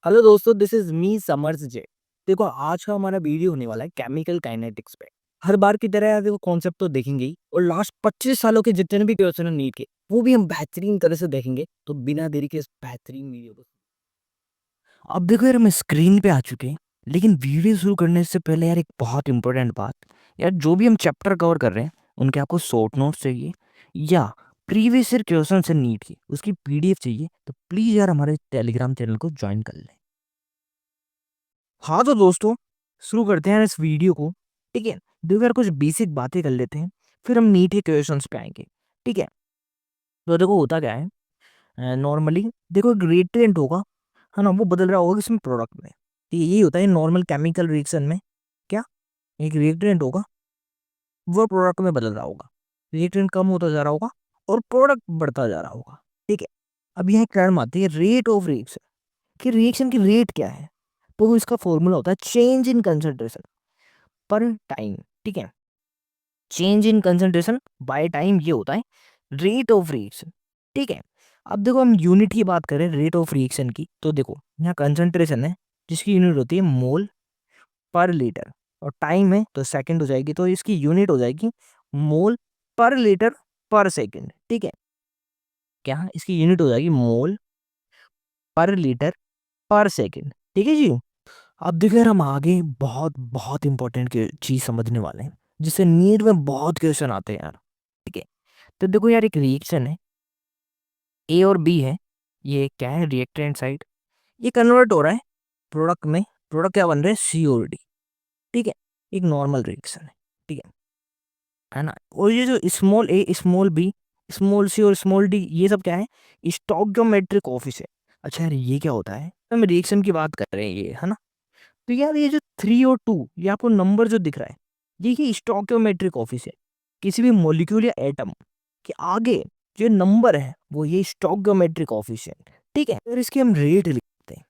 Hello दोस्तों, this is me summers जे। देखो, आज का हमारा वीडियो होने वाला है केमिकल काइनेटिक्स पे। हर बार की तरह यार देखो, कॉन्सेप्ट तो देखेंगे ही और लास्ट 25 सालों के जितने भी क्वेश्चन है नीट के, वो भी हम बेहतरीन तरह से देखेंगे। तो बिना देरी के इस बेहतरीन वीडियो को अब देखो यार, हम स्क्रीन पे आ चुके हैं। लेकिन वीडियो शुरू करने से पहले यार एक बहुत इंपॉर्टेंट बात, यार जो भी हम चैप्टर कवर कर रहे हैं उनके आपको शॉर्ट नोट्स चाहिए या प्रीवियस ईयर क्वेश्चन से नीट की उसकी पीडीएफ चाहिए, तो प्लीज यार हमारे टेलीग्राम चैनल को ज्वाइन कर लें। हाँ तो दोस्तों, शुरू करते हैं इस वीडियो को। ठीक है, देखो यार कुछ बेसिक बातें कर लेते हैं, फिर हम नीट के क्वेश्चंस पे आएंगे। ठीक है, तो देखो होता क्या है, नॉर्मली देखो एक रिएक्टेंट होगा, है ना, वो बदल रहा होगा इसमें प्रोडक्ट में। ठीक है, यही होता है नॉर्मल केमिकल रिएक्शन में। क्या, एक रिएक्टेंट होगा, वो प्रोडक्ट में बदल रहा होगा, रिएक्टेंट कम होता जा रहा होगा और प्रोडक्ट बढ़ता जा रहा होगा। ठीक है, अब यहाँ टर्म आती है रेट ऑफ रिएक्शन, कि रिएक्शन की रेट क्या है। तो इसका फॉर्मूला होता है चेंज इन कंसंट्रेशन पर टाइम। ठीक है, change in concentration by time, ये होता है रेट ऑफ रिएक्शन। ठीक है, अब देखो हम यूनिट की बात करें रेट ऑफ रिएक्शन की, तो देखो यहाँ कंसंट्रेशन है जिसकी यूनिट होती है मोल पर लीटर, और टाइम है तो सेकंड हो जाएगी, तो इसकी यूनिट हो जाएगी मोल पर लीटर पर सेकंड। ठीक है, क्या इसकी यूनिट हो जाएगी मोल पर लीटर पर सेकंड। ठीक है जी। अब देखो यार, हम आगे बहुत बहुत इंपॉर्टेंट चीज समझने वाले हैं जिससे नीट में बहुत क्वेश्चन आते हैं यार। ठीक है, तो देखो यार एक रिएक्शन है, ए और बी है, ये क्या है रिएक्टेंट साइड, ये कन्वर्ट हो रहा है प्रोडक्ट में। प्रोडक्ट क्या बन रहा है, सी और डी। ठीक है, एक नॉर्मल रिएक्शन है। ठीक है ना। और ये जो स्मॉल ए स्मॉल बी स्मॉल सी और स्मॉल डी, ये सब क्या है, स्टोइकियोमेट्रिक कोएफिशिएंट। अच्छा यार, ये क्या होता है, हम रिएक्शन की बात कर रहे हैं ये, है ना। तो यार ये जो 3 और 2, ये आपको नंबर जो दिख रहा है, ये स्टोइकियोमेट्रिक कोएफिशिएंट। किसी भी मॉलिक्यूल या एटम के आगे जो नंबर है वो ये स्टोइकियोमेट्रिक कोएफिशिएंट। ठीक है, फिर इसकी हम रेट लिखते हैं।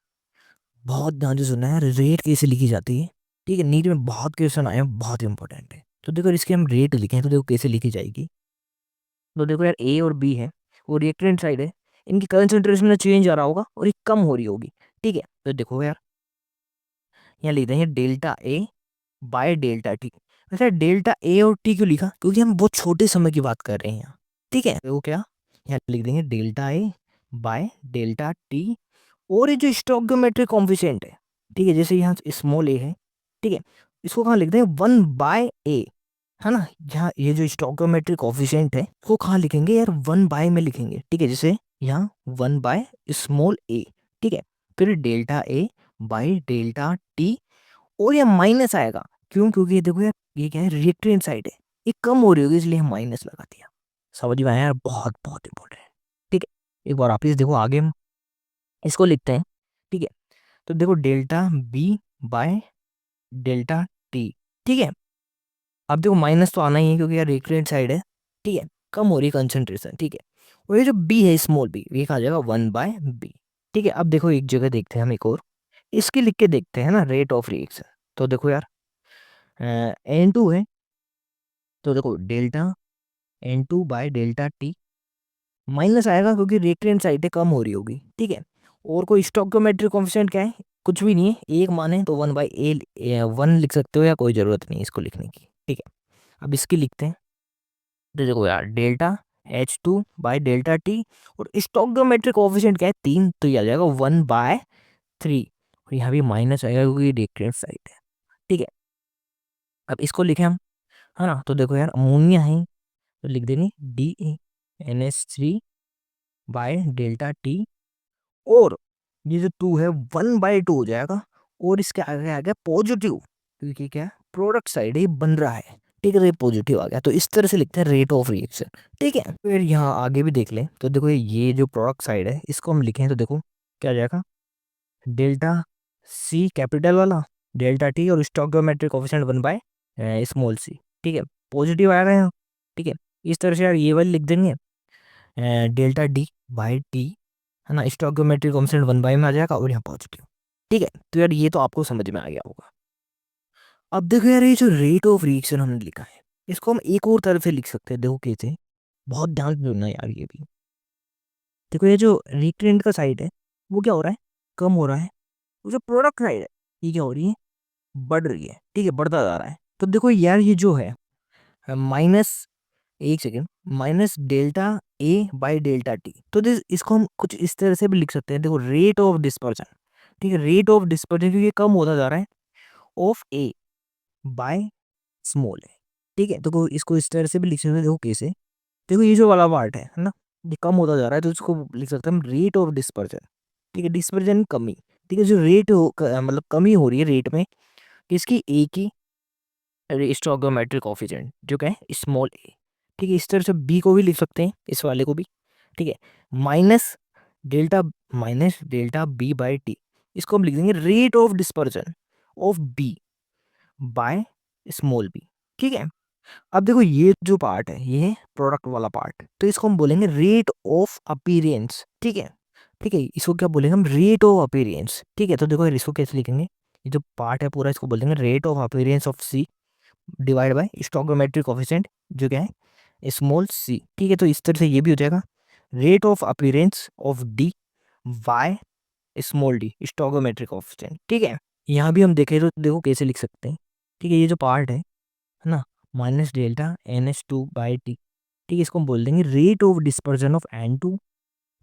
बहुत ध्यान से सुनना है, रेट कैसे लिखी जाती है। ठीक है, नीट में बहुत क्वेश्चन आए हैं, बहुत इंपॉर्टेंट है। तो देखो इसकी हम रेट लिखें तो देखो कैसे लिखी जाएगी। तो देखो यार, ए और बी है, वो रिएक्टेंट साइड है, इनकी कंसंट्रेशन में चेंज आ रहा होगा और ये कम हो रही होगी। ठीक है, तो देखो यार, यहाँ लिखते हैं delta A bye delta T. वैसे डेल्टा ए और टी क्यों लिखा, क्योंकि हम बहुत छोटे समय की बात कर रहे हैं यहाँ। ठीक है, तो वो क्या, यहाँ लिख देंगे delta A bye delta T. और ये जो स्टोइकियोमेट्रिक कोएफिशिएंट है, ठीक है, जैसे यहाँ स्मॉल ए है, ठीक है, इसको कहाँ लिखते हैं 1/a, है ना। यहाँ ये जो स्टोइकियोमेट्रिक कोएफिशिएंट है वो कहाँ लिखेंगे यार, 1/, में लिखेंगे। ठीक है, जैसे यहाँ 1/स्मॉल a। ठीक है, फिर delta A by delta T, और ये माइनस आएगा, क्यों, क्योंकि ये देखो यार, ये क्या है रिएक्टेंट साइड है, ये कम हो रही होगी इसलिए हम माइनस लगा दिया। समझ में आया यार, बहुत बहुत इंपॉर्टेंट है। ठीक है, एक बार वापिस देखो आगे हम इसको लिखते हैं। ठीक है, तो देखो delta B by delta T. ठीक है, अब देखो माइनस तो आना ही है क्योंकि यार रिएक्टेंट साइड है। ठीक है, कम हो रही है कंसंट्रेशन। ठीक है, और ये जो बी है स्मॉल बी, ये कहा जाएगा 1/b। ठीक है, अब देखो एक जगह देखते हैं हम, एक और इसके लिख के देखते हैं ना, रेट ऑफ रिएक्शन। तो देखो यार, N2 है, तो देखो delta N2 bye delta T, minus आएगा क्योंकि रिएक्टेंट साइड है, कम हो रही होगी। ठीक है, और कोई स्टोइकियोमेट्रिक कोएफिशिएंट क्या है, कुछ भी नहीं है, एक मान है तो 1/a 1 लिख सकते हो, या कोई ज़रूरत नहीं है इसको लिखने की। ठीक है, अब इसकी लिखते हैं। तो देखो यार, डेल्टा H2/डेल्टा टी, और स्टोइकियोमेट्रिक कोएफिशिएंट क्या है 3, तो ये आ जाएगा 1/3। और यहाँ भी माइनस आएगा क्योंकि रिएक्टेंट साइड है। ठीक है, अब इसको लिखें हम, है ना। तो देखो यार, अमोनिया है, तो लिख देंगे DeNH3/डेल्टा टी, और ये जो 2 है 1/2 हो जाएगा, और इसके आगे आ गया पॉजिटिव, क्योंकि क्या है प्रोडक्ट साइड है, ये बन रहा है। ठीक है, तो ये पॉजिटिव आ गया, तो इस तरह से लिखते हैं रेट ऑफ रिएक्शन। ठीक है, फिर यहाँ आगे भी देख लें, तो देखो ये जो प्रोडक्ट साइड है इसको हम लिखें तो देखो क्या आ जाएगा, डेल्टा सी कैपिटल वाला, डेल्टा टी, और स्टोइकियोमेट्रिक कोएफिशिएंट 1/स्मॉल सी। ठीक है, पॉजिटिव आ रहे हैं। ठीक है, इस तरह से यार ये वाली लिख देंगे, डेल्टा डी बाई टी, है ना, स्टोइकियोमेट्रिक कोएफिशिएंट 1/, में आ जाएगा, और यहाँ पॉजिटिव। ठीक है, तो यार ये तो आपको समझ में आ गया होगा। अब देखो यार, ये जो रेट ऑफ रिएक्शन हमने लिखा है, इसको हम एक और तरफ से लिख सकते हैं, देखो कैसे, बहुत ध्यान से सुनना यार ये भी। देखो ये जो रिएक्टेंट का साइड है वो क्या हो रहा है, कम हो रहा है, तो जो प्रोडक्ट साइड है ये क्या हो रही है, बढ़ रही है, ठीक है, बढ़ता जा रहा है। तो देखो यार ये जो है माइनस, एक second, minus delta A by delta T, तो इसको हम कुछ इस तरह से भी लिख सकते हैं। देखो रेट ऑफ डिस्पर्जन, ठीक है, रेट ऑफ डिस्पर्जन क्योंकि कम होता जा रहा है ऑफ ए बाय स्मॉल ए, ठीक है। तो इसको इस तरह से भी लिख सकते हैं। देखो कैसे, देखो ये जो वाला पार्ट है ना, ये कम होता जा रहा है तो इसको लिख सकते हैं हम रेट ऑफ डिस्पर्जन, ठीक है, डिस्पर्जन कमी, ठीक है, जो रेट मतलब कमी हो रही है रेट में किसकी, ए की, स्टोइकोमेट्रिक कोएफिशिएंट जो क्या है स्मॉल ए, ठीक है। इस तरह से बी को भी लिख सकते हैं, इस वाले को भी, ठीक है, minus delta, minus delta B by T, इसको हम लिख देंगे rate of dispersion of B by small B, ठीक है। अब देखो ये जो पार्ट है ये प्रोडक्ट वाला पार्ट, तो इसको हम बोलेंगे रेट ऑफ अपीयरेंस, ठीक है, ठीक है, इसको क्या बोलेंगे हम, रेट ऑफ अपीयरेंस, ठीक है। तो देखो इसको कैसे लिखेंगे, ये जो पार्ट है पूरा इसको बोल देंगे rate of appearance of C divide by stoichiometric coefficient जो क्या है स्मॉल सी, ठीक है। तो इस तरह से ये भी हो जाएगा rate of appearance of D by small D stoichiometric coefficient, ठीक है। यहाँ भी हम देखें तो देखो कैसे लिख सकते हैं, ठीक है, ये जो पार्ट है ना, minus delta N S two by T, ठीक है, इसको हम बोल देंगे rate of dispersion of N two,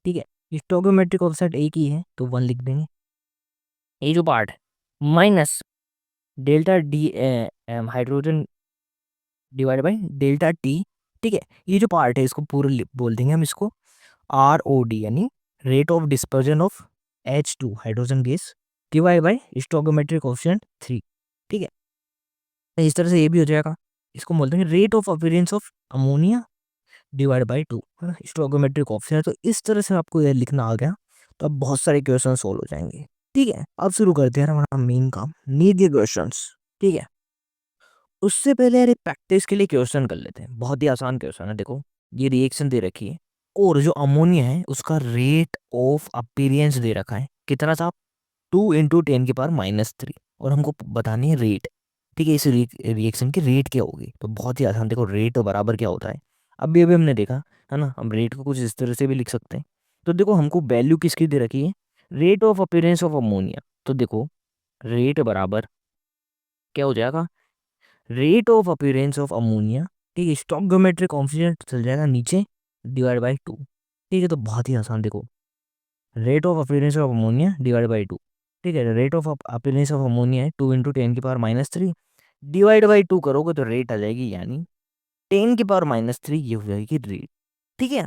ठीक है। स्टोइकोमेट्रिक कोएफिशिएंट एक ही है तो वन लिख देंगे। ये जो पार्ट है minus delta D hydrogen divide by delta T, ठीक है। ये जो पार्ट है इसको पूरा बोल देंगे हम इसको आर ओ डी, यानी rate of dispersion of H two hydrogen gas divide by stoichiometric coefficient three, ठीक है। तो इस तरह से ये भी हो जाएगा, इसको बोल देंगे rate of appearance of ammonia divide by two, है ना, स्टोइकोमेट्रिक कोएफिशिएंट। तो इस तरह से आपको ये लिखना आ गया तो अब बहुत सारे क्वेश्चन सोल्व हो जाएंगे, ठीक है। अब शुरू करते हैं हमारा मेन काम, नीड के क्वेश्चंस, ठीक है। उससे पहले यार प्रैक्टिस के लिए क्वेश्चन कर लेते हैं, बहुत ही आसान क्वेश्चन है। देखो ये रिएक्शन दे रखी है और जो अमोनिया है उसका रेट ऑफ अपीयरेंस दे रखा है, कितना था, 2 × 10⁻³ और हमको बतानी है रेट, ठीक है, इस रिएक्शन की रेट क्या होगी। तो बहुत ही आसान, देखो रेट बराबर क्या होता है, अभी अभी हमने देखा है ना, हम रेट को कुछ इस तरह से भी लिख सकते हैं। तो देखो हमको वैल्यू किसकी दे रखी है, rate of appearance of ammonia, तो देखो रेट बराबर क्या हो जाएगा, rate of appearance of ammonia, ठीक है, स्टोइकोमेट्रिक कोएफिशिएंट चल जाएगा नीचे डिवाइड बाई टू, ठीक है। तो बहुत ही आसान, देखो rate of appearance of ammonia divide by two, ठीक है, rate of appearance of ammonia है 2 × 10⁻³ डिवाइड बाई टू करोगे तो रेट आ जाएगी, यानी 10⁻³ ये हो जाएगी रेट, ठीक है।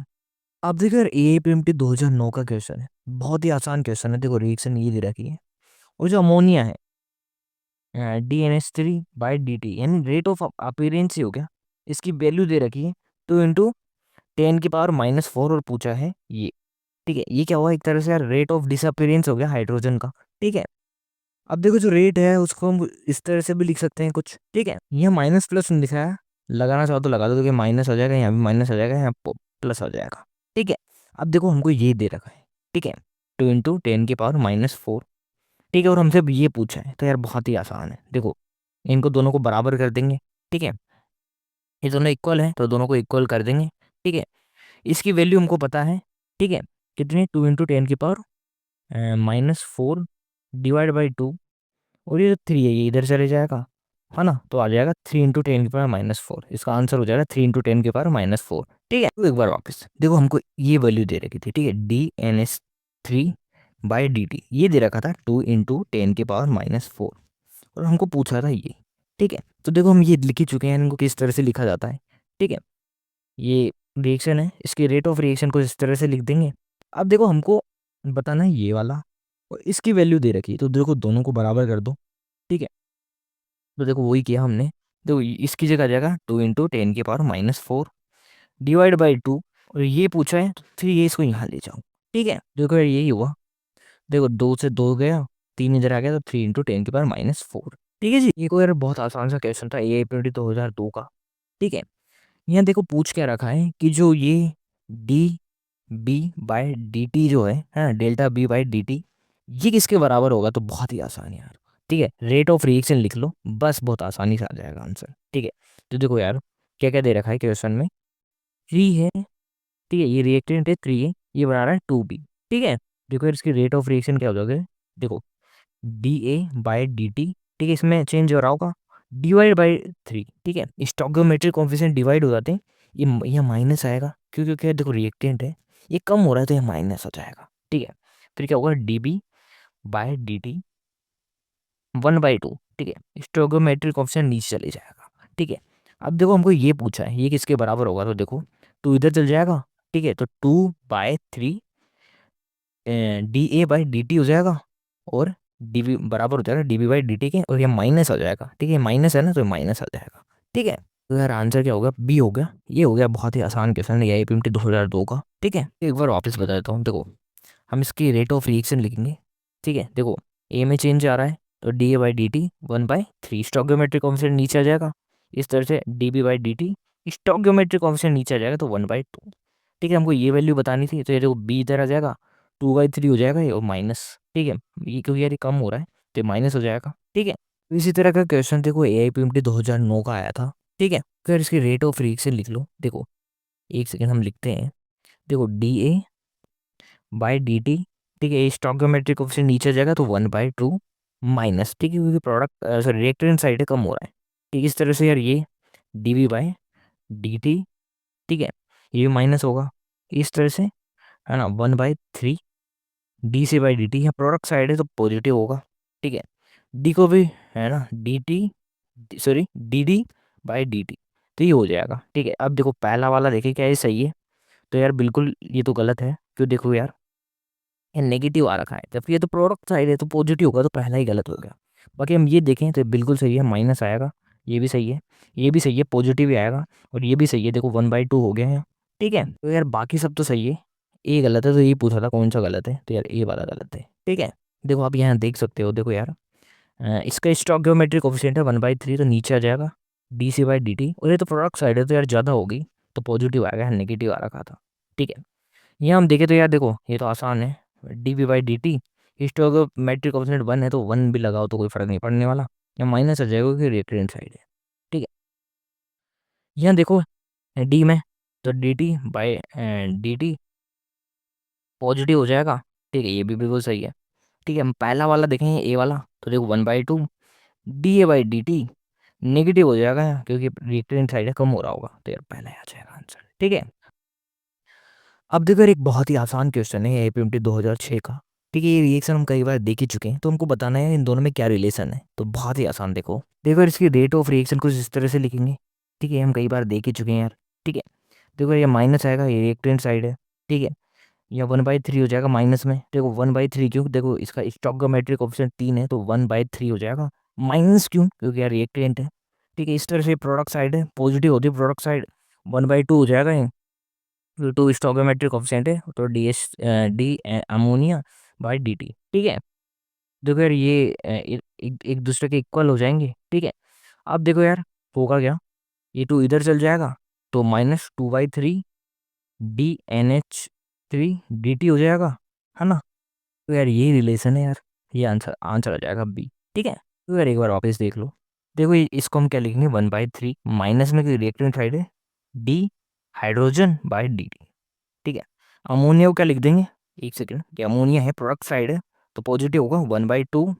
अब देखो यार एपीएमटी 2009 का क्वेश्चन है, बहुत ही आसान क्वेश्चन है। देखो रिएक्शन ये दे रखी है और जो अमोनिया है DNH3/dt, यानी रेट ऑफ अपीयरेंस ही हो गया, इसकी वैल्यू दे रखी है 2 × 10⁻⁴ और पूछा है ये, ठीक है। ये क्या हुआ, एक तरह से यार रेट ऑफ डिसअपीयरेंस हो गया हाइड्रोजन का, ठीक है। अब देखो जो रेट है उसको हम इस तरह से भी लिख सकते हैं कुछ, ठीक है। यहाँ माइनस प्लस लिखा है, लगाना चाहो तो लगा दो, क्योंकि माइनस हो जाएगा, यहाँ भी माइनस हो जाएगा, यहाँ प्लस हो जाएगा, ठीक है। अब देखो हमको ये दे रखा है, ठीक है, 2 × 10⁻⁴, ठीक है, और हमसे ये पूछा है, तो यार बहुत ही आसान है। देखो इनको दोनों को बराबर कर देंगे, ठीक है, ये दोनों इक्वल है तो दोनों को इक्वल कर देंगे, ठीक है। इसकी वैल्यू हमको पता है, ठीक है, कितनी, 2 × 10⁻⁴ डिवाइड बाई टू, और ये जो 3 है ये इधर चले जाएगा, है ना, तो आ जाएगा 3 × 10⁻⁴, इसका आंसर हो जाएगा 3 × 10⁻⁴, ठीक है। तो एक बार वापस देखो हमको ये वैल्यू दे रखी थी, ठीक है, DNS3/dt ये दे रखा था 2 × 10⁻⁴ और हमको पूछा था ये, ठीक है। तो देखो हम ये लिख ही चुके हैं, इनको किस तरह से लिखा जाता है, ठीक है। ये रिएक्शन है, इसके रेट ऑफ रिएक्शन को इस तरह से लिख देंगे। अब देखो हमको बताना है ये वाला और इसकी वैल्यू दे रखी है, तो देखो दोनों को बराबर कर दो, ठीक है। तो देखो वही किया हमने, तो इसकी जगह आ जाएगा 2 × 10⁻⁴ डिवाइड बाई टू, और ये पूछा है तो फिर ये इसको यहाँ ले जाओ, ठीक है। देखो यार यही हुआ, देखो 2 से 2 गया, 3 इधर आ गया, तो 3 × 10⁻⁴, ठीक है जी। ये कोई यार बहुत आसान सा क्वेश्चन था एपीएमटी 2002 का, ठीक है। यहाँ देखो पूछ क्या रखा है कि जो ये D B by D T जो है ना, delta B by D T, ये किसके बराबर होगा, तो बहुत ही आसान है यार, ठीक है, रेट ऑफ रिएक्शन लिख लो बस, बहुत आसानी से आ जाएगा आंसर, ठीक है। तो देखो यार क्या क्या दे रखा है क्वेश्चन में, 3 है, ठीक है, ये रिएक्टेंट है 3 है, ये बना रहा है 2B, ठीक है। देखो यार इसकी रेट ऑफ रिएक्शन क्या हो जाएगा, देखो dA/dt, ठीक है, इसमें चेंज हो रहा होगा dy/3, ठीक है, स्टोइकोमेट्रिक कोफिशिएंट डिवाइड हो जाते हैं, ये माइनस आएगा क्योंकि क्या देखो रिएक्टेंट है, ये कम हो रहा है तो ये माइनस हो जाएगा, ठीक है। फिर क्या होगा dB/dt 1/2, ठीक है, स्टोइकोमेट्रिक कोफिशिएंट नीचे चले जाएगा, ठीक है। अब देखो हमको ये पूछा है ये किसके बराबर होगा, तो देखो 2 इधर चल जाएगा, ठीक है, तो 2/3 dA/dt हो जाएगा, और dV बराबर हो जाएगा dB/dt के, और ये माइनस हो जाएगा, ठीक है, माइनस है ना तो माइनस आ जाएगा, ठीक है। तो यार आंसर क्या होगा, बी हो गया। ये हो गया बहुत ही आसान क्वेश्चन है AIPMT 2002 का, ठीक है। एक बार वापस बता देता हूँ, देखो हम इसकी रेट ऑफ रिएक्शन लिखेंगे, ठीक है, देखो ए में चेंज आ रहा है तो dA/dt 1/3, स्टोइकोमेट्रिक कोफिशिएंट नीचे आ जाएगा, इस तरह से dB/dt स्टोइकोमेट्रिक कोफिशिएंट नीचे आ जाएगा तो 1/2, ठीक है। हमको ये वैल्यू बतानी थी, तो ये देखो बी इधर आ जाएगा, 2/3 हो जाएगा ये, और माइनस, ठीक है, ये क्योंकि यार ये कम हो रहा है तो माइनस हो जाएगा, ठीक है। तो इसी तरह का क्वेश्चन देखो AIPMT 2009 का आया था, ठीक है। अगर इसकी रेट ऑफ रिएक्शन लिख लो, देखो एक सेकेंड हम लिखते हैं, देखो dA/dt, ठीक है, स्टोइकोमेट्रिक कोफिशिएंट नीचे जाएगा तो 1/2 माइनस, ठीक है, क्योंकि प्रोडक्ट सॉरी रिएक्टेंट साइड है कम हो रहा है, ठीक है, इस तरह से यार ये dB/dt, ठीक है, ये भी माइनस होगा इस तरह से, है ना, 1/3 dC/dt, यहाँ प्रोडक्ट साइड है तो पॉजिटिव होगा, ठीक है। डी को भी, है ना, dD/dt, तो ये हो जाएगा, ठीक है। अब देखो पहला वाला देखे क्या ये सही है, तो यार बिल्कुल ये तो गलत है, क्यों, देखो यार ये नेगेटिव आ रखा है, जबकि ये तो प्रोडक्ट साइड है तो पॉजिटिव होगा, तो पहला ही गलत हो गया। बाकी हम ये देखें तो बिल्कुल सही है, माइनस आएगा, ये भी सही है, ये भी सही है, पॉजिटिव ही आएगा, और ये भी सही है, देखो 1/2 हो गया है, ठीक है। तो यार बाकी सब तो सही है, ए गलत है, तो ये पूछा था कौन सा गलत है, तो यार ए वाला गलत है, ठीक है। देखो आप यहाँ देख सकते हो, देखो यार इसका स्टोइकोमेट्रिक कोफिशिएंट है 1/3, तो नीचे आ जाएगा dC/dt, और ये तो प्रोडक्ट साइड है तो यार ज़्यादा होगी, तो पॉजिटिव आएगा, नेगेटिव आ रखा था, ठीक है। यहाँ हम देखें तो यार देखो ये तो आसान है, dB/dt स्टोइकोमेट्रिक कोफिशिएंट 1 है तो 1 भी लगाओ तो कोई फर्क नहीं पड़ने वाला, या माइनस आ जाएगा क्योंकि रिएक्टेंट साइड है, ठीक है। यहाँ देखो डी में, तो dt/dt पॉजिटिव हो जाएगा, ठीक है, ये भी बिल्कुल सही है, ठीक है। हम पहला वाला देखेंगे ए वाला, तो देखो 1/2 dA/dt नेगेटिव हो जाएगा क्योंकि रिएक्टेंट साइड है कम हो रहा होगा, तो यार पहला ही आ जाएगा आंसर, ठीक है। अब देखो यार एक बहुत ही आसान क्वेश्चन है AIPMT 2006 का, ठीक है, ये रिएक्शन हम कई बार देख ही चुके हैं, तो हमको बताना है इन दोनों में क्या रिलेशन है, तो बहुत ही आसान, देखो देखो यार इसकी रेट ऑफ रिएक्शन कुछ इस तरह से लिखेंगे, ठीक है, हम कई बार देख ही चुके हैं यार, ठीक है। देखो ये माइनस आएगा, ये रिएक्टेंट साइड है, ठीक है, या 1/3 हो जाएगा माइनस में, देखो 1/3 क्यों, देखो इसका स्टोइकोमेट्रिक कोफिशिएंट 3 है तो 1/3 हो जाएगा, माइनस क्यों, क्योंकि यार रिएक्टेंट है, ठीक है, इस तरह से प्रोडक्ट साइड है, पॉजिटिव होती है प्रोडक्ट साइड, 1/2 हो जाएगा ये, टू स्टोइकोमेट्रिक कोफिशिएंट है तो डी अमोनिया/dt, ठीक है। देखो यार ये एक दूसरे के इक्वल हो जाएंगे, ठीक है। अब देखो यार होगा क्या, ये 2 इधर चल जाएगा तो -2/3 DNH3 dt हो जाएगा, है ना। तो यार ये रिलेशन है यार, ये आंसर आंसर आ जाएगा बी, ठीक है। तो यार एक बार वापस देख लो, देखो इसको हम क्या लिखेंगे 1/3 माइनस में रिएक्टेंट साइड है डी हाइड्रोजन/dt, ठीक है। अमोनिया को क्या लिख देंगे, एक सेकेंड, कि अमोनिया है प्रोडक्ट साइड है तो पॉजिटिव होगा 1/2,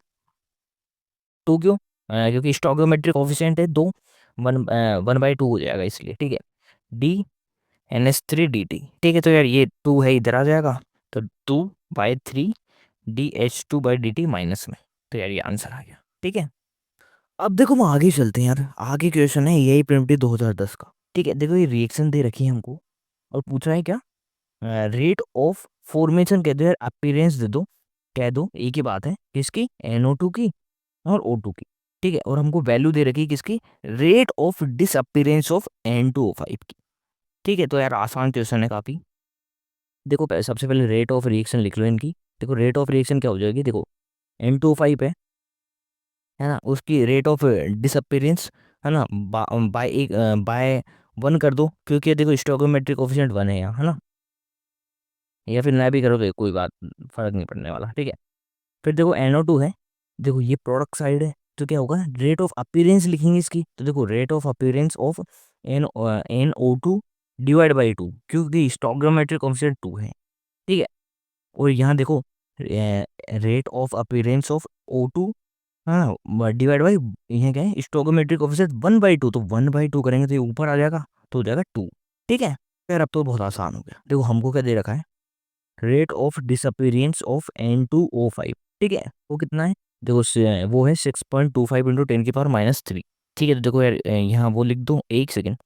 टू क्यों, क्योंकि स्टोइकोमेट्रिक कोफिशिएंट है दो, 1/2 हो जाएगा इसलिए, ठीक है, DNH3 dt, ठीक है। तो यार ये 2 है इधर आ जाएगा, तो 2/3 DH2/dt माइनस में, तो यार ये आंसर आ गया, ठीक है। अब देखो हम आगे चलते हैं यार, आगे क्वेश्चन है AIPMT 2010 का, ठीक है। देखो ये रिएक्शन दे रखी है हमको, और पूछा है क्या, रेट ऑफ फॉर्मेशन कह दो यार, अपीयरेंस दे दो, कह दो एक ही बात है, किसकी, NO2 की और O2 की, ठीक है, और हमको वैल्यू दे रखी है किसकी, rate of disappearance of N2O5 की, ठीक है। तो यार आसान क्वेश्चन है काफी, देखो सबसे पहले रेट ऑफ रिएक्शन लिख लो इनकी, देखो रेट ऑफ रिएक्शन क्या हो जाएगी, देखो N2O5 है ना, उसकी रेट ऑफ डिसअपीयरेंस, है ना, बाय एक बाय 1 कर दो, क्योंकि देखो स्टोइकोमेट्रिक कोफिशिएंट 1 है यहाँ, है ना, या फिर ना भी करो तो कोई बात, फर्क नहीं पड़ने वाला, ठीक है। फिर देखो NO2 है, देखो ये प्रोडक्ट साइड है, तो क्या होगा, रेट ऑफ अपीयरेंस लिखेंगे इसकी, तो देखो rate of appearance of NO2 divide by 2, क्योंकि स्टोइकोमेट्रिक कोफिशिएंट 2 है, ठीक है। और यहाँ देखो rate of appearance of O2, हाँ, डिवाइड बाई ये क्या है स्टोइकोमेट्रिक कोएफिशिएंट 1/2, तो 1/2 करेंगे तो ये ऊपर आ जाएगा, तो हो जाएगा 2। ठीक है, यार अब तो बहुत आसान हो गया। देखो हमको क्या दे रखा है, rate of disappearance of N2O5। ठीक है, वो कितना है, देखो वो है 6.25 इंटू 10⁻³ ठीक है। तो देखो यार यहाँ वो लिख दो, एक सेकेंड,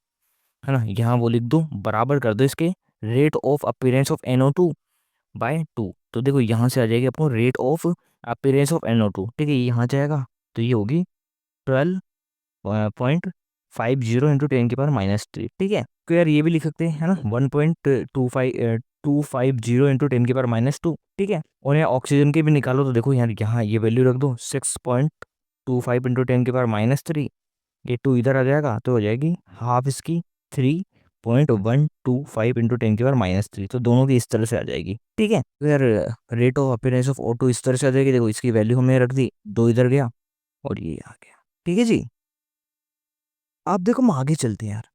है ना, यहाँ वो लिख दो, बराबर कर दो इसके rate of appearance of NO2/2। तो देखो यहाँ से आ जाएगी अपनो rate of appearance of NO2। ठीक है, यहाँ जाएगा तो ये होगी 12.50 इंटू 10⁻³ ठीक है। तो यार ये भी लिख सकते हैं, है ना, 1.250 इंटू 10⁻²। ठीक है, और यहाँ ऑक्सीजन के भी निकालो, तो देखो यार यहाँ ये वैल्यू रख दो 6.25 इंटू 10⁻³ ये 2 इधर आ जाएगा, तो हो जाएगी हाफ इसकी 3.125 इंटू 10⁻³। तो दोनों की इस तरह से आ जाएगी। ठीक है, तो यार rate of appearance of O2 इस तरह से आ जाएगी। देखो इसकी वैल्यू हमने रख दी, 2 इधर गया और ये आ गया। ठीक है जी, अब देखो हम आगे चलते हैं यार।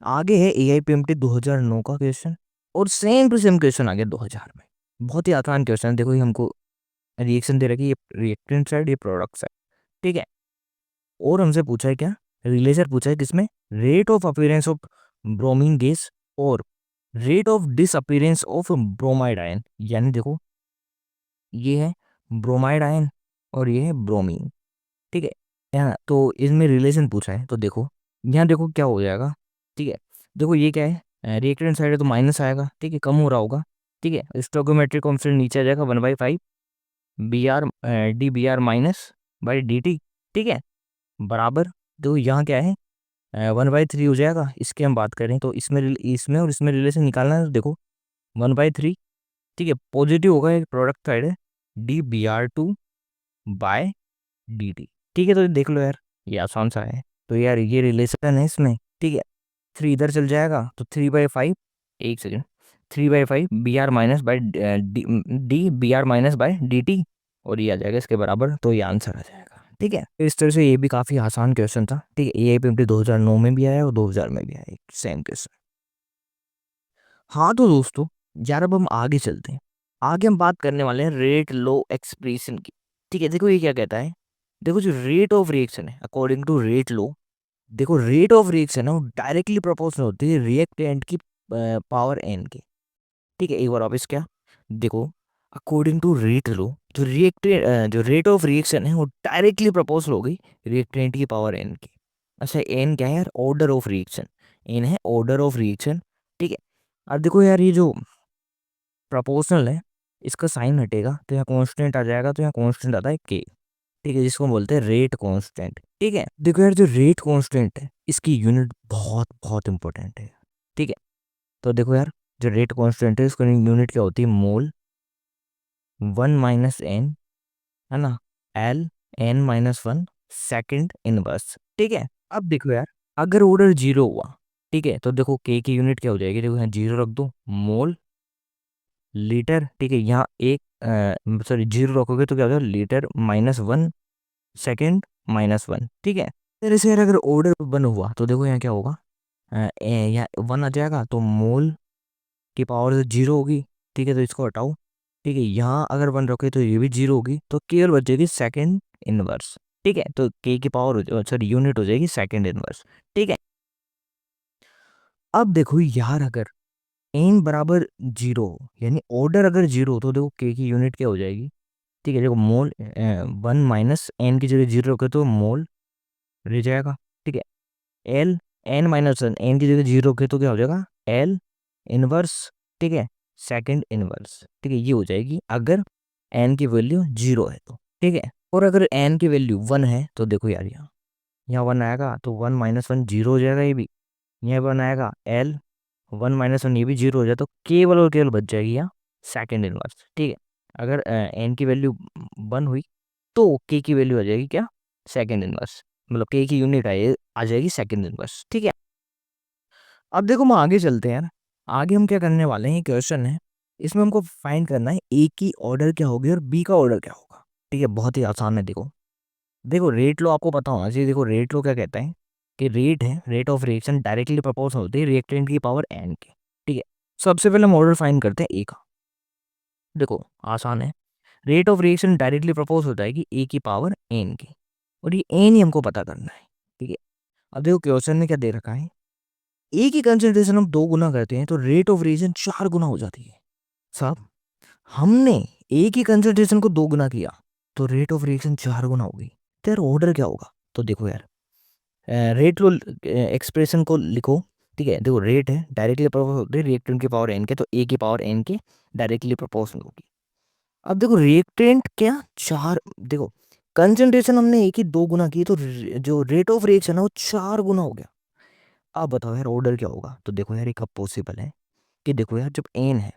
आगे है AIPMT 2009 का क्वेश्चन, और सेम टू सेम क्वेश्चन आ गया 2000 में। बहुत ही आसान क्वेश्चन है। देखो ये हमको रिएक्शन दे रखी है, ये रिएक्टेंट साइड, ये प्रोडक्ट साइड। ठीक है, और हमसे पूछा है क्या, रिलेशन पूछा है किसमें, rate of appearance of bromine gas और rate of disappearance of bromide ion. यानी देखो ये है ब्रोमाइड आयन और ये है ब्रोमीन। ठीक है, यहाँ तो इसमें रिलेशन पूछा है, तो देखो यहाँ देखो क्या हो जाएगा। ठीक है, देखो ये क्या है, रिएक्टेंट साइड है तो माइनस आएगा। ठीक है, कम हो रहा होगा। ठीक है, स्टोइकोमेट्रिक कांस्टेंट नीचे आ जाएगा 1/5 BR DBr minus by DT। ठीक है, बराबर, तो यहाँ क्या है 1/3 हो जाएगा। इसके हम बात करें तो इसमें और इसमें रिलेशन निकालना है, तो देखो 1/3। ठीक है, पॉजिटिव होगा, एक प्रोडक्ट साइड है DBr2/DT। ठीक है, तो देख लो यार ये आसान सा है। तो यार ये रिलेशन है इसमें। ठीक है, 3 इधर चल जाएगा तो 3/5, एक second, 3/5 BR minus by DBr minus by DT, और ये आ जाएगा इसके बराबर, तो ये आंसर आ जाएगा। ठीक है, तो इस तरह से ये भी काफ़ी आसान क्वेश्चन था। ठीक है, AIPMT 2009 में भी आया और 2000 में भी आया, सेम क्वेश्चन। हाँ तो दोस्तों, यार अब हम आगे चलते हैं। आगे हम बात करने वाले हैं रेट लो एक्सप्रेशन की। ठीक है, देखो ये क्या कहता है, देखो जो रेट ऑफ रिएक्शन है अकॉर्डिंग टू रेट लो, देखो रेट ऑफ रिएक्शन है वो डायरेक्टली प्रोपोर्शनल होती है रिएक्टेंट की पावर n के। ठीक है, एक बार वापस क्या, देखो अकॉर्डिंग टू रेट लो जो रेट ऑफ रिएक्शन है वो डायरेक्टली प्रोपोर्शनल होगी रिएक्टेंट की पावर n की। अच्छा, n क्या है यार, ऑर्डर ऑफ रिएक्शन, n है ऑर्डर ऑफ रिएक्शन। ठीक है, अब देखो यार ये जो प्रोपोर्शनल है इसका साइन हटेगा तो यहाँ कांस्टेंट आ जाएगा, तो यहाँ कांस्टेंट आता है k। ठीक है, जिसको बोलते हैं रेट कांस्टेंट। ठीक है, देखो यार जो रेट कांस्टेंट है इसकी यूनिट बहुत बहुत इंपॉर्टेंट है। ठीक है, तो देखो यार जो रेट कांस्टेंट है इसकी यूनिट क्या होती है, मोल 1 - n, है ना, L n-1 सेकंड इनवर्स। ठीक है, अब देखो यार अगर ऑर्डर 0 हुआ, ठीक है, तो देखो k की यूनिट क्या हो जाएगी, देखो यहाँ 0 रख दो, मोल लीटर। ठीक है, यहाँ एक सॉरी 0 रखोगे तो क्या हो जाएगा, लीटर -1 सेकंड -1। ठीक है, तरह से यार अगर ऑर्डर 1 हुआ तो देखो यहाँ क्या होगा, यहाँ 1 आ जाएगा तो मोल की पावर से 0 होगी। ठीक है, तो इसको हटाओ। ठीक है, यहाँ अगर 1 रखे तो ये भी 0 होगी, तो केवल बचेगी सेकंड इनवर्स। ठीक है, तो k की पावर सॉरी यूनिट हो जाएगी सेकंड इनवर्स। ठीक है, अब देखो यार अगर n बराबर 0 यानी ऑर्डर अगर 0 हो तो देखो k की यूनिट क्या हो जाएगी। ठीक है, देखो मोल 1 - n की जगह 0 रखे तो मोल रह जाएगा। ठीक है, L n-1 n की जगह 0 रखे तो क्या हो जाएगा, L इनवर्स। ठीक है, सेकंड इनवर्स। ठीक है, ये हो जाएगी अगर n की वैल्यू 0 है तो। ठीक है, और अगर n की वैल्यू 1 है तो देखो यार यहाँ 1 आएगा तो 1 - 1 0 हो जाएगा, ये भी यहाँ 1 आएगा, L 1 - 1 ये भी 0 हो जाए, तो केवल और केवल बच जाएगी यहाँ सेकंड इनवर्स। ठीक है, अगर n की वैल्यू 1 हुई तो k की वैल्यू आ जाएगी क्या, सेकंड इनवर्स, मतलब k की यूनिट आ जाएगी सेकंड इनवर्स। ठीक है, अब देखो हम आगे चलते हैं यार। आगे हम क्या करने वाले हैं, क्वेश्चन है इसमें हमको फाइंड करना है ए की ऑर्डर क्या होगी और बी का ऑर्डर क्या होगा। ठीक है, बहुत ही आसान है। देखो देखो रेट लो आपको पता होना चाहिए। देखो रेट लो क्या कहता है कि रेट है, rate of reaction directly proportional होती है रिएक्टेंट की पावर n के। ठीक है, सबसे पहले हम ऑर्डर फाइंड करते हैं ए का। देखो आसान है, rate of reaction directly propose होता है कि ए की पावर एन की, और ये एन ही हमको पता करना है, ठीक है। अब देखो क्वेश्चन में क्या दे रखा है, ए की कंसंट्रेशन हम 2 गुना करते हैं तो रेट ऑफ रिएक्शन 4 गुना हो जाती है। साहब हमने ए की कंसंट्रेशन को 2 गुना किया तो रेट ऑफ रिएक्शन 4 गुना हो गई, तो यार ऑर्डर क्या होगा? तो देखो यार, रेट लो, एक्सप्रेशन को लिखो, ठीक है। देखो रेट है डायरेक्टली प्रोपोर्शनल होती है रिएक्टेंट की पावर एन के, तो ए की पावर एन के डायरेक्टली प्रोपोर्शनल होगी। अब देखो रिएक्टेंट क्या, 4, देखो कंसंट्रेशन हमने ए की 2 गुना की तो जो रेट ऑफ रिएक्शन है वो 4 गुना हो गया। अब बताओ यार ऑर्डर क्या होगा? तो देखो यार, एक अब पॉसिबल है कि देखो यार, जब एन है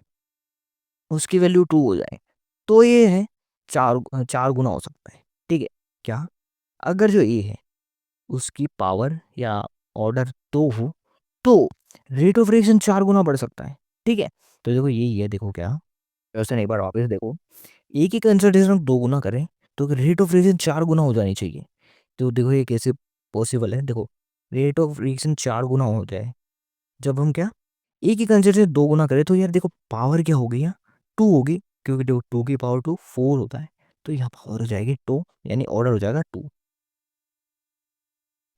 उसकी वैल्यू 2 हो जाए तो ये है 4 गुना हो सकता है, ठीक है। क्या? अगर जो ए है उसकी पावर या ऑर्डर 2 हो तो रेट ऑफ रिएक्शन 4 गुना बढ़ सकता है, ठीक है। तो देखो यही है, देखो क्या क्वेश्चन एक बार वापस देखो, ए की कंसंट्रेशन हम 2 गुना करें तो रेट ऑफ रिएक्शन 4 गुना हो जानी चाहिए। तो देखो ये कैसे पॉसिबल है, देखो रेट ऑफ रिएक्शन 4 गुना हो जाए जब हम क्या, ए की कंसंट्रेशन 2 गुना करें तो यार देखो पावर क्या होगी यहाँ, 2 होगी, क्योंकि देखो 2 की पावर 2 4 होता है, तो यहाँ पावर हो जाएगी 2, यानी ऑर्डर हो जाएगा 2।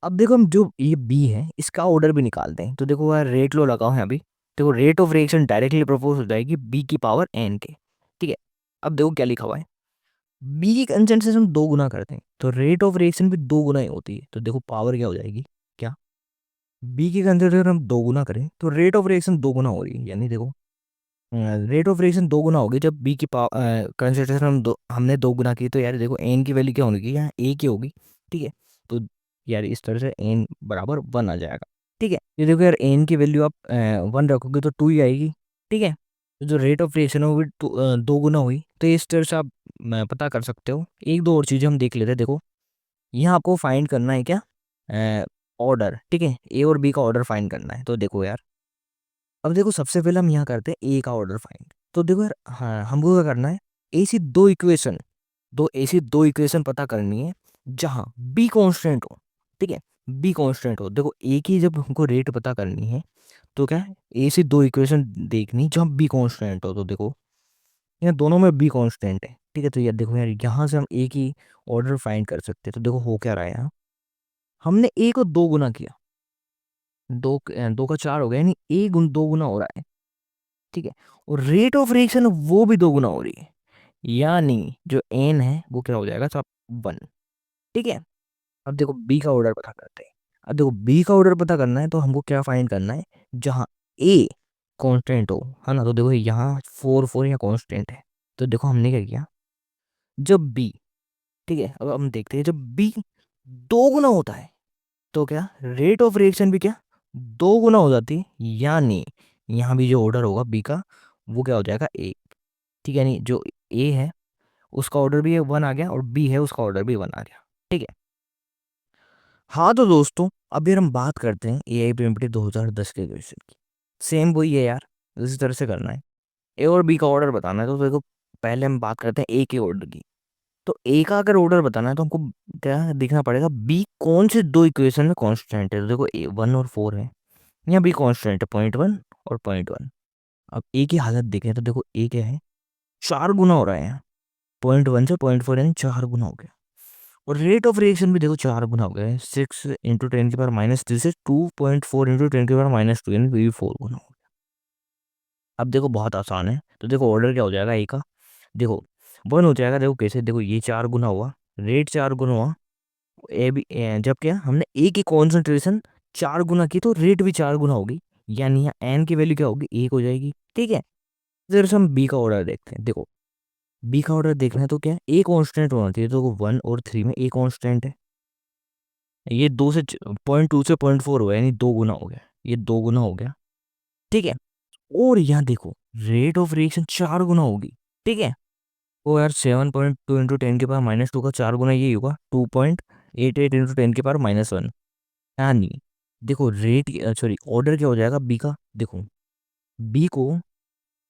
अब देखो हम जो ये बी है इसका ऑर्डर भी निकालते हैं, तो देखो यार रेट लो लगाओ है अभी, देखो rate of reaction directly propose हो जाएगी बी की पावर एन के, ठीक है। अब देखो क्या लिखा हुआ है, बी की कंसंट्रेशन हम 2 गुना करते हैं तो रेट ऑफ रिएक्शन भी 2 गुना ही होती है, तो देखो पावर क्या हो जाएगी, क्या, बी की कंसंट्रेशन हम 2 गुना करें तो रेट ऑफ रिएक्शन 2 गुना हो रही है, यानी देखो रेट ऑफ रिएक्शन 2 गुना होगी जब बी की कंसंट्रेशन हमने 2 गुना की, तो यार देखो एन की वैल्यू क्या होगी, यहाँ ए की होगी, ठीक है। तो यार इस तरह से एन बराबर 1 आ जाएगा, ठीक है। ये देखो यार एन की वैल्यू आप 1 रखोगे तो 2 ही आएगी, ठीक है। तो जो रेट ऑफ रिएक्शन है वो भी 2 गुना हुई, तो इस तरह से आप पता कर सकते हो। एक दो और चीज़ें हम देख लेते हैं, देखो यहाँ आपको फाइंड करना है क्या, ऑर्डर, ठीक है, ए और बी का ऑर्डर फाइंड करना है। तो देखो यार, अब देखो सबसे पहले हम यहाँ करते हैं ए का ऑर्डर फाइंड, तो देखो यार हाँ हमको क्या करना है, ऐसी दो इक्वेशन पता करनी है जहाँ बी कांस्टेंट हो, ठीक है, बी कांस्टेंट हो। देखो ए की जब हमको रेट पता करनी है तो क्या है, ऐसी दो इक्वेशन देखनी जहाँ बी कांस्टेंट हो, तो देखो यहाँ दोनों में बी कांस्टेंट है, ठीक है। तो यार देखो यार यहाँ से हम ए की ऑर्डर फाइंड कर सकते हैं, तो देखो हो क्या रहा है यहाँ, हमने ए को 2 गुना किया, 2 का 4 हो गया, यानी ए 2 गुना हो रहा है, ठीक है। और रेट ऑफ रिएक्शन वो भी 2 गुना हो रही है, यानी जो एन है वो क्या हो जाएगा, सब 1, ठीक है। अब देखो बी का ऑर्डर पता करते हैं, अब देखो बी का ऑर्डर पता करना है तो हमको क्या फाइंड करना है, जहाँ ए कांस्टेंट हो, है ना। तो देखो यहाँ 4 यहाँ कांस्टेंट है, तो देखो हमने क्या किया, जब बी, ठीक है, अब हम देखते हैं जब बी 2 गुना होता है तो क्या रेट ऑफ रिएक्शन भी क्या 2 गुना हो जाती है, यानी यहाँ भी जो ऑर्डर होगा बी का वो क्या हो जाएगा 1, ठीक है। यानी जो ए है उसका ऑर्डर भी 1 आ गया और बी है उसका ऑर्डर भी 1 आ गया, ठीक है। हाँ तो दोस्तों अब यार हम बात करते हैं ए आई पी 2010 के क्वेश्चन की, सेम वही है यार, इसी तरह से करना है, ए और बी का ऑर्डर बताना है। तो देखो पहले हम बात करते हैं ए के ऑर्डर की, तो ए का अगर ऑर्डर बताना है तो हमको क्या देखना पड़ेगा, बी कौन से दो इक्वेशन में कांस्टेंट है। तो देखो ए 1 और 4 है, यहाँ बी कांस्टेंट है 0.1 और 0.1। अब ए की हालत देखें तो देखो ए क्या है, 4 गुना हो रहा है यहाँ, 0.1 से 0.4 यानी 4 गुना हो गया। और रेट ऑफ रिएक्शन भी देखो 4 गुना हो गया है, 6 इंटू 10⁻³ से 2.4 इंटू 10⁻², यानी भी 4 गुना हो गया। अब देखो बहुत आसान है, तो देखो ऑर्डर क्या हो जाएगा ए का, देखो 1 हो जाएगा, देखो कैसे, देखो ये 4 गुना हुआ, रेट 4 गुना हुआ, जब क्या हमने ए की कॉन्सेंट्रेशन 4 गुना की तो रेट भी 4 गुना होगी, यानी यहाँ एन की वैल्यू क्या होगी 1 हो जाएगी, ठीक है। फिर से हम बी का ऑर्डर देखते हैं, देखो बी का ऑर्डर देखना है तो क्या ए कांस्टेंट होना चाहिए, तो 1 और 3 में ए कांस्टेंट है, ये 2 से 0.2 से 0.4 हुआ, यानी 2 गुना हो गया, ये 2 गुना हो गया, ठीक है। और यहाँ देखो रेट ऑफ रिएक्शन 4 गुना होगी, ठीक है। ओ यार 7.2 इंटू 10⁻² का 4 गुना यही होगा 2.88 इंटू 10⁻1, यानी देखो रेट, सॉरी ऑर्डर क्या हो जाएगा बी का, देखो बी को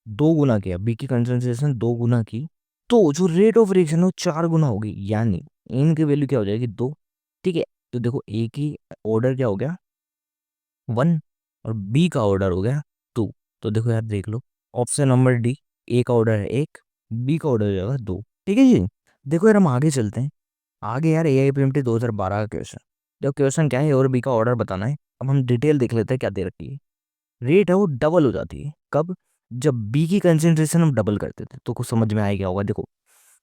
2 गुना किया, बी की कंसंट्रेशन 2 गुना की तो जो रेट ऑफ रिएक्शन है वो 4 गुना होगी, यानी एन की वैल्यू क्या हो जाएगी 2, ठीक है। तो देखो ए की ऑर्डर क्या हो गया 1 और बी का ऑर्डर हो गया 2, तो देखो यार देख लो ऑप्शन नंबर डी, ए का ऑर्डर है 1, बी का ऑर्डर हो जाएगा 2, ठीक है जी। देखो यार हम आगे चलते हैं। आगे यार AIPMT 2012 का क्वेश्चन। देखो क्वेश्चन क्या है, ए और बी का ऑर्डर बताना है। अब हम डिटेल देख लेते हैं क्या दे रखी है। रेट है वो डबल हो जाती है कब, जब बी की कंसेंट्रेशन हम डबल करते थे, तो कुछ समझ में आ गया होगा। देखो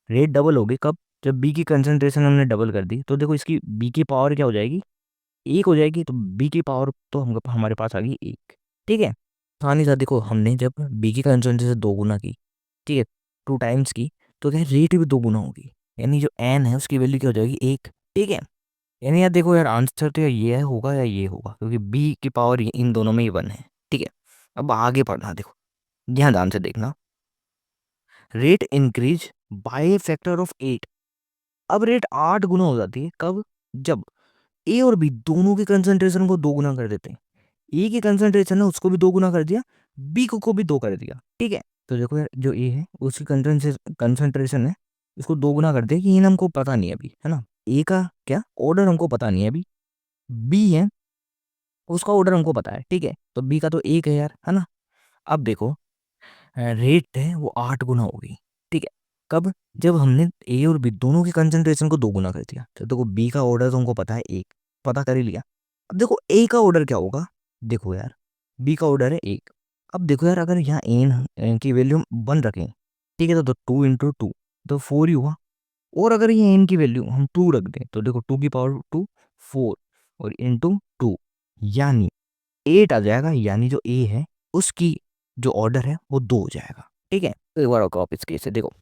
रेट डबल होगी कब, जब बी की कंसेंट्रेशन हमने डबल कर दी, तो देखो इसकी बी की पावर क्या हो जाएगी, एक हो जाएगी। तो बी की पावर तो हम हमारे पास आ गई एक। ठीक है, आसानी से देखो हमने जब बी की कंसेंट्रेशन दो गुना की, ठीक है, 2 टाइम्स की, तो क्या रेट भी दो गुना होगी, यानी जो एन है उसकी वैल्यू क्या हो जाएगी, एक। ठीक है, यानी यार देखो यार आंसर तो ये है होगा या ये होगा, क्योंकि बी की पावर इन दोनों में ही वन है। ठीक है, अब आगे पढ़ना, देखो ध्यान ध्यान से देखना। Rate increase by factor of 8। अब रेट 8 गुना हो जाती है कब, जब ए और बी दोनों की कंसंट्रेशन को दो गुना कर देते हैं। ए की कंसंट्रेशन है उसको भी दो गुना कर दिया, बी को भी दो कर दिया। ठीक है, तो देखो यार जो ए है उसकी कंसंट्रेशन है उसको दो गुना कर दिया, कि ये हमको पता नहीं है अभी, है ना। ए का क्या ऑर्डर हमको पता नहीं है अभी, बी है उसका ऑर्डर हमको पता है। ठीक है, तो बी का तो एक है यार, है ना। अब देखो रेट है वो 8 गुना हो गई। ठीक है, कब, जब हमने ए और बी दोनों की कंसंट्रेशन को दो गुना कर दिया। तो देखो बी का ऑर्डर तो हमको पता है एक, पता कर ही लिया। अब देखो ए का ऑर्डर क्या होगा, देखो यार बी का ऑर्डर है एक। अब देखो यार अगर यहाँ एन की वैल्यू 1 रखें, ठीक है, तो 2 × 2 तो 4 ही हुआ। और अगर ये एन की वैल्यू हम 2 रख दें, तो देखो 2 की पावर 2 4 और इंटू 2 यानी 8 आ जाएगा, यानी जो ए है उसकी जो ऑर्डर है वो 2 हो जाएगा। ठीक है, तो एक बार और वापस केस से देखो,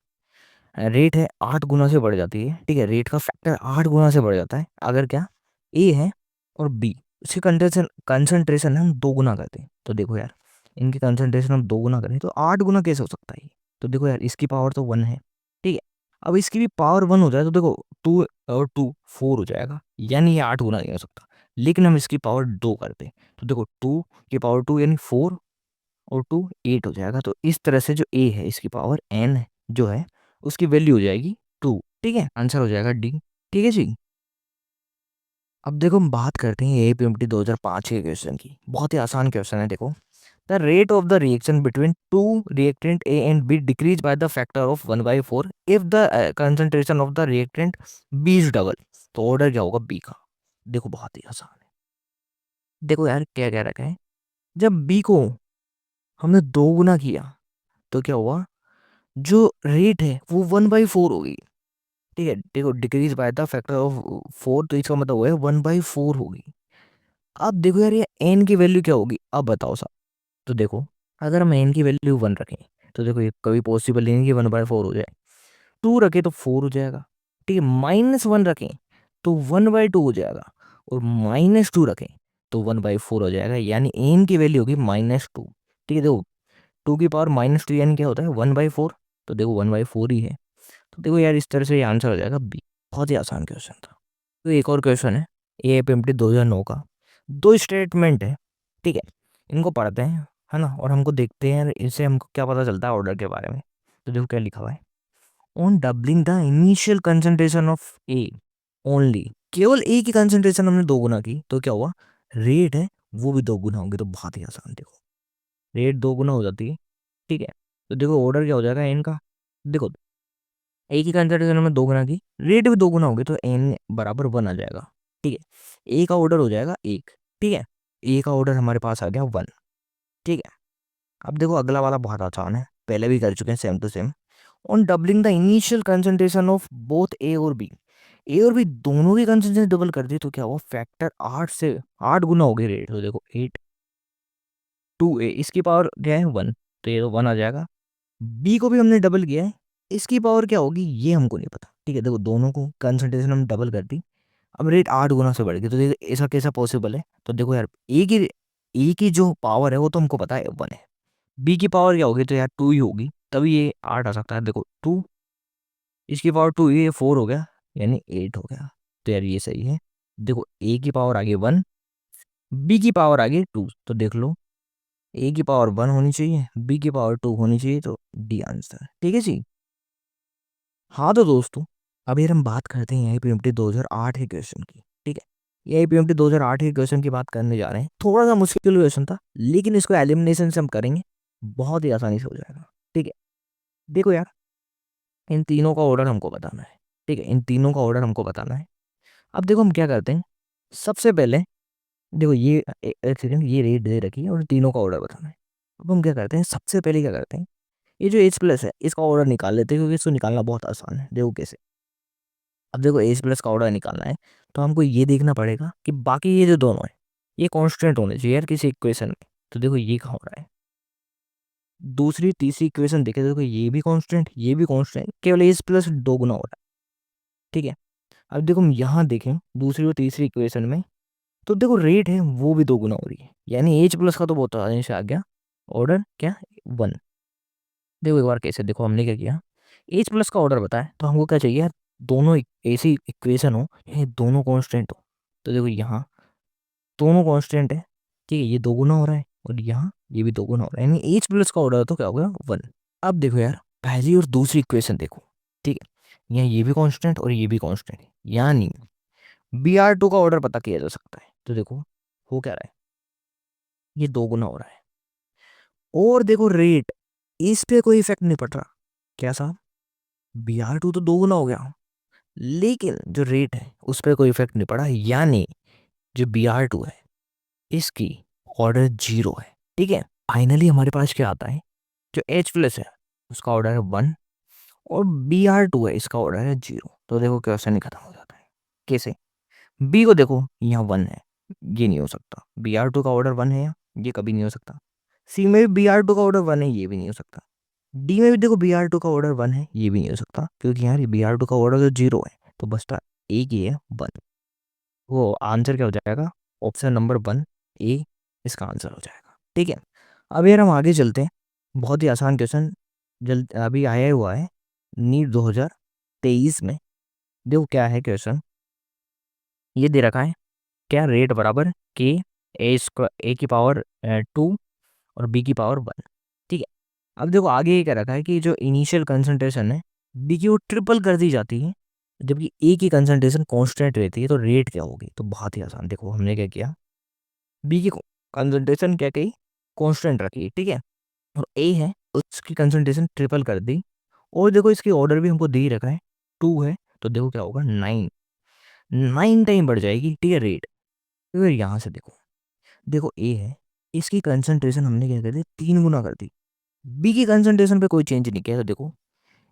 रेट है 8 गुना से बढ़ जाती है। ठीक है, रेट का फैक्टर 8 गुना से बढ़ जाता है अगर क्या ए है और बी उसकी कंसंट्रेशन हम दो गुना करते हैं। तो देखो यार इनकी कंसंट्रेशन हम दो गुना करें तो 8 गुना कैसे हो सकता है ये? तो देखो यार इसकी पावर तो 1 है। ठीक है, अब इसकी भी पावर 1 हो जाए तो देखो 2 और 2 4 हो जाएगा, यानी ये 8 गुना नहीं हो सकता। लेकिन हम इसकी पावर 2 करते हैं, तो देखो 2 की पावर 2 यानी 4 और 2 8 हो जाएगा। तो इस तरह से जो ए है इसकी पावर एन जो है उसकी वैल्यू हो जाएगी 2। ठीक है, आंसर हो जाएगा डी। ठीक है जी। अब देखो हम बात करते हैं AIPMT 2005 के क्वेश्चन की। बहुत ही आसान क्वेश्चन है। देखो the rate of the reaction between two reactant A and B decrease by the factor of 1/4 if the concentration of the reactant B is double. तो ऑर्डर क्या होगा बी का? देखो बहुत ही आसान है। देखो यार क्या कह रखा है, जब बी को हमने दो गुना किया तो क्या हुआ, जो रेट है वो 1/4 होगी। ठीक है, देखो decrease by the factor of 4, तो इसका मतलब हुआ है 1/4 होगी। अब देखो यार ये एन की वैल्यू क्या होगी, अब बताओ साहब। तो देखो अगर हम एन की वैल्यू 1 रखें, तो देखो ये कभी पॉसिबल नहीं है कि 1/4 हो जाए। 2 रखें तो 4 हो जाएगा। ठीक है, -1 रखें तो 1/2 हो जाएगा। और -2 रखें तो 1/4 हो जाएगा, यानी एन की वैल्यू होगी -2। ठीक है, देखो 2 की पावर -2 यानी क्या होता है 1/4, तो देखो 1/4 ही है। तो देखो यार इस तरह से ये आंसर हो जाएगा बी। बहुत ही आसान क्वेश्चन था। तो एक और क्वेश्चन है AIPMT 2009 का। दो स्टेटमेंट है, ठीक है, इनको पढ़ते हैं, है ना, और हमको देखते हैं इससे हमको क्या पता चलता है ऑर्डर के बारे में। तो देखो क्या लिखा हुआ है, on doubling the initial concentration of A only, केवल ए की कंसंट्रेशन हमने दो गुना की तो क्या हुआ, रेट है वो भी दो गुना होगी। तो बहुत ही आसान, देखो रेट दो गुना हो जाती है। ठीक है, तो देखो ऑर्डर क्या हो जाएगा एन का, देखो ए की कंसिडरेशन में दो गुना की, रेट भी दो गुना होगी तो एन बराबर 1 आ जाएगा। ठीक है, ए का ऑर्डर हो जाएगा एक। ठीक है, ए का ऑर्डर हमारे पास आ गया 1। ठीक है, अब देखो अगला वाला बहुत आसान है, पहले भी कर चुके हैं same to same. On doubling the initial concentration of both A और बी, ए और बी दोनों की कंसंट्रेशन डबल कर दी तो क्या हुआ, फैक्टर 8 से 8 गुना हो गई रेट। तो देखो 8 2 ए, इसकी पावर क्या है 1, तो ये तो 1 आ जाएगा। बी को भी हमने डबल किया है, इसकी पावर क्या होगी ये हमको नहीं पता। ठीक है, देखो दोनों को कंसंट्रेशन हम डबल कर दी, अब रेट 8 गुना से बढ़ गई। तो देखो ऐसा कैसा पॉसिबल है, तो देखो यार ए की जो पावर है वो तो हमको पता है 1 है, बी की पावर क्या होगी, तो यार 2 ही होगी, तभी ये 8 आ सकता है। देखो 2, इसकी पावर 2, ये 4 हो गया, यानी 8 हो गया। तो यार ये सही है। देखो ए की पावर आ गई 1, बी की पावर आ गई 2, तो देख लो ए की पावर 1 होनी चाहिए, बी की पावर 2 होनी चाहिए, तो डी आंसर। ठीक है जी। हाँ तो दोस्तों अब यार हम बात करते हैं AIPMT 2008 के क्वेश्चन की। ठीक है, AIPMT 2008 के क्वेश्चन की बात करने जा रहे हैं। थोड़ा सा मुश्किल क्वेश्चन था, लेकिन इसको एलिमिनेशन से हम करेंगे, बहुत ही आसानी से हो जाएगा। ठीक है, देखो यार इन तीनों का ऑर्डर हमको बताना है, ठीक है, इन तीनों का ऑर्डर हमको बताना है। अब देखो हम क्या करते हैं, सबसे पहले देखो ये एक सेकंड, ये रेट दे रखी है और तीनों का ऑर्डर बताना है। अब हम क्या करते हैं, सबसे पहले क्या करते हैं, ये जो एच प्लस है इसका ऑर्डर निकाल लेते हैं, क्योंकि इसको निकालना बहुत आसान है। देखो कैसे, अब देखो एच प्लस का ऑर्डर निकालना है तो हमको ये देखना पड़ेगा कि बाकी ये जो दोनों है ये कांस्टेंट होने चाहिए यार किसी इक्वेशन में। तो देखो ये कहाँ हो रहा है, दूसरी तीसरी इक्वेशन देखे देखो ये भी कांस्टेंट ये भी कांस्टेंट, केवल एच प्लस दो गुना हो रहा है, ठीक है। अब देखो हम यहाँ देखें दूसरी और तीसरी इक्वेशन में, तो देखो रेट है वो भी दो गुना हो रही है, यानी एच प्लस का तो बहुत आसानी से आ गया ऑर्डर क्या, 1। देखो एक बार कैसे, देखो हमने क्या किया, एच प्लस का ऑर्डर बताया तो हमको क्या चाहिए यार, दोनों ऐसी इक्वेशन हो ये दोनों कांस्टेंट हो। तो देखो यहाँ दोनों कांस्टेंट है, ठीक है, ये दो गुना हो रहा है और यहाँ ये भी दो गुना हो रहा है, यानी एच प्लस का ऑर्डर तो क्या हो गया 1। अब देखो यार पहली और दूसरी इक्वेशन देखो, ठीक है, यहाँ ये भी कांस्टेंट और ये भी कांस्टेंट है, यानी Br2 का ऑर्डर पता किया जा सकता है। तो देखो हो क्या रहा है, ये दो गुना हो रहा है, और देखो रेट इस पे कोई इफेक्ट नहीं पड़ रहा, क्या साहब, Br2 तो दो गुना हो गया, लेकिन जो रेट है उस पर कोई इफेक्ट नहीं पड़ा, यानी जो Br2 है इसकी ऑर्डर 0 है, ठीक है। फाइनली हमारे पास क्या आता है, जो H प्लस है उसका ऑर्डर है 1 और Br2 है इसका ऑर्डर है 0। तो देखो क्वेश्चन ही खत्म हो जाता है। कैसे, B को देखो यहाँ 1 है, ये नहीं हो सकता, Br2 का ऑर्डर 1 है यहाँ, ये कभी नहीं हो सकता। C में भी Br2 का ऑर्डर 1 है, ये भी नहीं हो सकता। D में भी देखो Br2 का ऑर्डर 1 है, ये भी नहीं हो सकता, क्योंकि यार ये Br2 का ऑर्डर तो 0 है, तो बचता एक ही है 1। वो आंसर क्या हो जाएगा, ऑप्शन नंबर 1 ए इसका आंसर हो जाएगा, ठीक है। अब यार हम आगे चलते हैं, बहुत ही आसान क्वेश्चन जल्द अभी आया हुआ है नीट 2023 में। देखो क्या है क्वेश्चन, ये दे रखा है क्या, रेट बराबर के ए की पावर 2 और बी की पावर 1, ठीक है। अब देखो आगे ये कह रखा है कि जो इनिशियल कंसंट्रेशन है बी की वो ट्रिपल कर दी जाती है, जबकि ए की कंसंट्रेशन कांस्टेंट रहती है, तो रेट क्या होगी। तो बहुत ही आसान, देखो हमने क्या किया, बी की कंसंट्रेशन क्या कही, कांस्टेंट रखी, ठीक है, और ए है उसकी कंसंट्रेशन ट्रिपल कर दी, और देखो इसकी ऑर्डर भी हमको दे ही रखा है 2 है, तो देखो क्या होगा 9, 9 टाइम बढ़ जाएगी, ठीक है रेट। तो फिर यहाँ से देखो, देखो ए है इसकी कंसंट्रेशन हमने क्या कर दी 3 गुना कर दी, बी की कंसंट्रेशन पे कोई चेंज नहीं किया, तो देखो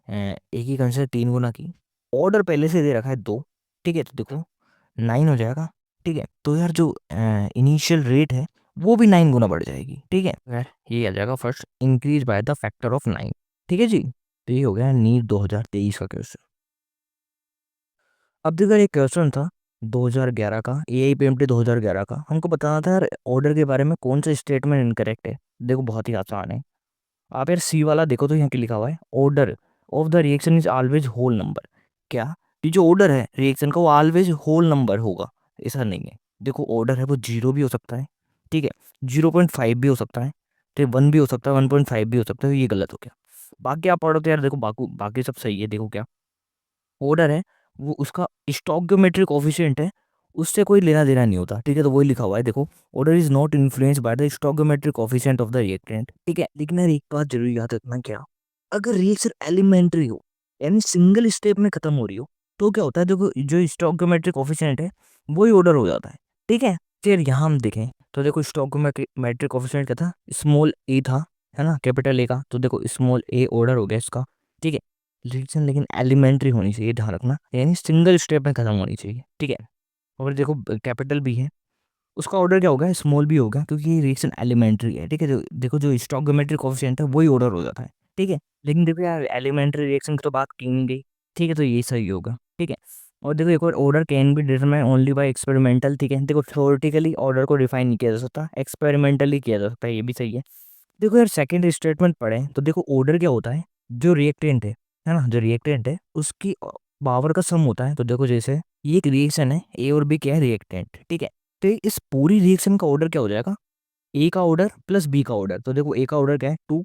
ए की कंसंट्रेशन 3 गुना की, ऑर्डर पहले से दे रखा है 2, ठीक है, तो देखो 9 हो जाएगा, ठीक है। तो यार जो इनिशियल रेट है वो भी 9 गुना बढ़ जाएगी, ठीक है। यार ये आ जाएगा first, increase by the factor of 9, ठीक है जी। तो ये हो गया नीट 2023 का क्वेश्चन। अब देखो एक क्वेश्चन था 2011 का, AIPMT 2011 का, हमको बताना था यार ऑर्डर के बारे में कौन सा स्टेटमेंट इनकरेक्ट है। देखो बहुत ही आसान है, आप यार सी वाला देखो तो यहाँ पे लिखा हुआ है order of the reaction is always whole number. क्या, ये जो ऑर्डर है रिएक्शन का वो ऑलवेज होल नंबर होगा, ऐसा नहीं है। देखो ऑर्डर है वो 0 भी हो सकता है, ठीक है, 0.5 भी हो सकता है, तो 1 भी हो सकता है, 1.5 भी हो सकता है, ये गलत हो गया। बाकी आप पढ़ो तो यार देखो बाकी सब सही है। देखो क्या ऑर्डर है वो उसका स्टोइकोमेट्रिक कोफिशिएंट है, उससे कोई लेना देना नहीं होता, ठीक है, तो वही लिखा हुआ है देखो, order is not influenced by the stoichiometric coefficient of the reactant, ठीक है। लेकिन यार एक बात जरूर याद रखना, क्या, अगर रिएक्शन एलिमेंट्री हो यानी सिंगल स्टेप में खत्म हो रही हो, तो क्या होता है, देखो जो स्टोइकोमेट्रिक कोफिशिएंट है वही ऑर्डर हो जाता है, ठीक है। फिर यहाँ हम देखें तो देखो स्टोइकोमेट्रिक कोफिशिएंट क्या था, स्मॉल ए था, है ना, कैपिटल ए का, तो देखो स्मॉल ए ऑर्डर हो गया इसका, ठीक है। रिएक्शन लेकिन एलिमेंट्री होनी चाहिए, ध्यान रखना, यानी सिंगल स्टेप में खत्म होनी चाहिए, ठीक है। और देखो कैपिटल बी है, उसका ऑर्डर क्या होगा, स्मॉल बी होगा, क्योंकि ये रिएक्शन एलिमेंट्री है, ठीक है। देखो जो स्टोइकोमेट्रिक कोएफिशिएंट है वही ऑर्डर हो जाता है, ठीक है। लेकिन देखो यार एलिमेंट्री रिएक्शन की तो बात की नहीं गई, ठीक है, तो ये सही होगा, ठीक है। और देखो एक और, order can be determine only by experimental, ठीक है। देखो थ्योरेटिकली ऑर्डर को डिफाइन नहीं किया जा सकता, एक्सपेरिमेंटली किया जा सकता है, ये भी सही है। देखो यार सेकंड स्टेटमेंट पढ़े तो देखो ऑर्डर क्या होता है, जो रिएक्टेंट है ना, जो रिएक्टेंट है उसकी पावर का सम होता है। तो देखो जैसे ये एक रिएक्शन है, ए और बी क्या है, रिएक्टेंट, ठीक है। तो इस पूरी रिएक्शन का ऑर्डर क्या हो जाएगा, ए का ऑर्डर प्लस बी का ऑर्डर। तो देखो ए का ऑर्डर क्या है 2,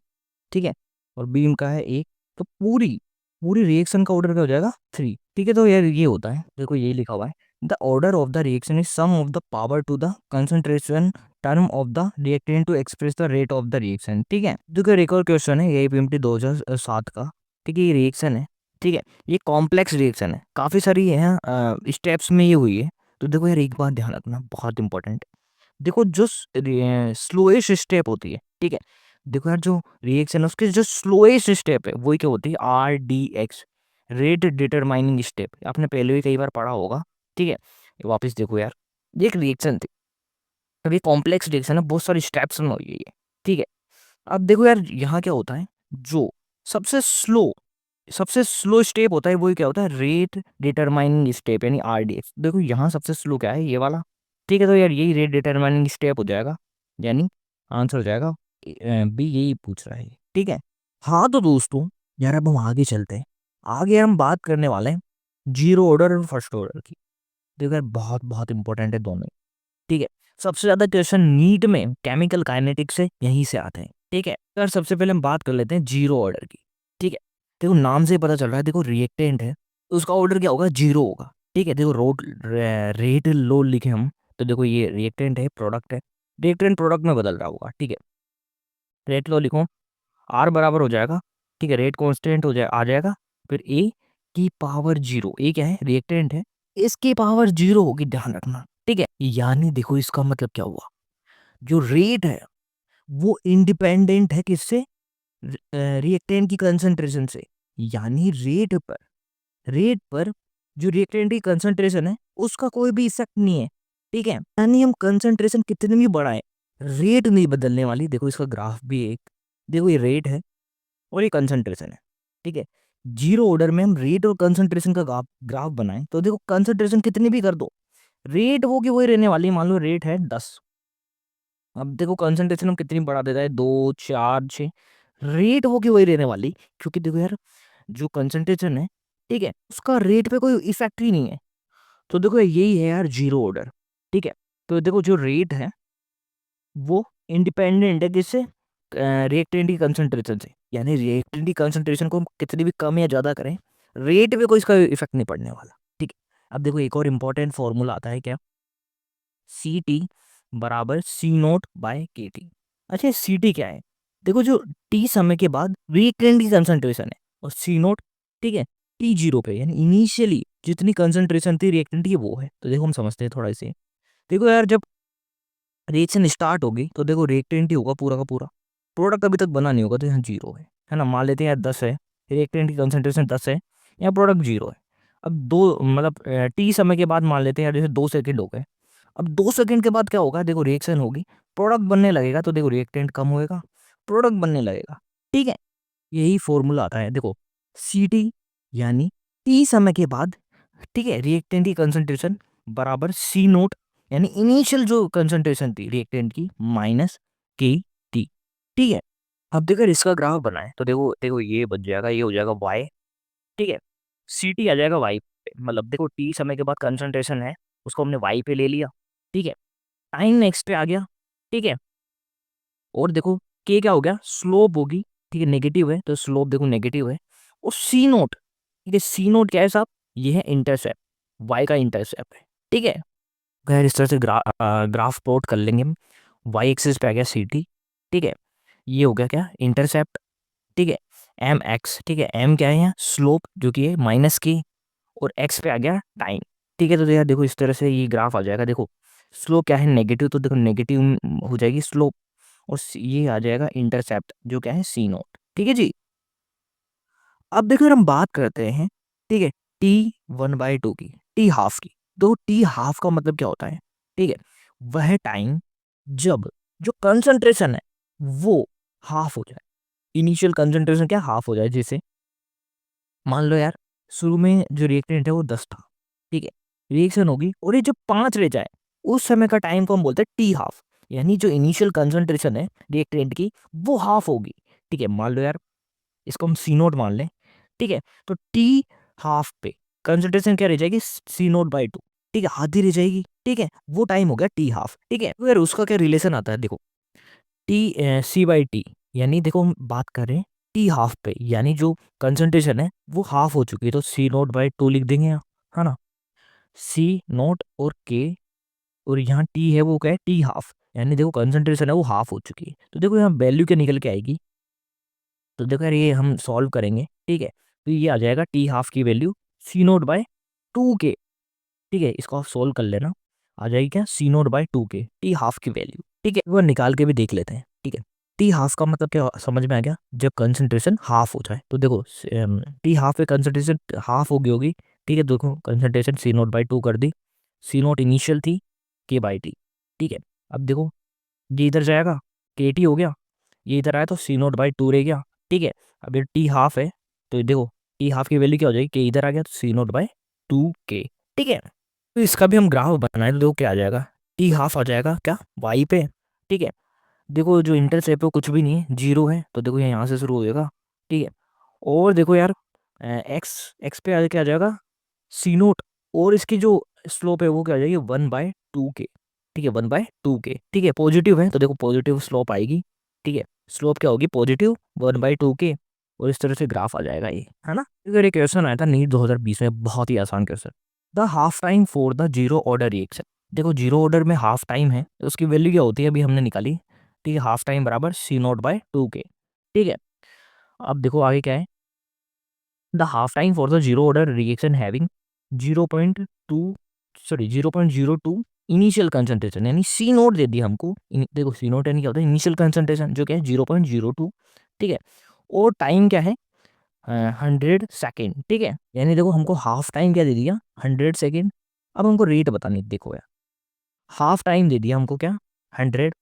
ठीक है, और बी का है 1, तो पूरी पूरी रिएक्शन का ऑर्डर क्या हो जाएगा 3, ठीक है। तो यार ये होता है, देखो ये लिखा हुआ है, the order of the reaction is sum of the power to the concentration term of the reactant to express the rate of the reaction, ठीक है। देखो एक और क्वेश्चन है AIPMT 2007 का, ठीक है, ये रिएक्शन है, ठीक है, ये कॉम्प्लेक्स रिएक्शन है, काफ़ी सारी है स्टेप्स में ये हुई है। तो देखो यार एक बात ध्यान रखना बहुत इंपॉर्टेंट, देखो जो स्लोएस्ट स्टेप होती है, ठीक है, देखो यार जो रिएक्शन है उसके जो स्लोएस्ट स्टेप है वही क्या होती है, RDX, रेट डिटरमाइनिंग स्टेप। आपने पहले भी कई बार पढ़ा होगा, ठीक है। वापस देखो यार, ये एक रिएक्शन थी, अब ये कॉम्प्लेक्स रिएक्शन है, बहुत सारी स्टेप्स में हुई है ये, ठीक है। अब देखो यार यहाँ क्या होता है, जो सबसे स्लो स्टेप होता है वही क्या होता है, रेट डिटरमाइनिंग स्टेप यानी RDX। देखो यहाँ सबसे स्लो क्या है, ये वाला, ठीक है। तो यार यही रेट डिटरमाइनिंग स्टेप हो जाएगा, यानी आंसर हो जाएगा बी, यही पूछ रहा है, ठीक है। हाँ तो दोस्तों यार अब हम आगे चलते हैं, आगे हम बात करने वाले हैं जीरो ऑर्डर और फर्स्ट ऑर्डर की। देखो यार बहुत बहुत इंपॉर्टेंट है दोनों, ठीक है। सबसे ज्यादा क्वेश्चन नीट में केमिकल काइनेटिक्स से यहीं से आते हैं, ठीक है। तो यार सबसे पहले हम बात कर लेते हैं जीरो ऑर्डर की, ठीक है। देखो नाम से ही पता चल रहा है, देखो रिएक्टेंट है तो उसका ऑर्डर क्या होगा, जीरो होगा, ठीक है। देखो रेट लो लिखे हम, तो देखो ये रिएक्टेंट है, प्रोडक्ट है, रिएक्टेंट प्रोडक्ट में बदल रहा होगा, ठीक है। रेट लो लिखो, आर बराबर हो जाएगा, ठीक है, रेट कांस्टेंट हो जाए आ जाएगा, फिर ए की पावर जीरो, ए क्या है, रिएक्टेंट है, इसकी पावर जीरो होगी, ध्यान रखना, ठीक है। यानी देखो इसका मतलब क्या हुआ, जो रेट है वो इंडिपेंडेंट है किससे, रिएक्टेंट की कंसंट्रेशन से। यानी रेट पर जो रिएक्टेंट की कंसंट्रेशन है उसका कोई भी इफेक्ट नहीं है, ठीक है। यानी हम कंसंट्रेशन कितनी भी बढ़ाएं, रेट नहीं बदलने वाली। देखो इसका ग्राफ भी एक, देखो ये रेट है और ये कंसंट्रेशन है, ठीक है। जीरो ऑर्डर में हम रेट और कंसंट्रेशन का ग्राफ ग्राफ बनाएं तो देखो कंसंट्रेशन कितनी भी कर दो, रेट वो की वही रहने वाली है। मान लो रेट है 10, अब देखो कंसंट्रेशन हम कितनी बढ़ा देता है, 2 4 6, रेट वो की वही रहने वाली, क्योंकि देखो यार जो कंसंट्रेशन है, ठीक है, उसका रेट पे कोई इफेक्ट ही नहीं है। तो देखो यही है यार जीरो ऑर्डर, ठीक है। तो देखो जो रेट है वो इंडिपेंडेंट है किससे, रिएक्टेंट की कंसंट्रेशन से। यानी रिएक्टेंट की कंसंट्रेशन को हम कितनी भी कम या ज़्यादा करें, रेट पे कोई इसका इफेक्ट नहीं पड़ने वाला, ठीक है। अब देखो एक और इम्पोर्टेंट फॉर्मूला आता है क्या, सी टी बराबर सी नोट बाय के टी। अच्छा सी टी क्या है, देखो जो टी समय के बाद रिएक्टेंट की कंसंट्रेशन है, और सी नोट, ठीक है, टी जीरो पे, यानी इनिशियली जितनी कंसंट्रेशन थी रिएक्टेंट की वो है। तो देखो हम समझते हैं थोड़ा इसे, देखो यार जब रिएक्शन स्टार्ट होगी तो देखो रिएक्टेंट ही होगा पूरा का पूरा, प्रोडक्ट अभी तक बना नहीं होगा, तो यहाँ जीरो है ना। मान लेते हैं यार 10 है, रिएक्टेंट की कंसंट्रेशन 10 है, यहाँ प्रोडक्ट जीरो है। अब दो मतलब टी समय के बाद मान लेते हैं यार जैसे 2 सेकंड हो गए, अब 2 सेकंड के बाद क्या होगा, देखो रिएक्शन होगी, प्रोडक्ट बनने लगेगा, तो देखो रिएक्टेंट कम होएगा, प्रोडक्ट बनने लगेगा, ठीक है। यही फॉर्मूला आता है देखो, सी टी यानी टी समय के बाद, ठीक है, रिएक्टेंट की कंसंट्रेशन बराबर सी नोट, यानी इनिशियल जो कंसंट्रेशन थी रिएक्टेंट की, माइनस के टी, ठीक है। अब देखो इसका ग्राफ बनाए तो देखो देखो ये बच जाएगा, ये हो जाएगा वाई, ठीक है, सी टी आ जाएगा वाई पे, मतलब देखो टी समय के बाद कंसंट्रेशन है उसको हमने वाई पे ले लिया, ठीक है, टाइम नेक्स्ट पे आ गया, ठीक है। और देखो के क्या हो गया, स्लोप होगी, ठीक है, नेगेटिव है तो स्लोप देखो नेगेटिव है, और सी नोट, ठीक है, सी नोट क्या है साहब, ये है इंटरसेप्ट, वाई का इंटरसेप्ट है, ठीक है। अगर इस तरह से ग्राफ प्लॉट कर लेंगे हम, वाई एक्सिस पे आ गया सी टी, ठीक है, ये हो गया क्या, इंटरसेप्ट, ठीक है, एम एक्स, ठीक है, एम क्या है यहाँ, स्लोप जो कि है माइनस की, और एक्स पे आ गया टाइम, ठीक है। तो यार देखो इस तरह से ये ग्राफ आ जाएगा, देखो स्लोप क्या है, नेगेटिव, तो देखो नेगेटिव हो जाएगी स्लोप, और ये आ जाएगा इंटरसेप्ट जो क्या है सी नोट, ठीक है जी। अब देखो यार हम बात करते हैं, ठीक है, T1/2 की, टी हाफ की। तो टी हाफ का मतलब क्या होता है, ठीक है, वह टाइम जब जो कंसंट्रेशन है वो हाफ हो जाए, इनिशियल कंसंट्रेशन क्या हाफ हो जाए। जैसे मान लो यार शुरू में जो रिएक्टेंट है वो 10 था, ठीक है, रिएक्शन होगी और ये जब 5 रह जाए उस समय का टाइम को हम बोलते हैं टी हाफ, यानी जो इनिशियल कंसंट्रेशन है रिएक्टेंट की वो हाफ होगी, ठीक है। मान लो यार इसको हम सी नोट मान लें, ठीक है, तो टी हाफ पे कंसंट्रेशन क्या रह जाएगी, C0/2, ठीक है, आधी रह जाएगी, ठीक है, वो टाइम हो गया टी हाफ, ठीक है। तो यार उसका क्या रिलेशन आता है, देखो टी C/T, यानी देखो हम बात करें टी हाफ पे, यानी जो कंसंट्रेशन है वो हाफ हो चुकी है, तो C0/2 लिख देंगे यहाँ, है ना, सी नोट और के, और यहाँ टी है वो क्या है टी हाफ, यानी देखो कंसंट्रेशन है वो हाफ हो चुकी है। तो देखो यहाँ वैल्यू क्या निकल के आएगी, तो देखो यार ये हम सॉल्व करेंगे, ठीक है, तो ये आ जाएगा टी हाफ की value C naught by 2k। ठीक है, इसको आप सोल्व कर लेना, आ जाएगी क्या C naught by 2k T half की वैल्यू। ठीक है, वो निकाल के भी देख लेते हैं। ठीक है, टी हाफ का मतलब क्या समझ में आ गया, जब कंसंट्रेशन हाफ हो जाए। तो देखो टी हाफ पे कंसंट्रेशन हाफ हो गई होगी। ठीक है, देखो कंसंट्रेशन सी नोट बाई 2 कर दी, सी नोट इनिशियल थी के बाई टी। ठीक है, अब देखो ये इधर जाएगा के टी हो गया, ये इधर आया तो सी नोट बाई 2 रह गया। ठीक है, अब ये टी हाफ है तो ये देखो टी हाफ की वैल्यू क्या हो जाएगी, के इधर आ गया तो सी नोट बाई 2k। ठीक है, तो इसका भी हम ग्राफ बनाए तो देखो क्या आ जाएगा, टी हाफ आ जाएगा क्या वाई पे। ठीक है, देखो जो इंटरसेप्ट है वो कुछ भी नहीं है, जीरो है, तो देखो यहाँ से शुरू हो जाएगा। ठीक है, और देखो यार एक्स एक्स पे आगे क्या आ जाएगा सी नोट, और इसकी जो स्लोप है वो क्या आ जाएगी 1/2k। ठीक है, 1/2k। ठीक है, पॉजिटिव है तो देखो पॉजिटिव स्लोप आएगी। ठीक है, स्लोप क्या होगी पॉजिटिव 1/2k, और इस तरह से ग्राफ आ जाएगा ये, है ना। अगर ये क्वेश्चन आया था नीट 2020 में, बहुत ही आसान question, the half time for the zero order reaction. देखो जीरो ऑर्डर में हाफ टाइम है तो उसकी वैल्यू क्या होती है अभी हमने निकाली। ठीक है, हाफ टाइम बराबर सी नोट बाय 2k। ठीक है, अब देखो आगे क्या है, the half time for the zero order reaction having 0.02 initial concentration, यानी सी नोट दे दिया हमको। देखो सी नोट यानी क्या होता है इनिशियल कंसंट्रेशन, जो क्या है 0.02। ठीक है, और टाइम क्या है 100 सेकेंड। ठीक है, यानी देखो हमको हाफ टाइम क्या दे दिया 100 सेकेंड। अब हमको रेट बतानी, देखो यार हाफ टाइम दे दिया हमको क्या 100,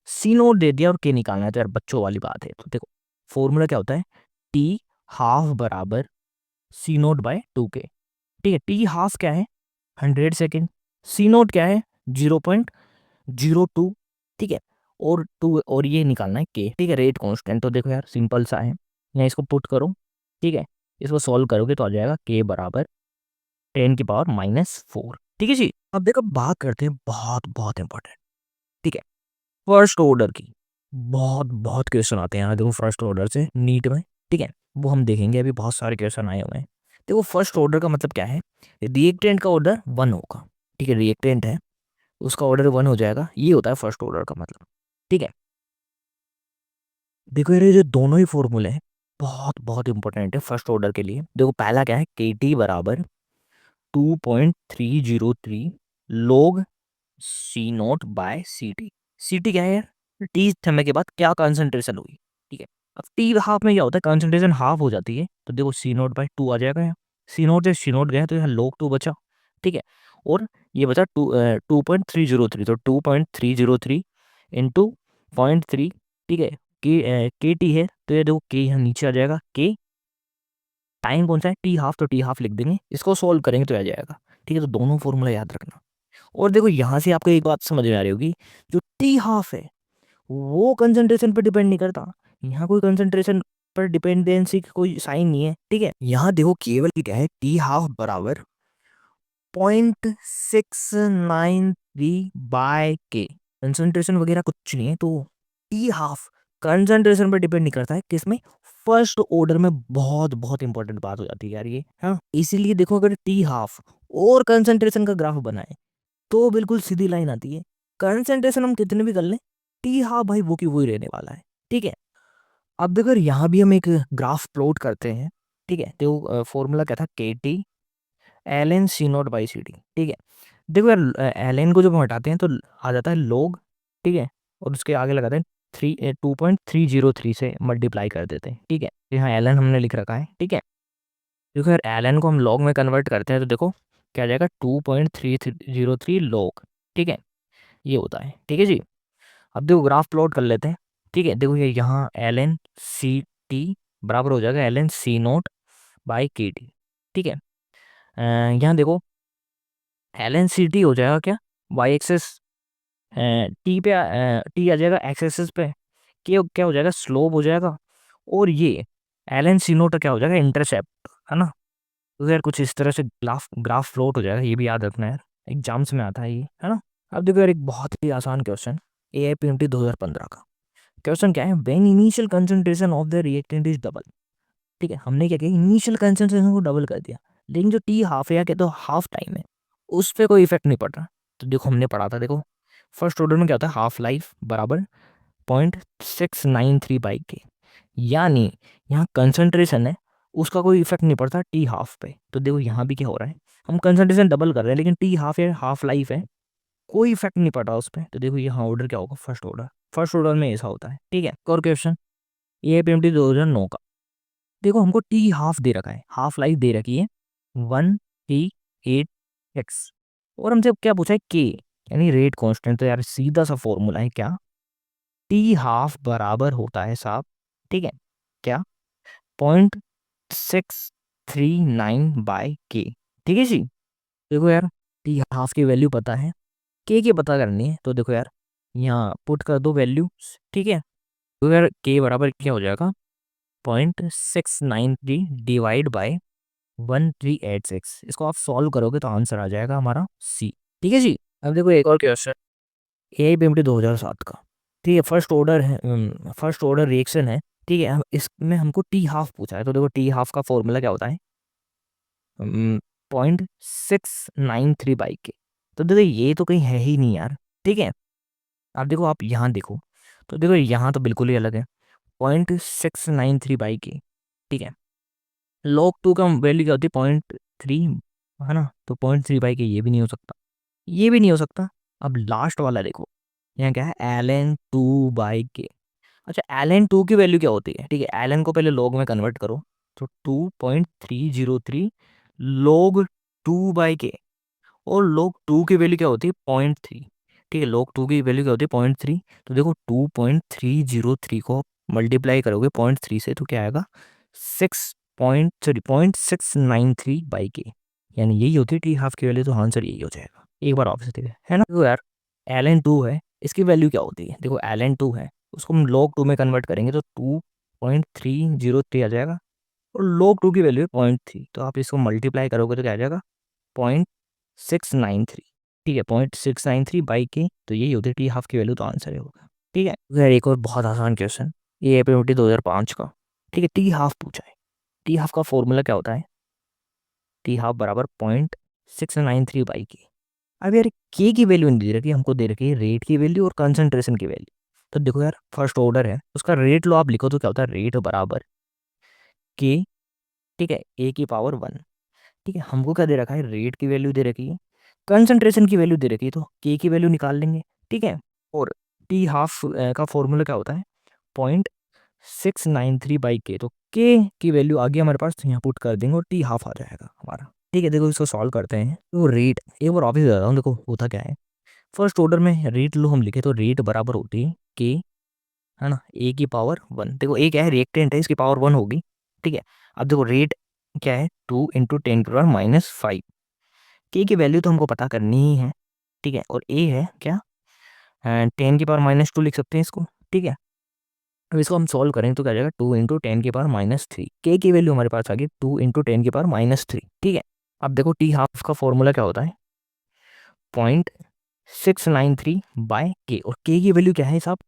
सी नोट दे दिया और के निकालना है, तो यार बच्चों वाली बात है। तो देखो फॉर्मूला क्या होता है, टी हाफ बराबर सी नोट बाय 2k। ठीक है, टी हाफ क्या है 100 सेकेंड, सी नोट क्या है 0.02। ठीक है, और टू और ये निकालना है के। ठीक है, रेट कांस्टेंट, तो देखो यार सिंपल सा है, यहाँ इसको पुट करो। ठीक है, इसको सॉल्व करोगे तो आ जाएगा के बराबर 10⁻⁻4। ठीक है जी, अब देखो बात करते हैं बहुत बहुत इंपॉर्टेंट। ठीक है, फर्स्ट ऑर्डर की बहुत बहुत क्वेश्चन आते हैं यहाँ, देखो फर्स्ट ऑर्डर से नीट में। ठीक है, वो हम देखेंगे, अभी बहुत सारे क्वेश्चन आए हुए हैं। देखो फर्स्ट ऑर्डर का मतलब क्या है, रिएक्टेंट का ऑर्डर 1 होगा। ठीक है, रिएक्टेंट है उसका ऑर्डर 1 हो जाएगा, ये होता है फर्स्ट ऑर्डर का मतलब। ठीक है, देखो यार ये जो दोनों ही फॉर्मूले हैं बहुत बहुत इंपॉर्टेंट है फर्स्ट ऑर्डर के लिए। देखो पहला क्या है, के टी बराबर 2.303 log C naught by C T. C T क्या है यार, टी समय के बाद क्या कंसंट्रेशन हुई। ठीक है, अब टी हाफ में क्या होता है कंसंट्रेशन हाफ हो जाती है, तो देखो सी नोट बाय 2 आ जाएगा यहाँ, सी नोट से सी नोट गया तो यहाँ log 2 बचा। ठीक है, और ये बचा 2.303, तो 2.303 इंटू 0.3। ठीक है, के टी है तो ये देखो के यहाँ नीचे आ जाएगा, के टाइम कौन सा है टी हाफ, तो टी हाफ लिख देंगे, इसको सोल्व करेंगे तो आ जाएगा। ठीक है, तो दोनों फॉर्मूला याद रखना। और देखो यहाँ से आपको एक बात समझ में आ रही होगी, जो टी हाफ है वो कंसंट्रेशन पर डिपेंड नहीं करता, यहाँ कोई कंसंट्रेशन पर डिपेंडेंसी का कोई साइन नहीं है। ठीक है, यहाँ देखो केवल क्या है टी हाफ बराबर 0.693/k, कंसंट्रेशन वगैरह कुछ नहीं है। तो टी हाफ कंसंट्रेशन पर डिपेंड नहीं करता है, किसमें फर्स्ट ऑर्डर में। बहुत बहुत इंपॉर्टेंट बात हो जाती है यार ये, हाँ इसीलिए देखो अगर टी हाफ और कंसंट्रेशन का ग्राफ बनाए तो बिल्कुल सीधी लाइन आती है। कंसंट्रेशन हम कितने भी कर लें, टी हाफ भाई वो की वही रहने वाला है। ठीक है, अब देखो यहाँ भी हम एक ग्राफ प्लॉट करते हैं। ठीक है, तो फॉर्मूला क्या था, K T L N C naught by C T. ठीक है, देखो यार एल एन को जब हम हटाते हैं तो आ जाता है लोग। ठीक है, और उसके आगे लगाते हैं 2.303 से मल्टीप्लाई कर देते हैं। ठीक है, तो यहाँ एल एन हमने लिख रखा है। ठीक है, देखो यार एल एन को हम लॉग में कन्वर्ट करते हैं तो देखो क्या आ जाएगा 2.303 लॉग। ठीक है, ये होता है। ठीक है जी, अब देखो ग्राफ प्लॉट कर लेते हैं। ठीक है, देखो ये यहाँ एल एन सी टी बराबर हो जाएगा L N C naught by K T. ठीक है, यहाँ देखो एल एन सी टी हो जाएगा क्या वाई एक्सेस, टी पे टी आ जाएगा एक्स एक्सेस पे, के क्या हो जाएगा स्लोप हो जाएगा, और ये एल एन सी नोट क्या हो जाएगा इंटरसेप्ट, है ना। तो यार कुछ इस तरह से ग्राफ ग्राफ फ्लोट हो जाएगा, ये भी याद रखना है यार, एग्जाम्स में आता है ये, है ना। अब देखो यार एक बहुत ही आसान question, A I P M T 2015 का क्वेश्चन क्या है, when initial concentration of the reactant is double. ठीक है, हमने क्या किया इनिशियल कंसंट्रेशन को डबल कर दिया, लेकिन जो टी हाफ है या तो हाफ टाइम है उस पर कोई इफेक्ट नहीं पड़ रहा। तो देखो हमने पढ़ा था, देखो फर्स्ट ऑर्डर में क्या होता है हाफ लाइफ बराबर 0.693/k, यानी यहाँ कंसंट्रेशन है उसका कोई इफेक्ट नहीं पड़ता टी हाफ पे। तो देखो यहाँ भी क्या हो रहा है, हम कंसंट्रेशन डबल कर रहे हैं लेकिन टी हाफ है, हाफ लाइफ है, कोई इफेक्ट नहीं पड़ रहा उस पर। तो देखो यहाँ ऑर्डर क्या होगा, फर्स्ट ऑर्डर। फर्स्ट ऑर्डर में ऐसा होता है, ठीक है। और क्वेश्चन ये पीएमटी 2009 का, देखो हमको टी हाफ दे रखा है, हाफ लाइफ दे रखी है 1T8x, और हमसे क्या पूछा है के, यानी रेट कांस्टेंट। तो यार सीधा सा फॉर्मूला है क्या, टी हाफ बराबर होता है साहब, ठीक है, क्या 0.639/k, ठीक है जी। देखो यार टी हाफ की वैल्यू पता है, के की पता करनी है, तो देखो यार यहाँ पुट कर दो वैल्यू, ठीक है। तो यार के बराबर क्या हो जाएगा, 0.693 डिवाइड बाई 1386। इसको आप सॉल्व करोगे तो आंसर आ जाएगा हमारा सी, ठीक है जी। अब देखो एक और क्वेश्चन, ए पीएमटी 2007 का, ठीक है। फर्स्ट ऑर्डर है, फर्स्ट ऑर्डर रिएक्शन है, ठीक है। इसमें हमको टी हाफ पूछा है, तो देखो टी हाफ का फॉर्मूला क्या होता है, 0.693/k। तो देखो ये तो कहीं है ही नहीं यार, ठीक है। आप देखो, आप यहाँ देखो, तो देखो यहाँ तो बिल्कुल ही अलग है, 0.693/k, ठीक है। log 2 का वैल्यू क्या होती है, 0.3, है ना। तो 0.3/k ये भी नहीं हो सकता, ये भी नहीं हो सकता। अब लास्ट वाला देखो, यहाँ क्या है, ln2/k। अच्छा ln2 की वैल्यू क्या होती है, ठीक है। ln को पहले log में कन्वर्ट करो, तो 2.303 log 2/k, और log 2 की वैल्यू क्या होती है, 0.3, ठीक है। log 2 की वैल्यू क्या होती है, 0.3। तो देखो 2.303 को मल्टीप्लाई करोगे 0.3 से, तो क्या आएगा, 0.693/k, यानी यही होती है टी हाफ की वैल्यू। तो आंसर यही हो जाएगा, एक बार ऑप्शन देखिए, है ना। तो यार ln2 है, इसकी वैल्यू क्या होती है, देखो ln2 है, उसको हम log 2 में कन्वर्ट करेंगे तो 2.303 आ जाएगा, और log 2 की वैल्यू है 0.3, तो आप इसको मल्टीप्लाई करोगे तो क्या आ जाएगा, 0.693, ठीक है। 0.693/k, तो यही होती है टी हाफ की वैल्यू, तो आंसर ये होगा, ठीक है। यार एक और बहुत आसान क्वेश्चन, ये पीएमटी 2005 का, ठीक है। टी हाफ पूछा है, टी हाफ का फॉर्मूला क्या होता है, टी हाफ बराबर 0.693/k। अब यार के की वैल्यू नहीं दे रखी हमको, दे रखी है रेट की वैल्यू और कंसंट्रेशन की वैल्यू। तो देखो यार फर्स्ट ऑर्डर है, उसका रेट लो आप लिखो, तो क्या होता है, रेट बराबर के, ठीक है, A⁻1, ठीक है। हमको क्या दे रखा है, रेट की वैल्यू दे रखी है, कंसंट्रेशन की वैल्यू दे रखी है, तो के की वैल्यू निकाल लेंगे, ठीक है। और टी हाफ का फॉर्मूला क्या होता है, 0.693/k। तो के की वैल्यू आ गई हमारे पास, तो यहाँ पुट कर देंगे और टी हाफ आ जाएगा हमारा, ठीक है। देखो इसको सॉल्व करते हैं, तो रेट एक बार वापिस बताता हूँ, देखो होता क्या है, फर्स्ट ऑर्डर में रेट लो हम लिखे, तो रेट बराबर होती है के, है ना, A⁻1। देखो ए क्या है, रिएक्टेंट है, इसकी पावर 1 होगी, ठीक है। अब देखो रेट क्या है, 2 × 10⁻⁻5, के की वैल्यू तो हमको पता करनी ही है, ठीक है। और ए है क्या, 10⁻2 लिख सकते हैं इसको, ठीक है। अब इसको हम सॉल्व करें तो क्या आ जाएगा, 2 × 10⁻3, के की वैल्यू हमारे पास आ गई 2 × 10⁻3, ठीक है। अब देखो टी हाफ का फॉर्मूला क्या होता है, 0.693/k, और के की वैल्यू क्या है साहब,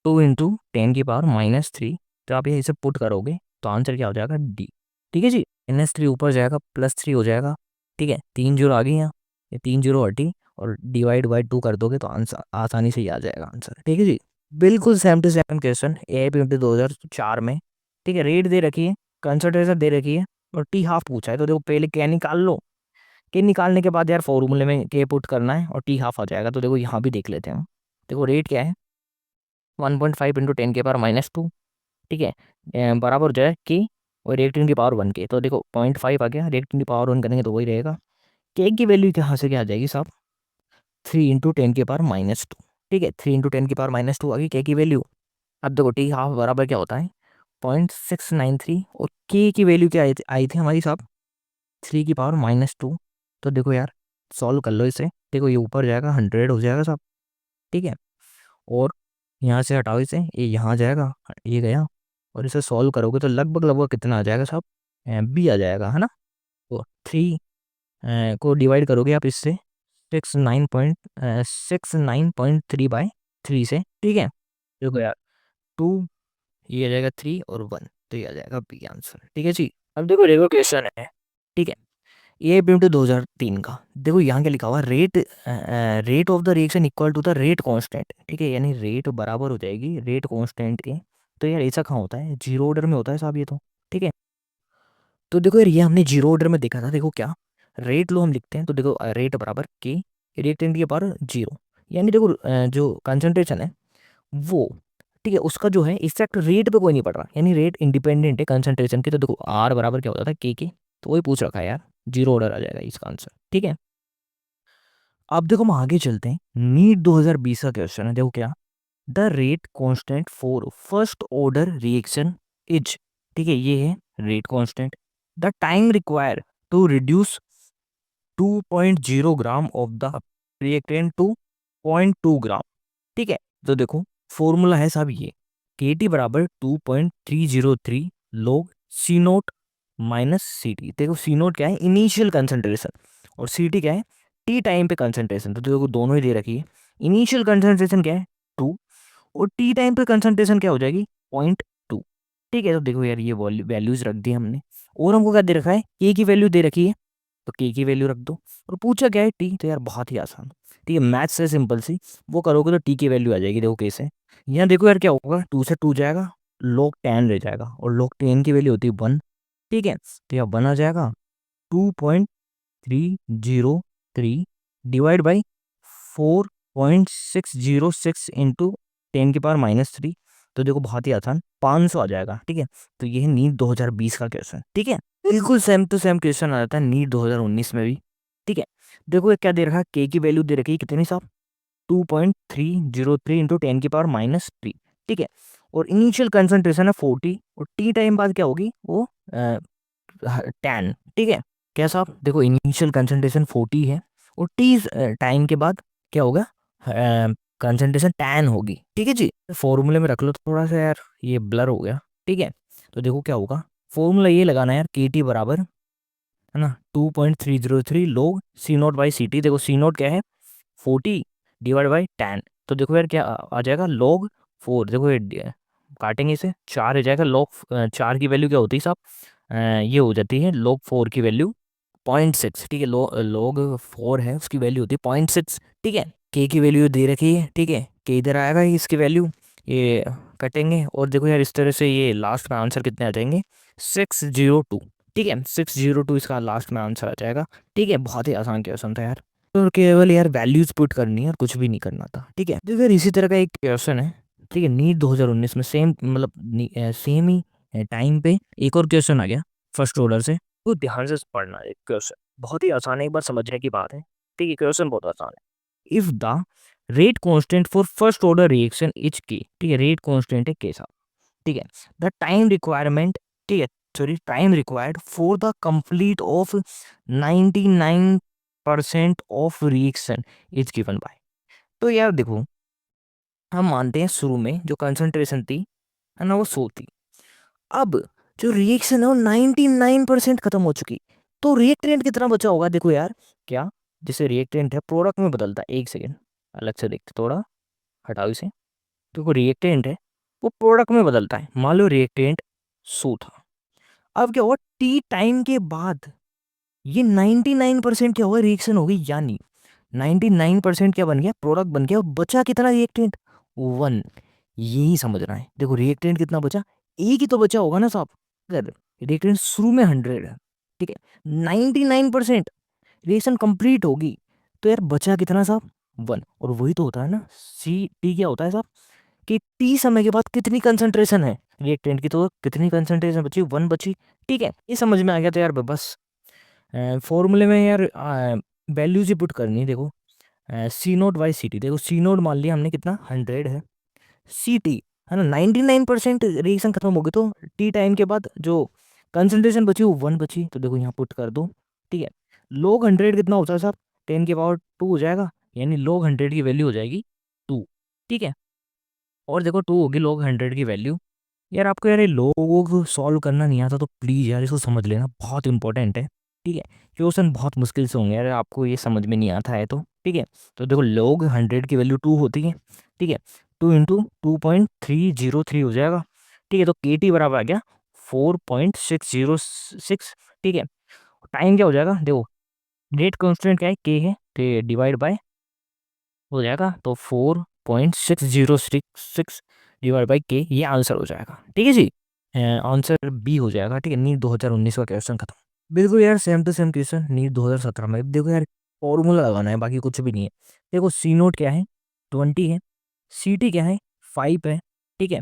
2 × 10⁻3। तो आप ये इसे पुट करोगे तो आंसर क्या हो जाएगा, डी, ठीक है जी। -3 ऊपर जाएगा, +3 हो जाएगा, ठीक है। 3 जीरो आ गई यहाँ, ये 3 जीरो हटी, और डिवाइड बाई 2 कर दोगे तो आंसर आसानी से ही आ जाएगा आंसर, ठीक है जी। बिल्कुल same to same question AIPMT 2004 में, ठीक है। रेट दे रखी है, कंसंट्रेशन दे रखी है, और टी हाफ पूछा है। तो देखो पहले क्या निकाल लो, के निकालने के बाद यार फॉर्मूले में के पुट करना है और टी हाफ आ जाएगा। तो देखो यहाँ भी देख लेते हैं हम, देखो रेट क्या है, 1.5 × 10⁻², ठीक है, बराबर जो है के, और रिएक्टेंट की पावर 1 के। तो देखो 0.5 आ गया, रिएक्टेंट की पावर 1 करेंगे तो वही रहेगा। के की वैल्यू कहाँ से क्या आ जाएगी साहब, 3 × 10⁻², ठीक है। 3 × 10⁻² आ गई के की वैल्यू। अब देखो टी हाफ बराबर क्या होता है, 0.693, और के की वैल्यू क्या आई थी हमारी साहब, 3 × 2। तो देखो यार सॉल्व कर लो इसे, देखो ये ऊपर जाएगा 100 हो जाएगा साहब, ठीक है। और यहाँ से हटाओ इसे, ये यहाँ जाएगा, ये गया, और इसे सॉल्व करोगे तो लगभग लगभग कितना आ जाएगा साहब, बी आ जाएगा, है ना। तो 3 को डिवाइड करोगे आप इससे 69.3/3 से, ठीक है। देखो यार 2, ये आ जाएगा 3 और 1, तो ये आ जाएगा बी आंसर, ठीक है जी। अब देखो रेगो क्वेश्चन है, ठीक है। ये पिमटी 2003 का, देखो यहाँ क्या लिखा हुआ, rate rate of the reaction equal to the rate constant, ठीक है। यानी रेट बराबर हो जाएगी रेट कांस्टेंट के। तो यार ऐसा कहाँ होता है, जीरो ऑर्डर में होता है साहब ये तो, ठीक है। तो देखो यार ये हमने जीरो ऑर्डर में देखा था। देखो क्या रेट लो हम लिखते हैं, तो देखो रेट बराबर के रिएक्टेंट की पावर जीरो, यानी देखो जो कंसंट्रेशन है वो, ठीक है, उसका जो है इफेक्ट रेट पे कोई नहीं पड़ रहा, यानी रेट इंडिपेंडेंट है कंसंट्रेशन के। तो देखो आर बराबर क्या होता था के, तो वही पूछ रखा है यार, जीरो ऑर्डर आ जाएगा इसका आंसर, ठीक है। अब देखो हम आगे चलते हैं, नीट 2020 का क्वेश्चन है। देखो क्या, the rate constant for first order reaction is, ठीक है, ये है rate constant. The time require to reduce 2.0 gram of the reactant to 0.2 gram, ठीक है। तो देखो फॉर्मूला है साहब ये, के टी बराबर 2.303 लोग सी नोट माइनस सी टी। देखो सी नोट क्या है, इनिशियल कंसंट्रेशन, और सी टी क्या है, टी टाइम पे कंसंट्रेशन। तो देखो दोनों ही दे रखी है। इनिशियल कंसंट्रेशन क्या है 2, और टी टाइम पे कंसंट्रेशन क्या हो जाएगी 0.2, ठीक है। तो देखो यार ये वैल्यूज रख दी हमने, और हमको क्या दे रखा है, के की वैल्यू दे रखी है, तो के की वैल्यू रख दो। और पूछा क्या है टी, तो यार बहुत ही आसान, ठीक है, मैथ्स से सिंपल सी, वो करोगे तो टी की वैल्यू आ जाएगी। देखो कैसे, यहाँ देखो यार क्या होगा, 2 से 2 जाएगा, log 10 रह जाएगा, और log 10 की वैल्यू होती है 1, ठीक है। तो यहाँ 1 आ जाएगा, 2.303 डिवाइड बाई 4.606 इंटू 10⁻³ तो देखो बहुत ही आसान 500 आ जाएगा, ठीक है। तो ये है नीट 2020 का क्वेश्चन, ठीक है। बिल्कुल सेम टू सेम क्वेश्चन आ जाता है नीट 2019 में भी, ठीक है। देखो ये क्या दे रखा है, के की वैल्यू दे रखी है कितनी साहब, 2.303 इंटू 10⁻³ ठीक है। और इनिशियल कंसंट्रेशन है 40, और टी टाइम बाद क्या होगी वो 10, ठीक है। क्या साहब, देखो इनिशियल कंसंट्रेशन 40 है, और टी टाइम के बाद क्या होगा, कंसंट्रेशन 10 होगी, ठीक है जी। फॉर्मूले में रख लो थोड़ा सा यार, ये ब्लर हो गया, ठीक है। तो देखो क्या होगा, फॉर्मूला ये लगाना है यार, के टी बराबर है ना 2.303 लोग सी नोट बाई सी टी। देखो सी नोट क्या है 40 डिवाइड बाई 10, तो देखो यार क्या आ जाएगा log 4। देखो ये काटेंगे इसे, 4 हो जाएगा, log 4 की वैल्यू क्या होती है साहब, ये हो जाती है log 4 की वैल्यू 0.6, ठीक है। log 4 है उसकी वैल्यू होती है 0.6, ठीक है। के की वैल्यू दे रखी है, ठीक है, के इधर आएगा इसकी वैल्यू, ये कटेंगे, और देखो यार इस तरह से ये लास्ट में आंसर कितने आ जाएंगे 602, ठीक है। 602 इसका लास्ट में आंसर आ जाएगा, ठीक है। बहुत ही आसान क्वेश्चन था यार, तो केवल यार वैल्यूज पुट करनी है और कुछ भी नहीं करना था, ठीक है। तो फिर इसी तरह का एक क्वेश्चन है, ठीक है, नीट 2019 में सेम, मतलब सेम ही टाइम पे एक और क्वेश्चन आ गया फर्स्ट ऑर्डर से। तो ध्यान से पढ़ना है क्वेश्चन, बहुत ही आसान है, एक बार समझने की बात है, ठीक है। क्वेश्चन बहुत आसान है, if the rate constant for first order reaction is के, ठीक है, रेट कांस्टेंट है के साथ, ठीक है। द टाइम रिक्वायरमेंट, ठीक है, sorry, time required for the complete of 99% of reaction is given by. तो यार देखो हम मानते हैं शुरू में जो कंसंट्रेशन थी है ना वो 100 थी, अब जो रिएक्शन है वो 99% खत्म हो चुकी, तो रिएक्टेंट कितना बचा होगा। देखो यार क्या, जैसे रिएक्टेंट है प्रोडक्ट में बदलता है, एक सेकेंड अलग से देखते, थोड़ा हटाओ इसे। देखो रिएक्टेंट है वो प्रोडक्ट में बदलता है, मान लो रिएक्टेंट 100 था, अब क्या हुआ टी टाइम के बाद ये 99% क्या हुआ रिएक्शन हो गई, यानी 99% क्या बन गया, प्रोडक्ट बन गया, और बचा कितना रिएक्टेंट 1, यही समझना है। देखो रिएक्टेंट कितना बचा, एक ही तो बचा होगा ना साहब, अगर रिएक्टेंट शुरू में 100 है, ठीक है, 99% रिएक्शन कंप्लीट होगी, तो यार बचा कितना साहब 1, और वही तो होता है ना सी टी, क्या होता है साहब कि टी समय के बाद कितनी कंसंट्रेशन है रिएक्टेंट की, तो कितनी कंसंट्रेशन बची 1 बची, ठीक है। ये समझ में आ गया, तो यार बस फॉर्मूले में यार वैल्यूज ही पुट करनी है। देखो सी नोट बाई सी टी, देखो सी नोट मान लिया हमने कितना 100 है, सी टी है ना 99% रिएक्शन खत्म हो गई, तो टी टाइम के बाद जो कंसंट्रेशन बची वो 1 बची, तो देखो यहाँ पुट कर दो, ठीक है। log 100 कितना होता है साहब 10⁻² हो जाएगा, यानी log 100 की वैल्यू हो जाएगी 2, ठीक है। और देखो 2 होगी log 100 की वैल्यू। यार आपको यार ये लोगों को सॉल्व करना नहीं आता तो प्लीज़ यार इसको समझ लेना, बहुत इंपॉर्टेंट है, ठीक है। क्वेश्चन बहुत मुश्किल से होंगे यार, आपको ये समझ में नहीं आता है तो, ठीक है। तो देखो log 100 की वैल्यू 2 होती है, ठीक है, 2 इंटू 2.303 हो जाएगा, ठीक है। तो के टी बराबर आ गया 4.606, ठीक है। टाइम क्या हो जाएगा, देखो रेट कॉन्स्टेंट क्या है के है, तो डिवाइड बाय हो जाएगा, तो 4.606 डिवाइड बाई के, ये आंसर हो जाएगा, ठीक है जी। आंसर बी हो जाएगा। ठीक है, नीट 2019 का क्वेश्चन खत्म। बिल्कुल यार same to same question NEET 2017 में। अब देखो यार फॉर्मूला लगाना है, बाकी कुछ भी नहीं है। देखो सी नोट क्या है, 20 है। सी टी क्या है, 5 है। ठीक है,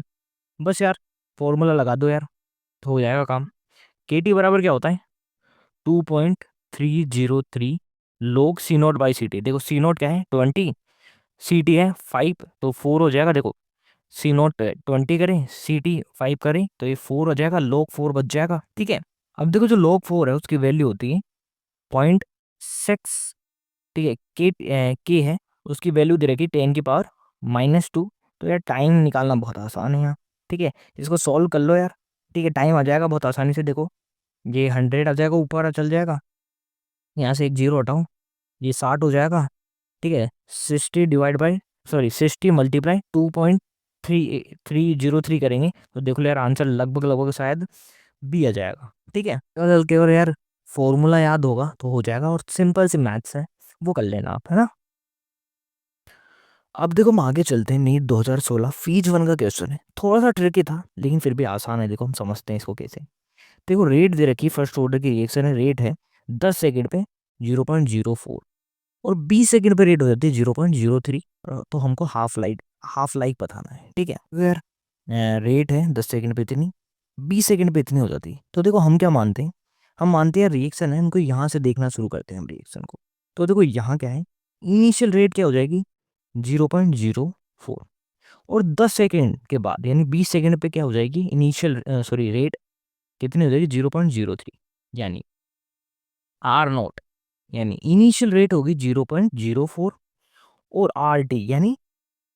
बस यार फॉर्मूला लगा दो यार तो हो जाएगा काम। के टी बराबर क्या होता है, 2.303 लोग सी नोट बाई सी टी। देखो सी नोट क्या है 20, सी टी है 5, तो 4 हो जाएगा। देखो सी नोट 20 करें, सी टी 5 करें, तो ये 4 हो जाएगा, log 4 बच जाएगा। ठीक है, अब देखो जो log 4 है उसकी वैल्यू होती है 0.6। ठीक है, के है उसकी वैल्यू दे रखी 10⁻²। तो यार टाइम निकालना बहुत आसान है यहाँ। ठीक है, इसको सॉल्व कर लो यार। ठीक है, टाइम आ जाएगा बहुत आसानी से। देखो ये 100 आ जाएगा, ऊपर चल जाएगा, यहाँ से एक जीरो हटाऊँ, ये 60 हो जाएगा। ठीक है, 60 मल्टीप्लाई 2.3303 करेंगे तो देखो यार आंसर लगभग लगभग शायद बी आ जाएगा। ठीक है, केवल केवल यार फॉर्मूला याद होगा तो हो जाएगा, और सिंपल सी मैथ्स है वो कर लेना आप, है ना। अब देखो हम आगे चलते हैं। नीट 2016 फीज 1 का क्वेश्चन है, थोड़ा सा ट्रिकी था लेकिन फिर भी आसान है। देखो हम समझते हैं इसको कैसे। देखो रेट दे रखी फर्स्ट ऑर्डर की रिएक्शन है, रेट है 10 सेकंड पे 0.04, और 20 सेकंड पे रेट हो जाती है 0.03। तो हमको हाफ लाइफ बताना है। ठीक है, अगर रेट है 10 सेकंड पे इतनी, 20 सेकंड पे इतनी हो जाती है, तो देखो हम क्या मानते हैं, हम मानते हैं रिएक्शन है, इनको यहाँ से देखना शुरू करते हैं हम रिएक्शन को। तो देखो यहाँ क्या है, इनिशियल रेट क्या हो जाएगी 0.04, और 10 सेकंड के बाद यानी 20 सेकंड पे क्या हो जाएगी इनिशियल रेट कितनी हो जाएगी 0.03, यानी आर नोट, यानी इनिशियल रेट होगी 0.04, और आर टी यानी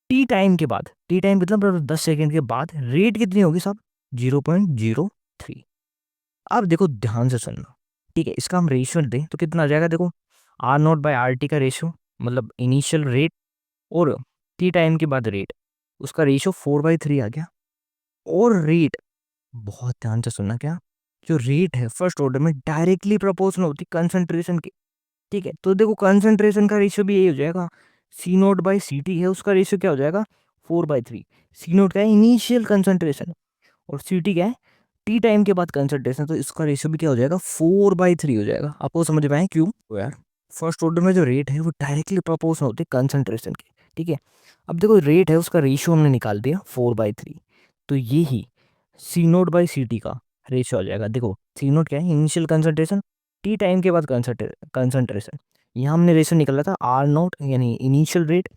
टी टाइम के बाद, टी टाइम मतलब 10 सेकंड के बाद रेट कितनी होगी साहब 0.03। अब देखो ध्यान से सुनना। ठीक है, इसका हम रेशियो दें तो कितना आ जाएगा, देखो R naught by R T का रेशियो, मतलब इनिशियल रेट और टी टाइम के बाद रेट, उसका रेशियो 4/3 आ गया। और रेट, बहुत ध्यान से सुनना, क्या जो रेट है फर्स्ट ऑर्डर में डायरेक्टली प्रोपोर्शनल होती है कंसंट्रेशन की। ठीक है, तो देखो कंसंट्रेशन का रेशियो भी यही हो जाएगा, सी नोट बाई सी टी है उसका रेशियो क्या हो जाएगा 4/3। सी नोट क्या है इनिशियल कंसंट्रेशन, और सी टी क्या है टी टाइम के बाद कंसंट्रेशन, तो इसका रेशियो भी क्या हो जाएगा 4/3 हो जाएगा। आपको समझ में आए क्यों, तो यार फर्स्ट ऑर्डर में जो रेट है वो डायरेक्टली प्रोपोर्शनल होती है कंसंट्रेशन की। ठीक है, अब देखो रेट है उसका रेशियो हमने निकाल दिया 4/3, तो ये ही सी नोट बाई सी टी का रेशियो आ जाएगा। देखो सी नोट क्या है इनिशियल कंसंट्रेशन, टी टाइम के बाद कंसंट्रेशन, यहाँ हमने रेशियो निकाला था आर नोट यानी इनिशियल रेट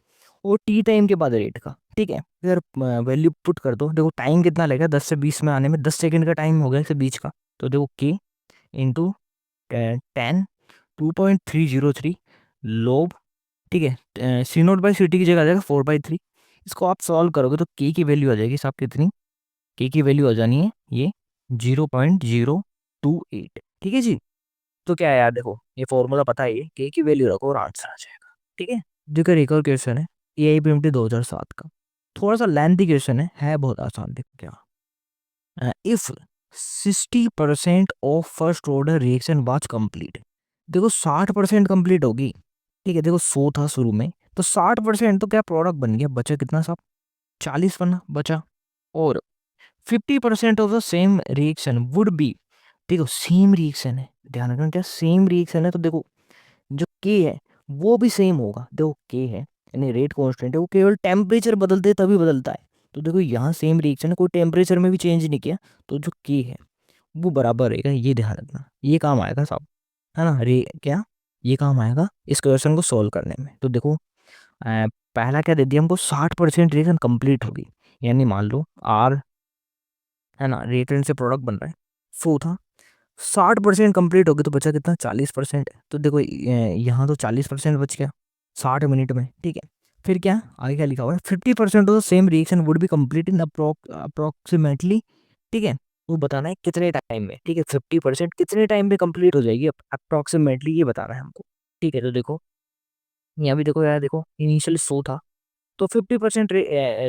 और टी टाइम के बाद रेट का। ठीक है, अगर वैल्यू पुट कर दो, देखो टाइम कितना लगेगा 10 से 20 में आने में, 10 सेकंड का टाइम हो गया इसके बीच का, तो देखो के इंटू 10 2.303 लोब। ठीक है, सी नोट बाई सी टी की जगह आ जाएगा 4/3। इसको आप सॉल्व करोगे तो के की वैल्यू आ जाएगी साहब कितनी, के की वैल्यू आ जानी है ये 0.028। ठीक है जी, तो क्या है यार, देखो ये फॉर्मूला पता है, ये के की वैल्यू रखो और आंसर आ जाएगा। ठीक है, देखो एक और क्वेश्चन है AIPMT 2007 का, थोड़ा सा लेंथी क्वेश्चन है बहुत आसान। देखो क्या, if 60% of first order reaction was complete. देखो 60% कंप्लीट होगी। ठीक है, देखो 100 था शुरू में, तो 60% तो क्या प्रोडक्ट बन गया, बचा कितना साहब 40 बना बचा। और 50% of the same reaction would be, देखो सेम रिएक्शन है, ध्यान रखना क्या सेम रिएक्शन है, तो देखो जो के है वो भी सेम होगा। देखो के है यानी रेट कांस्टेंट है, वो केवल टेम्परेचर बदलते तभी बदलता है। तो देखो यहाँ सेम रिएक्शन है, कोई टेम्परेचर में भी चेंज नहीं किया, तो जो के है वो बराबर रहेगा। ये ध्यान रखना, ये काम आएगा साहब, है ना। रे क्या ये काम आएगा इस क्वेश्चन को सोल्व करने में। तो देखो पहला क्या दे दिया हमको 60% रिएक्शन कंप्लीट होगी, यानी मान लो आर, है ना, रिएक्टेंट से प्रोडक्ट बन रहा है 100 था, 60% कंप्लीट हो गया तो बचा कितना 40%। तो देखो यहाँ तो 40% बच गया 60 मिनट में। ठीक है, फिर क्या आगे क्या लिखा हुआ है 50% of the same reaction would be complete in approximately. ठीक है, वो बताना है कितने टाइम में। ठीक है, 50% कितने टाइम में कंप्लीट हो जाएगी अप्रोक्सीमेटली, ये बताना है हमको। ठीक है, तो देखो यहाँ भी देखो यार, देखो इनिशियल 100 था, तो 50%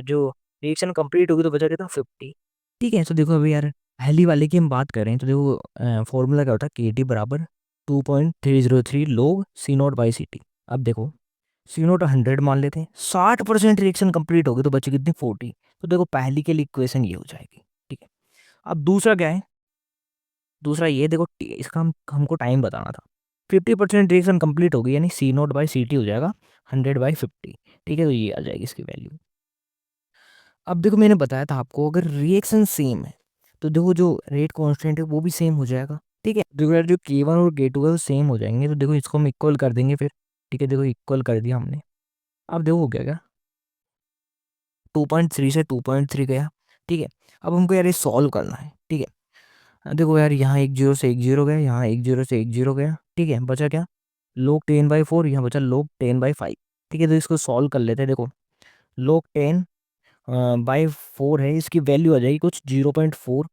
जो रिएक्शन कंप्लीट होगी तो बचा कितना 50। ठीक है, तो देखो अभी यार पहली वाले की हम बात करें तो देखो फॉर्मूला क्या होता है के टी बराबर 2.303 लोग सी नोट बाई सी टी। अब देखो सी नोट 100 मान लेते हैं, 60% रिएक्शन कंप्लीट होगी तो बची कितनी 40, तो देखो पहली के लिए इक्वेशन ये हो जाएगी। ठीक है, अब दूसरा क्या है, दूसरा ये देखो इसका हमको टाइम बताना था। 50% रिएक्शन कंप्लीट होगी यानी C0/CT हो जाएगा 100/50। ठीक है, तो ये आ जाएगी इसकी वैल्यू। अब देखो मैंने बताया था आपको अगर रिएक्शन सेम है तो देखो जो रेट कांस्टेंट है वो भी सेम हो जाएगा। ठीक है, देखो यार जो K1 और K2 है वो सेम हो जाएंगे, तो देखो इसको हम इक्वल कर देंगे फिर। ठीक है, देखो इक्वल कर दिया हमने। अब देखो हो गया क्या, 2.3 से 2.3 गया। ठीक है, अब हमको यार ये सॉल्व करना है। ठीक है, देखो यार यहाँ 1 0 से 1 0 गया, यहाँ 1 0 से 1 0 गया। ठीक है, बचा क्या, log 10/4, यहाँ बचा log 10/5। ठीक है, तो इसको सॉल्व कर लेते हैं। देखो log 10/4 है, इसकी वैल्यू आ जाएगी कुछ 0.4।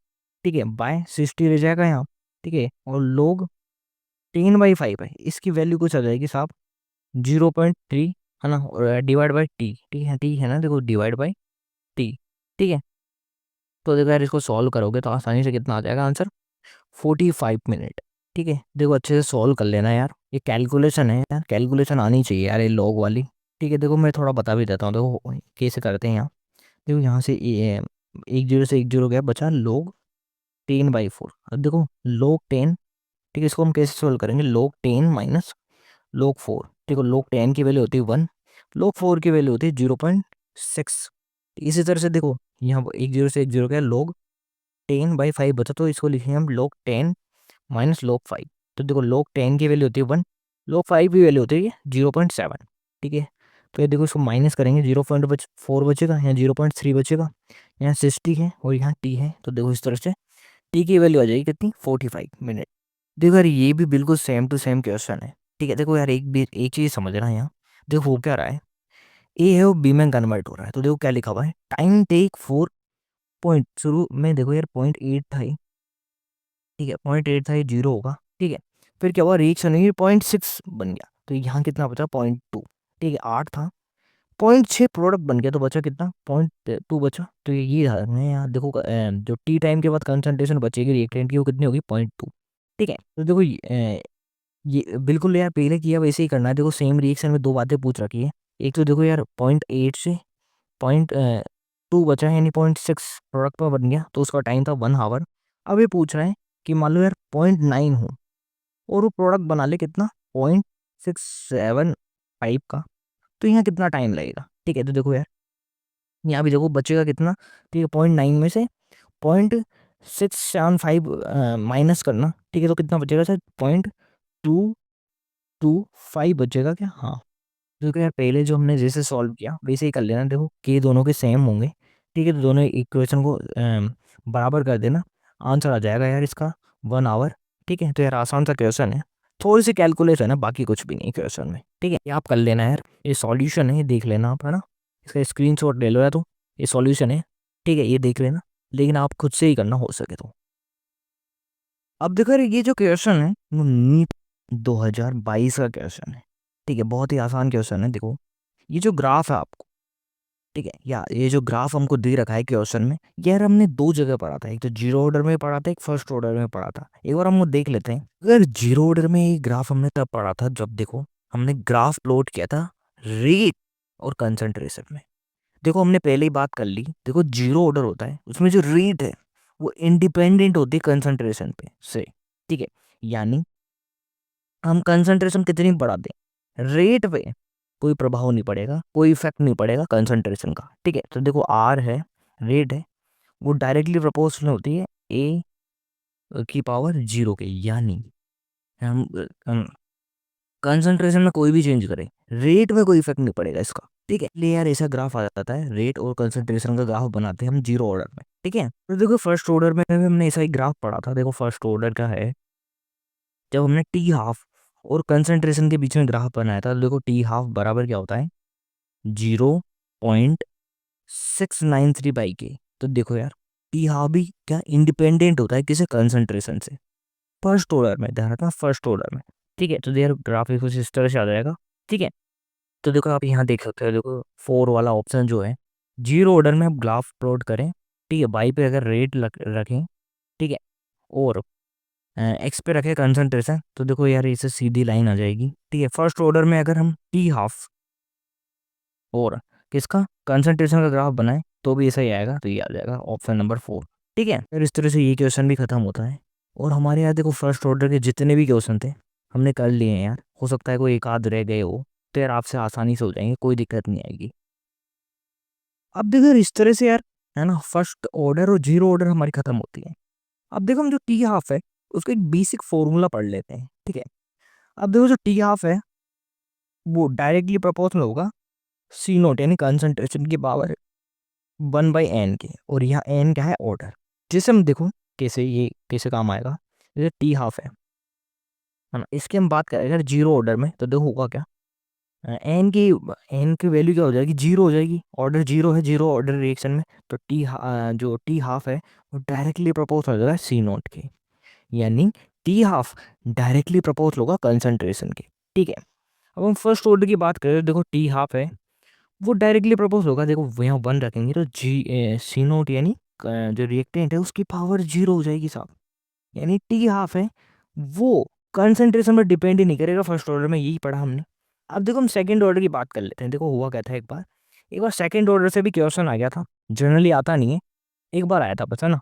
ठीक है, बाय 60 रह जाएगा यहाँ। ठीक है, और log 10/5 है, इसकी वैल्यू कुछ आ जाएगी साहब 0.3, है ना, और डिवाइड बाई टी। ठीक है ना, देखो डिवाइड बाई टी। ठीक है, तो देखो यार इसको सॉल्व करोगे तो आसानी से कितना आ जाएगा आंसर, 45 मिनट। ठीक है, देखो अच्छे से सॉल्व कर लेना यार, ये कैलकुलेशन है यार, कैलकुलेशन आनी चाहिए यार ये लॉग वाली। ठीक है, देखो मैं थोड़ा बता भी देता हूँ, देखो कैसे करते हैं यहाँ। देखो यहाँ से 1 0 से 1 0 गया, बचा log 10/4। अब देखो log 10, ठीक है, इसको हम कैसे सॉल्व करेंगे, log 10 माइनस log 4। देखो log 10 की वैल्यू होती है 1, log 4 की वैल्यू होती है 0.6। इसी तरह से देखो यहाँ 1 0 से 1 0 गया, log 10/5 बचा, तो इसको लिखेंगे हम log 10 माइनस log 5। तो देखो log 10 की वैल्यू होती है 1, log 5 की वैल्यू होती है 0.7। ठीक है, तो ये देखो इसको माइनस करेंगे, 0.4 बचेगा, यहाँ 0.3 बचेगा, यहाँ 60 है और यहाँ t है। तो देखो इस तरह से t की वैल्यू आ जाएगी कितनी, 45 मिनट। देखो यार ये भी बिल्कुल सेम टू सेम क्वेश्चन है। ठीक है, देखो यार एक चीज़ समझना है यहाँ। देखो हो क्या रहा है, ए है वो बी में कन्वर्ट हो रहा है, तो देखो क्या लिखा हुआ है, टाइम टेक 4 पॉइंट, शुरू में देखो यार 0.8 था ये। ठीक है, 0.8 था, ये 0 होगा। ठीक है, फिर क्या हुआ, रिएक्शन हुई 0.6 बन गया, तो यहाँ कितना बचा 0.2। ठीक है, 8 था, 0.6 प्रोडक्ट बन गया, तो बचा कितना 0.2 बचा। तो ये है यहाँ देखो जो टी टाइम के बाद कंसंट्रेशन बचेगी रिएक्टेंट की वो कितनी होगी 0.2। ठीक है, तो देखो ये बिल्कुल यार पहले किया वैसे ही करना है। देखो सेम रिएक्शन में दो बातें पूछ रखी है, एक तो देखो यार 0.8 से 0.2 बचा है यानी 0.6 प्रोडक्ट पर बन गया, तो उसका टाइम था 1 आवर। अब ये पूछ रहा है कि मान लो यार 0.9 हो और वो प्रोडक्ट बना ले कितना 0.675 का, तो यहाँ कितना टाइम लगेगा। ठीक है, तो देखो यार यहाँ भी देखो बचेगा कितना। ठीक है, 0.9 में से 0.675 माइनस करना। ठीक है, तो कितना बचेगा सर, 0.225 बचेगा क्या, हाँ। देखो यार पहले जो हमने जैसे सॉल्व किया वैसे ही कर लेना, देखो कि दोनों के सेम होंगे। ठीक है, तो दोनों इक्वेशन को बराबर कर देना, आंसर आ जाएगा यार इसका 1 आवर। ठीक है, तो यार आसान सा क्वेश्चन है, थोड़ी सी कैलकुलेशन है, बाकी कुछ भी नहीं क्वेश्चन में। ठीक है, ये आप कर लेना यार, ये सॉल्यूशन है, ये देख लेना आप, है ना, इसका स्क्रीनशॉट ले लो या तो, ये सॉल्यूशन है। ठीक है, ये देख लेना, लेकिन आप खुद से ही करना हो सके तो। अब देखो यार ये जो क्वेश्चन है वो नीट 2022 का क्वेश्चन है। ठीक है, बहुत ही आसान क्वेश्चन है। देखो ये जो ग्राफ है आपको, ठीक है, या ये जो ग्राफ हमको दे रखा है क्वेश्चन में, ये यार हमने दो जगह पढ़ा था, एक तो जीरो ऑर्डर में पढ़ा था, एक फर्स्ट ऑर्डर में पढ़ा था। एक बार हम वो देख लेते हैं। अगर जीरो ऑर्डर में ये ग्राफ हमने तब पढ़ा था जब देखो हमने ग्राफ प्लॉट किया था रेट और कंसंट्रेशन में। देखो हमने पहले ही बात कर ली, देखो जीरो ऑर्डर होता है उसमें जो रेट है वो इंडिपेंडेंट होती है कंसंट्रेशन पे से। ठीक है, यानी हम कंसंट्रेशन कितनी बढ़ा दें, रेट पे कोई प्रभाव नहीं पड़ेगा, कोई इफेक्ट नहीं पड़ेगा कंसंट्रेशन का। ठीक है, तो देखो आर है, रेट है, वो डायरेक्टली प्रोपोर्शनल होती है ए की पावर 0 के, यानी हम कंसंट्रेशन में कोई भी चेंज करें रेट में कोई इफेक्ट नहीं पड़ेगा इसका। ठीक है, इसलिए यार ऐसा ग्राफ आ जाता है, रेट और कंसंट्रेशन का ग्राफ बनाते हैं हम जीरो ऑर्डर में। ठीक है, तो देखो फर्स्ट ऑर्डर में भी हमने ऐसा ही ग्राफ पढ़ा था। देखो फर्स्ट ऑर्डर का है, जब हमने टी हाफ और कंसंट्रेशन के बीच में ग्राफ बनाया था, तो देखो टी हाफ बराबर क्या होता है 0.693/K। तो देखो यार टी हाफ भी क्या इंडिपेंडेंट होता है किसी कंसंट्रेशन से, फर्स्ट ऑर्डर में, ध्यान रखना फर्स्ट ऑर्डर में। ठीक है, तो यार ग्राफ कुछ इस तरह से आ जाएगा। ठीक है, तो देखो आप यहाँ देख सकते हो, देखो 4 वाला ऑप्शन जो है जीरो ऑर्डर में आप ग्राफ प्लॉट करें। ठीक है, बाई पे अगर रेट रखें, ठीक है, और एक्स पे रखे कंसंट्रेशन, तो देखो यार इससे सीधी लाइन आ जाएगी। ठीक है, फर्स्ट ऑर्डर में अगर हम टी हाफ और किसका कंसंट्रेशन का ग्राफ बनाए तो भी ऐसा ही आएगा, तो ये आ जाएगा ऑप्शन नंबर 4। ठीक है। फिर इस तरह से ये क्वेश्चन भी खत्म होता है। और हमारे यहाँ देखो फर्स्ट ऑर्डर के जितने भी क्वेश्चन थे हमने कर लिए हैं यार, हो सकता है कोई एक आध रह गए हो, तो यार आपसे आसानी से हो जाएंगे, कोई दिक्कत नहीं आएगी। अब देखो यार इस तरह से यार, है ना, फर्स्ट ऑर्डर और जीरो ऑर्डर हमारी खत्म होती है। अब देखो हम जो टी हाफ है उसका एक बेसिक फॉर्मूला पढ़ लेते हैं, ठीक है। अब देखो जो टी हाफ है वो डायरेक्टली प्रोपोर्शनल होगा सी नोट यानी कंसंट्रेशन की पावर 1/n के, और यहाँ n क्या है, ऑर्डर। जैसे हम देखो कैसे ये कैसे काम आएगा, जैसे टी हाफ है ना, इसकी हम बात करें अगर जीरो ऑर्डर में, तो देखो होगा क्या, एन की वैल्यू क्या हो जाएगी, जीरो हो जाएगी। ऑर्डर जीरो है जीरो ऑर्डर रिएक्शन में, तो जो टी हाफ है वो डायरेक्टली प्रोपोर्शनल हो जाएगा सी नोट के, यानी टी हाफ डायरेक्टली प्रोपोर्शनल होगा कंसंट्रेशन के, ठीक है। अब हम फर्स्ट ऑर्डर की बात करें, देखो टी हाफ है वो डायरेक्टली प्रपोज होगा, देखो यहाँ वन रखेंगे तो जी सी नोट यानी जो रिएक्टेंट है उसकी पावर जीरो हो जाएगी साहब, यानी टी हाफ है वो कंसंट्रेशन पर डिपेंड ही नहीं करेगा। फर्स्ट ऑर्डर में यही पढ़ा हमने। अब देखो हम सेकंड ऑर्डर की बात कर लेते हैं। देखो हुआ क्या था, एक बार सेकंड ऑर्डर से भी क्वेश्चन आ गया था, जनरली आता नहीं है, एक बार आया था बस, है ना।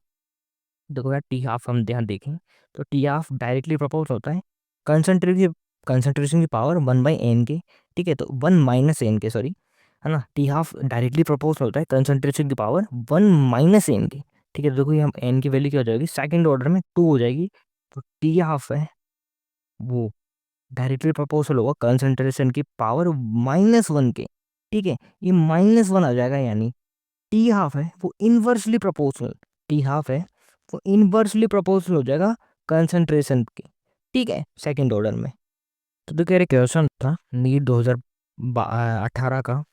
देखो यार टी हाफ हम ध्यान देखें तो टी हाफ डायरेक्टली प्रपोज होता है कंसंट्रेशन कंसंट्रेशन की पावर 1/n के, ठीक है, तो 1 - n के, सॉरी, है ना। टी हाफ डायरेक्टली प्रपोज होता है कंसंट्रेशन की पावर 1 - n की, ठीक है। तो देखो ये हम n की वैल्यू क्या हो जाएगी, सेकंड ऑर्डर में 2 हो जाएगी, तो टी हाफ है वो डायरेक्टली प्रोपोर्शनल होगा कंसंट्रेशन की पावर -1 के, ठीक है। ये -1 आ जाएगा, यानी टी हाफ है वो इनवर्सली प्रोपोर्शनल, टी हाफ है वो इनवर्सली प्रोपोर्शनल हो जाएगा कंसंट्रेशन के, ठीक है, सेकंड ऑर्डर में। तो देखो यार क्वेश्चन था नीट 2018 का,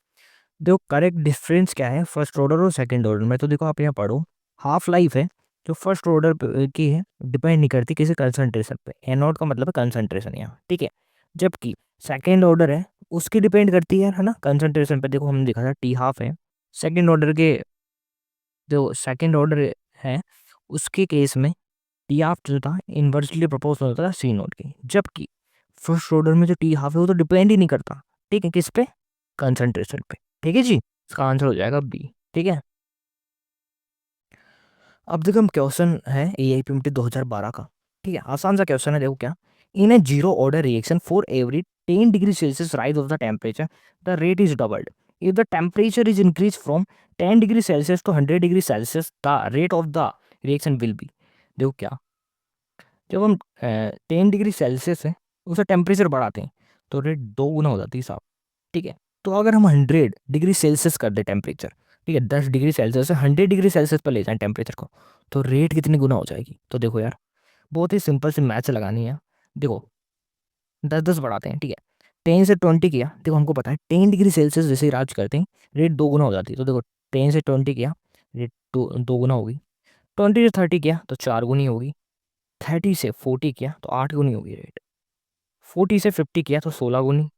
देखो करेक्ट डिफरेंस क्या है फर्स्ट ऑर्डर और सेकंड ऑर्डर में। तो देखो आप यहाँ पढ़ो, हाफ लाइफ है जो फर्स्ट ऑर्डर की है डिपेंड नहीं करती किसी कंसंट्रेशन पे, ए नॉट का मतलब है कंसंट्रेशन यहाँ, ठीक है। जबकि सेकंड ऑर्डर है उसकी डिपेंड करती है ना कंसंट्रेशन पे। देखो हमने देखा था टी हाफ है सेकंड ऑर्डर के, जो सेकंड ऑर्डर है उसके केस में टी हाफ जो था इन्वर्सली प्रोपोर्शनल होता था सी नोट के, जबकि फर्स्ट ऑर्डर में जो टी हाफ है वो तो डिपेंड ही नहीं करता, ठीक है, किस पे, कंसंट्रेशन पे, ठीक है जी। इसका आंसर हो जाएगा बी, ठीक है। अब देखो हम क्वेश्चन है AIPMT 2012 का, ठीक है, आसान सा क्वेश्चन है। देखो क्या, in a zero order reaction for every 10 degree Celsius rise of the temperature the rate is doubled, if the temperature is increase from 10 degree Celsius to 100 degree Celsius the rate of the reaction will be. देखो क्या, जब हम 10 degree Celsius है उसका temperature बढ़ाते हैं तो rate 2 गुना हो जाती है साहब, ठीक है। तो अगर हम 100 डिग्री सेल्सियस कर दे टेम्परेचर, ठीक है, 10 डिग्री सेल्सियस से 100 डिग्री सेल्सियस पर ले जाएं टेम्परेचर को, तो रेट कितनी गुना हो जाएगी। तो देखो यार बहुत ही सिंपल सी मैथ्स लगानी है। देखो 10 10 बढ़ाते हैं, ठीक है, 10 से 20 किया, देखो हमको पता है 10 डिग्री सेल्सियस जैसे ही राज करते हैं रेट 2 गुना हो जाती है। तो देखो 10 से 20 किया, रेट 2 गुना होगी। 20 से 30 किया तो 4 गुनी होगी। 30 से 40 किया तो 8 गुनी होगी रेट। 40 से 50 किया तो 16 गुनी।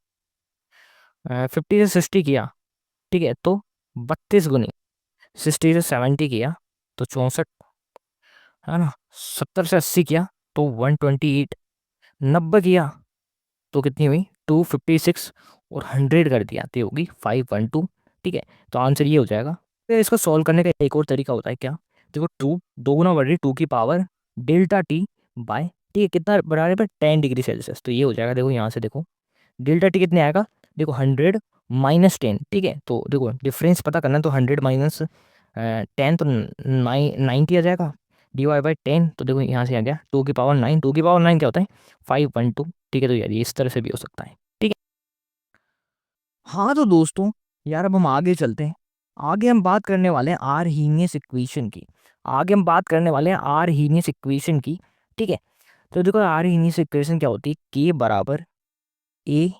50 से 60 किया, ठीक है, तो 32 गुनी। 60 से 70 किया तो 64, है ना। 70 से 80 किया तो 128। 90 किया तो कितनी हुई 256, और 100 कर दिया तो ये होगी 512, ठीक है। तो आंसर ये हो जाएगा। तो इसको सॉल्व करने का एक और तरीका होता है क्या, देखो 2 गुना बढ़ रही 2 की पावर डेल्टा टी बाय, ठीक है, कितना बढ़ा रहे पर 10 डिग्री सेल्सियस, तो ये हो जाएगा। देखो यहाँ से देखो डेल्टा टी कितने आएगा, देखो 100 - 10, ठीक है। तो देखो डिफरेंस पता करना है, तो 100 - 10 तो 90 आ जाएगा, dy/10। तो देखो यहाँ से आ गया 2 की पावर 9, 2 की पावर 9 क्या होता है 512, ठीक है। तो यार ये इस तरह से भी हो सकता है, ठीक है। हाँ तो दोस्तों यार अब हम आगे चलते हैं। आगे हम बात करने वाले हैं आर्हीनियस इक्वेशन की, आगे हम बात करने वाले हैं आर्हीनियस इक्वेशन की, ठीक है। तो देखो आर्हीनियस इक्वेशन क्या होती है, के बराबर ए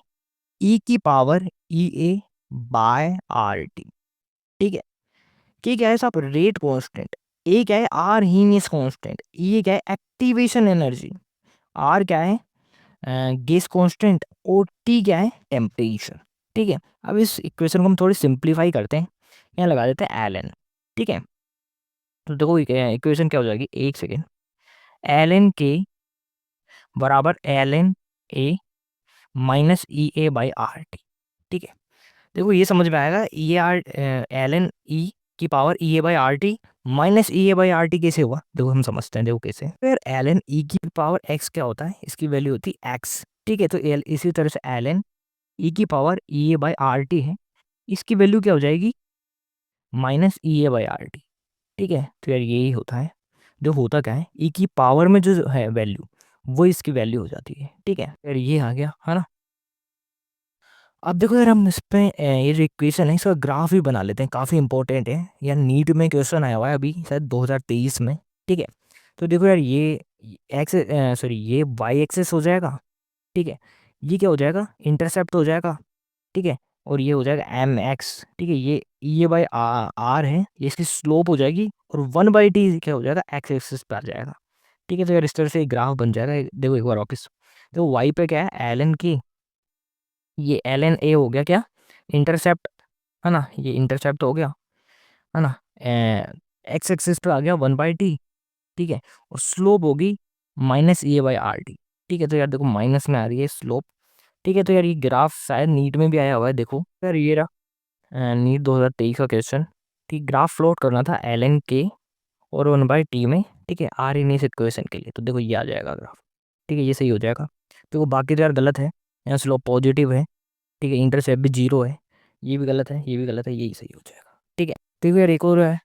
ई की power E A bye are T, ठीक है। के क्या है साहब, रेट कांस्टेंट, ए क्या है आर्हीनियस कांस्टेंट, ई क्या है एक्टिवेशन एनर्जी, आर क्या है गैस कांस्टेंट, और टी क्या है टेम्परेचर, ठीक है। अब इस इक्वेशन को हम थोड़ी सिंप्लीफाई करते हैं, यहाँ लगा देते हैं एल एन, ठीक है। तो देखो इक्वेशन क्या हो जाएगी, एक सेकेंड, एल एन के बराबर L N A minus E A by R T, ठीक है। देखो ये समझ में आएगा, E R L N E की power E A by R T minus E A by R T कैसे हुआ, देखो हम समझते हैं, देखो कैसे। फिर एल एन ई की पावर एक्स क्या होता है, इसकी वैल्यू होती है एक्स, ठीक है। तो एल इसी तरह से एल एन ई की power E A by R T है, इसकी वैल्यू क्या हो जाएगी, minus E A by R T, ठीक है। तो यार यही होता है, जो होता क्या है, ई की पावर में जो है वैल्यू वो इसकी वैल्यू हो जाती है, ठीक है। यार ये आ गया है ना। अब देखो यार हम इस पे ये जो इक्वेशन है इसका ग्राफ भी बना लेते हैं, काफ़ी इंपॉर्टेंट है यार, नीट में क्वेश्चन आया हुआ है अभी शायद 2023 में, ठीक है। तो देखो यार ये एक्स सॉरी ये वाई एक्सेस हो जाएगा, ठीक है। ये क्या हो जाएगा, इंटरसेप्ट हो जाएगा, ठीक है। और ये हो जाएगा एम एक्स, ठीक है। ये बाई आर है, ये इसकी स्लोप हो जाएगी, और 1/t क्या हो जाएगा, एक्स एक्सिस पे आ जाएगा, ठीक है। तो यार इस तरह से ग्राफ बन जाएगा, देखो एक बार वापस। तो वाई पे क्या है, एल एन की, ये एल एन ए हो गया क्या, इंटरसेप्ट, है ना, ये इंटरसेप्ट हो गया, है ना। एक्स एक्सिस पे आ गया 1/t, ठीक है। और स्लोप होगी minus E A by R T, ठीक है। तो यार देखो माइनस में आ रही है स्लोप, ठीक है। तो यार ये ग्राफ शायद नीट में भी आया हुआ है, देखो यार ये रहा नीट 2023 का क्वेश्चन, ठीक। ग्राफ प्लॉट करना था एल एन के और 1/t में, ठीक है, आर इन इस इक्वेशन के लिए। तो देखो ये आ जाएगा ग्राफ, ठीक है, ये सही हो जाएगा। तो वो बाकी तो यार गलत है, यहाँ स्लोप पॉजिटिव है, ठीक है, इंटरसेप्ट भी जीरो है, ये भी गलत है, ये भी गलत है, यही सही हो जाएगा, ठीक है। तो यार एक और है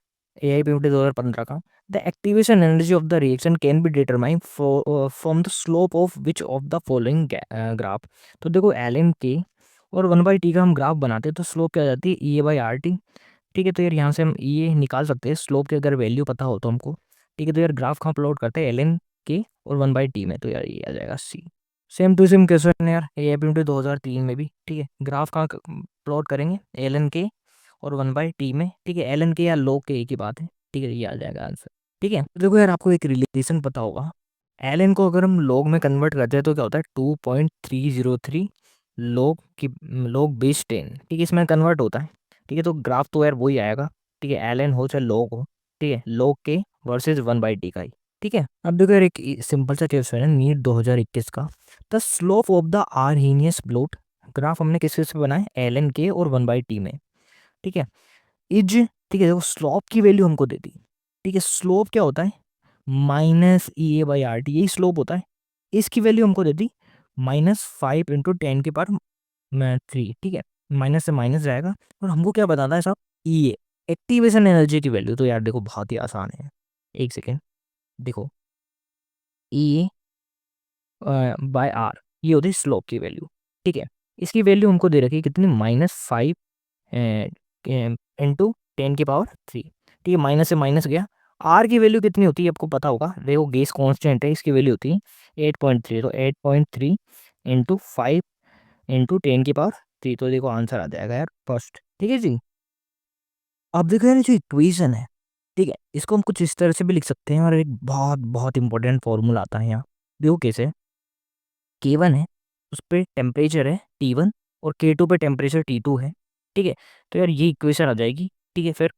ए आई पी 2015 का, the activation energy of the reaction can be determine from the slope of which of the following graph. तो देखो एल एन के और 1/t का हम ग्राफ बनाते हैं तो स्लोप क्या आ जाती है, ई ए बाई आर टी, ठीक है। तो यार यहाँ से हम ये निकाल सकते हैं स्लोप की अगर वैल्यू पता हो तो हमको, ठीक है। तो यार ग्राफ कहाँ प्लॉट करते हैं, एल एन के और 1/t में, तो यार ये आ जाएगा सी। सेम टू सेम क्वेश्चन है यार ए आई पी 2003 में भी, ठीक है। ग्राफ कहाँ प्लॉट करेंगे, एल एन के और 1/t में, ठीक है। एल एन के या लोग के एक ही बात है, ठीक है, ये आ जाएगा आंसर, ठीक है। तो देखो यार आपको एक रिलेशन पता होगा, एल एन को अगर हम लोग में कन्वर्ट करते हैं तो क्या होता है, 2.303 लोग की लोग बेस 10, ठीक है, इसमें कन्वर्ट होता है, ठीक है। तो ग्राफ तो यार वही आएगा, ठीक है, एल एन हो चाहे लोग हो, ठीक है, लोग के वर्सेज 1/t का ही, ठीक है। अब देखो यार एक सिंपल सा क्वेश्चन है नीट 2021 का, the slope of the Arrhenius plot, graph हमने किस किस पे बनाए, एल एन के और 1/t में, ठीक है। इज, ठीक है, देखो स्लोप की वैल्यू हमको दे दी, ठीक है। स्लोप क्या होता है, minus E A by R T, यही स्लोप होता है। इसकी वैल्यू हमको दे दी -5 × 10⁻³ ठीक है, माइनस से माइनस जाएगा, और हमको क्या बताना है साहब, ई ए, एक्टिवेशन एनर्जी की वैल्यू। तो यार देखो बहुत ही आसान है, एक सेकेंड, देखो ई बाय आर, ये होती है स्लोप की वैल्यू, ठीक है। इसकी वैल्यू हमको दे रखी है कितनी, -5 इंटू 10⁻³, ठीक है। माइनस से माइनस गया, आर की वैल्यू कितनी होती है आपको पता होगा, देखो गेस कांस्टेंट है, इसकी वैल्यू होती है 8.3, तो 8.3 इंटू 5 इंटू 10⁻³, तो देखो आंसर आ जाएगा यार फर्स्ट, ठीक है जी। अब देखो यार जो इक्वेशन है, ठीक है, इसको हम कुछ इस तरह से भी लिख सकते हैं, और एक बहुत बहुत इंपॉर्टेंट फॉर्मूला आता है यहाँ, देखो कैसे, K1 है, उस पर टेम्परेचर है T1, और K2 पे टेम्परेचर T2 है, ठीक है। तो यार ये इक्वेशन आ जाएगी, ठीक है। फिर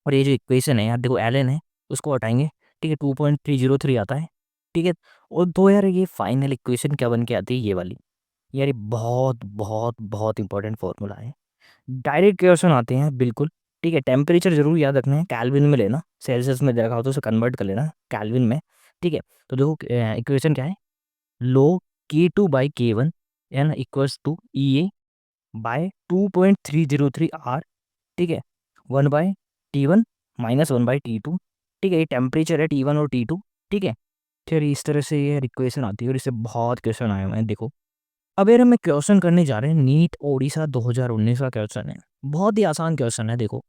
और ये जो इक्वेशन है यार देखो एल एन है, उसको हटाएंगे, ठीक है, 2.303 आता है, ठीक है। और तो यार ये फाइनल इक्वेशन क्या बन के आती है, ये वाली, यार ये बहुत बहुत बहुत इंपॉर्टेंट फॉर्मूला है। डायरेक्ट क्वेश्चन आते हैं बिल्कुल, ठीक है। टेम्परेचर जरूर याद रखना है, कैल्विन में लेना, सेल्सियस में देखा हो तो उसे कन्वर्ट कर लेना कैल्विन में, ठीक है। तो देखो इक्वेशन क्या है, log K2/K1 N equals to E A by 2.303 R, ठीक है, 1/T1 माइनस 1/T2, ठीक है। ये टेम्परेचर है T1 और T2, ठीक है। फिर इस तरह से ये इक्वेशन आती है, और इससे बहुत क्वेश्चन आए हुए हैं, देखो। अब यार हमें क्वेश्चन करने जा रहे हैं नीट ओडिशा 2019 का क्वेश्चन है, बहुत ही आसान क्वेश्चन है, देखो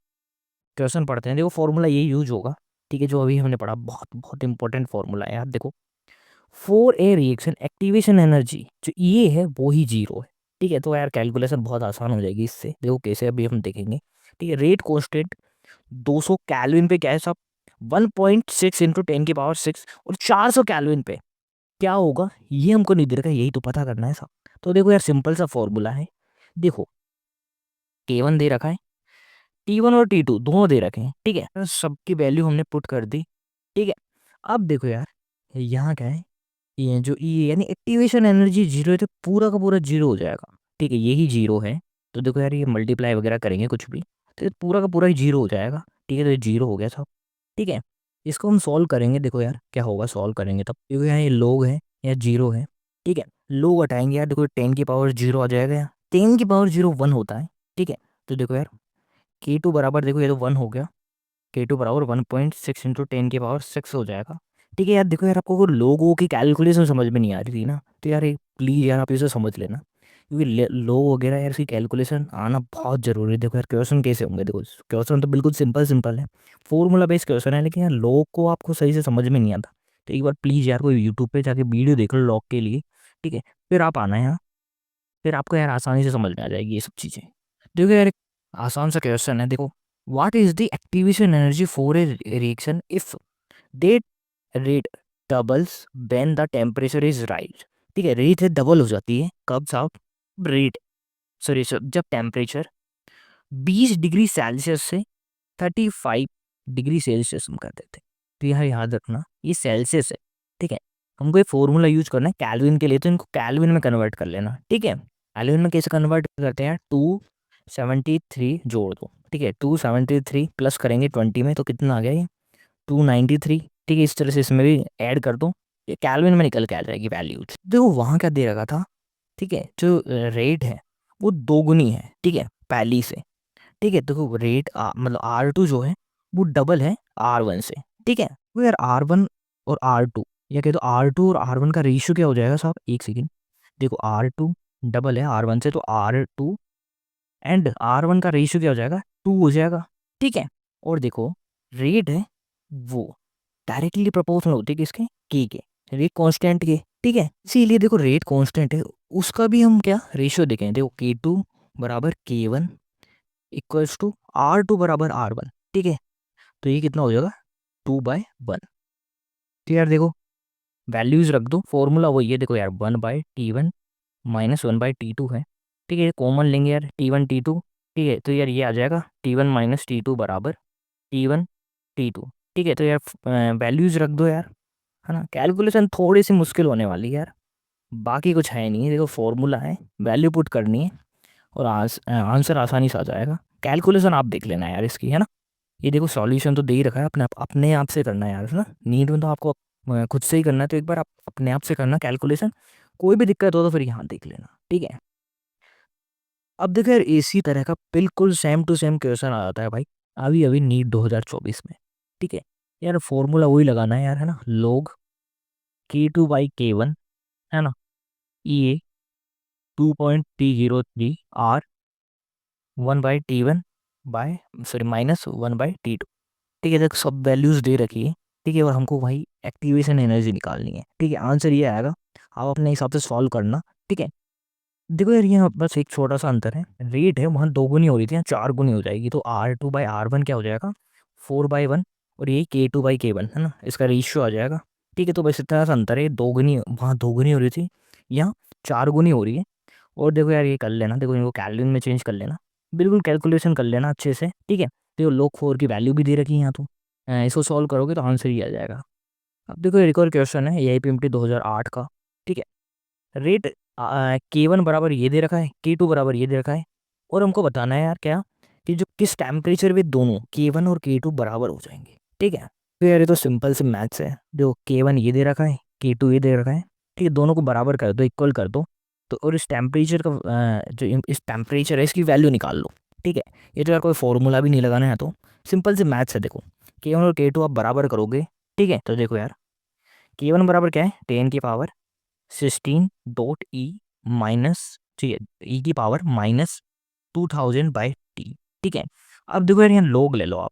क्वेश्चन पढ़ते हैं, देखो फॉर्मूला ये यूज होगा, ठीक है, जो अभी हमने पढ़ा, बहुत बहुत इंपॉर्टेंट फॉर्मूला है यार, देखो for a reaction activation energy जो ये है वो ही जीरो है, ठीक है। तो यार कैलकुलेशन बहुत आसान हो जाएगी इससे, देखो कैसे अभी हम देखेंगे, ठीक है। रेट कांस्टेंट 200 कैल्विन पे क्या है सब, 1.6 इंटू 10⁻⁶, और 400 कैल्विन पे क्या होगा, ये हमको नहीं दे रखा, यही तो पता करना है सब। तो देखो यार सिंपल सा फॉर्मूला है, देखो K1 दे रखा है, T1 और T2 दोनों दे रखे हैं, ठीक है। सबकी वैल्यू हमने पुट कर दी, ठीक है। अब देखो यार यहाँ क्या है, ये जो ये यानी एक्टिवेशन एनर्जी जीरो है, तो पूरा का पूरा जीरो हो जाएगा, ठीक है, यही जीरो है। तो देखो यार ये मल्टीप्लाई वगैरह करेंगे कुछ भी, तो ये पूरा का पूरा ही जीरो हो जाएगा। ठीक है, तो ये जीरो हो गया सब। ठीक है, इसको हम सॉल्व करेंगे, देखो यार क्या होगा सॉल्व करेंगे तब, क्योंकि यहाँ ये लोग है या जीरो है। ठीक है, लोग हटाएंगे यार, देखो 10 की पावर जीरो आ जाएगा यार, 10 की पावर जीरो 1 होता है। ठीक है, तो देखो यार K2 बराबर, देखो ये तो 1 हो गया, K2 बराबर 1.6 इंटू 10 की पावर 6 हो जाएगा। ठीक है यार, देखो यार आपको लोगों की कैलकुलेशन समझ में नहीं आ रही थी ना, तो यार एक प्लीज़ यार आप इसे समझ लेना, क्योंकि लो वगैरह यार इसकी कैलकुलेशन आना बहुत ज़रूरी है। देखो यार क्वेश्चन कैसे होंगे, देखो क्वेश्चन तो बिल्कुल सिंपल सिंपल है, फॉर्मूला बेस्ड क्वेश्चन है, लेकिन यार लॉग को आपको सही से समझ में नहीं आता। तो एक बार प्लीज़ यार कोई यूट्यूब पे जाके वीडियो देख लो लॉग के लिए। ठीक है, फिर आप आना यहाँ, फिर आपको यार आसानी से समझ में आ जाएगी ये सब चीज़ें। देखो यार एक आसान सा क्वेश्चन है, देखो what is the activation energy for a reaction if they rate doubles when the temperature is rise. ठीक है, रेट है डबल हो जाती है कब साहब, रेट सॉरी जब टेम्परेचर 20 डिग्री सेल्सियस से 35 डिग्री सेल्सियस हम कर देते हैं। तो यहाँ याद रखना ये सेल्सियस है। ठीक है, हमको ये फॉर्मूला यूज करना है कैल्विन के लिए, तो इनको कैल्विन में कन्वर्ट कर लेना। ठीक है, कैल्विन में कैसे कन्वर्ट करते हैं, 273 जोड़ दो। ठीक है, 273 प्लस करेंगे 20 में तो कितना आ गया ये 293। ठीक है, इस तरह से इसमें भी ऐड कर दो, ये कैल्विन में निकल के आ जाएगी वैल्यूज। देखो वहाँ क्या दे रखा था, ठीक है जो रेट है वो दोगुनी है, ठीक है पहली से। ठीक है, देखो रेट मतलब R2 जो है वो डबल है R1 से। ठीक है, वो यार R1 और R2 या कह दो R2 और R1 का रेशियो क्या हो जाएगा साहब, एक सेकेंड, देखो R2 डबल है R1 से, तो R2 एंड R1 का रेशियो क्या हो जाएगा 2 हो जाएगा। ठीक है, और देखो रेट है वो डायरेक्टली प्रोपोर्शनल होती है किसके, के रेट कांस्टेंट के। ठीक है, इसीलिए देखो रेट कांस्टेंट है, उसका भी हम क्या रेशियो देखें, देखो K2 बराबर K1 इक्वल्स टू R2 बराबर R1। ठीक है, तो ये कितना हो जाएगा 2/1। तो यार देखो वैल्यूज रख दो, फॉर्मूला वही है, देखो यार 1/T1 माइनस 1/T2 है। ठीक है, कॉमन लेंगे यार T1 T2। ठीक है, तो यार ये आ जाएगा T1 माइनस T2 बराबर T1 T2। ठीक है, तो यार वैल्यूज रख दो यार, है ना। कैलकुलेशन थोड़ी सी मुश्किल होने वाली है यार, बाकी कुछ है नहीं, देखो फॉर्मूला है, वैल्यू पुट करनी है और आंसर आसानी से आ जाएगा। कैलकुलेशन आप देख लेना यार इसकी, है ना। ये देखो सॉल्यूशन तो दे ही रखा है, अपने आप से करना है यार, है ना। नीड में तो आपको खुद से ही करना है, तो एक बार आप अपने आप से करना कैलकुलेशन, कोई भी दिक्कत हो तो फिर यहाँ देख लेना। ठीक है, अब देखो यार इसी तरह का बिल्कुल सेम टू सेम क्वेश्चन आ जाता है भाई अभी अभी नीट 2024 में। ठीक है, यार फॉर्मूला वही लगाना है यार, है ना, लोग K2/K1, है ना, E 2.303 R 1/T1 by sorry minus 1/T2। ठीक है, देखो सब वैल्यूज दे रखी है। ठीक है, और हमको भाई एक्टिवेशन एनर्जी निकालनी है। ठीक है, आंसर ये आएगा, आप अपने हिसाब से सॉल्व करना। ठीक है, देखो यार यहाँ बस एक छोटा सा अंतर है, रेट है वहाँ 2 गुनी हो रही थी, यहाँ 4 गुनी हो जाएगी, तो R2/R1 क्या हो जाएगा 4/1, और यही K2/K1 है ना, इसका रेशियो आ जाएगा। ठीक है, तो बस इतना सा अंतर है, 2 गुनी वहाँ 2 गुनी हो रही थी, यहाँ 4 गुनी हो रही है। और देखो यार ये कर लेना, देखो इनको कैल्विन में चेंज कर लेना, बिल्कुल कैलकुलेशन कर लेना अच्छे से। ठीक है, तो लोग 4 की वैल्यू भी दे रखी है यहाँ, तो इसको सॉल्व करोगे तो आंसर ही आ जाएगा। अब देखो एक और क्वेश्चन है AIPMT 2008 का। ठीक है, रेट K1 बराबर ये दे रखा है, K2 बराबर ये दे रखा है, और हमको बताना है यार क्या, कि जो किस टेम्परेचर पे दोनों K1 और K2 बराबर हो जाएंगे। ठीक है, तो यार ये तो सिंपल से मैथ्स है, जो K1 ये दे रखा है, K2 ये दे रखा है। ठीक है, दोनों को बराबर कर दो, इक्वल कर दो, तो और इस टेम्परेचर का इस टेम्परेचर है इसकी वैल्यू निकाल लो। ठीक है, ये तो यार कोई फॉर्मूला भी नहीं लगाना है, तो सिंपल से मैथ्स है, देखो K1 और K2 आप बराबर करोगे। ठीक है, तो देखो यार K1 बराबर क्या है 10 की पावर 16 माइनस, ठीक है ई की पावर माइनस 2000/T। ठीक है, अब देखो यार यहाँ लोग ले लो आप,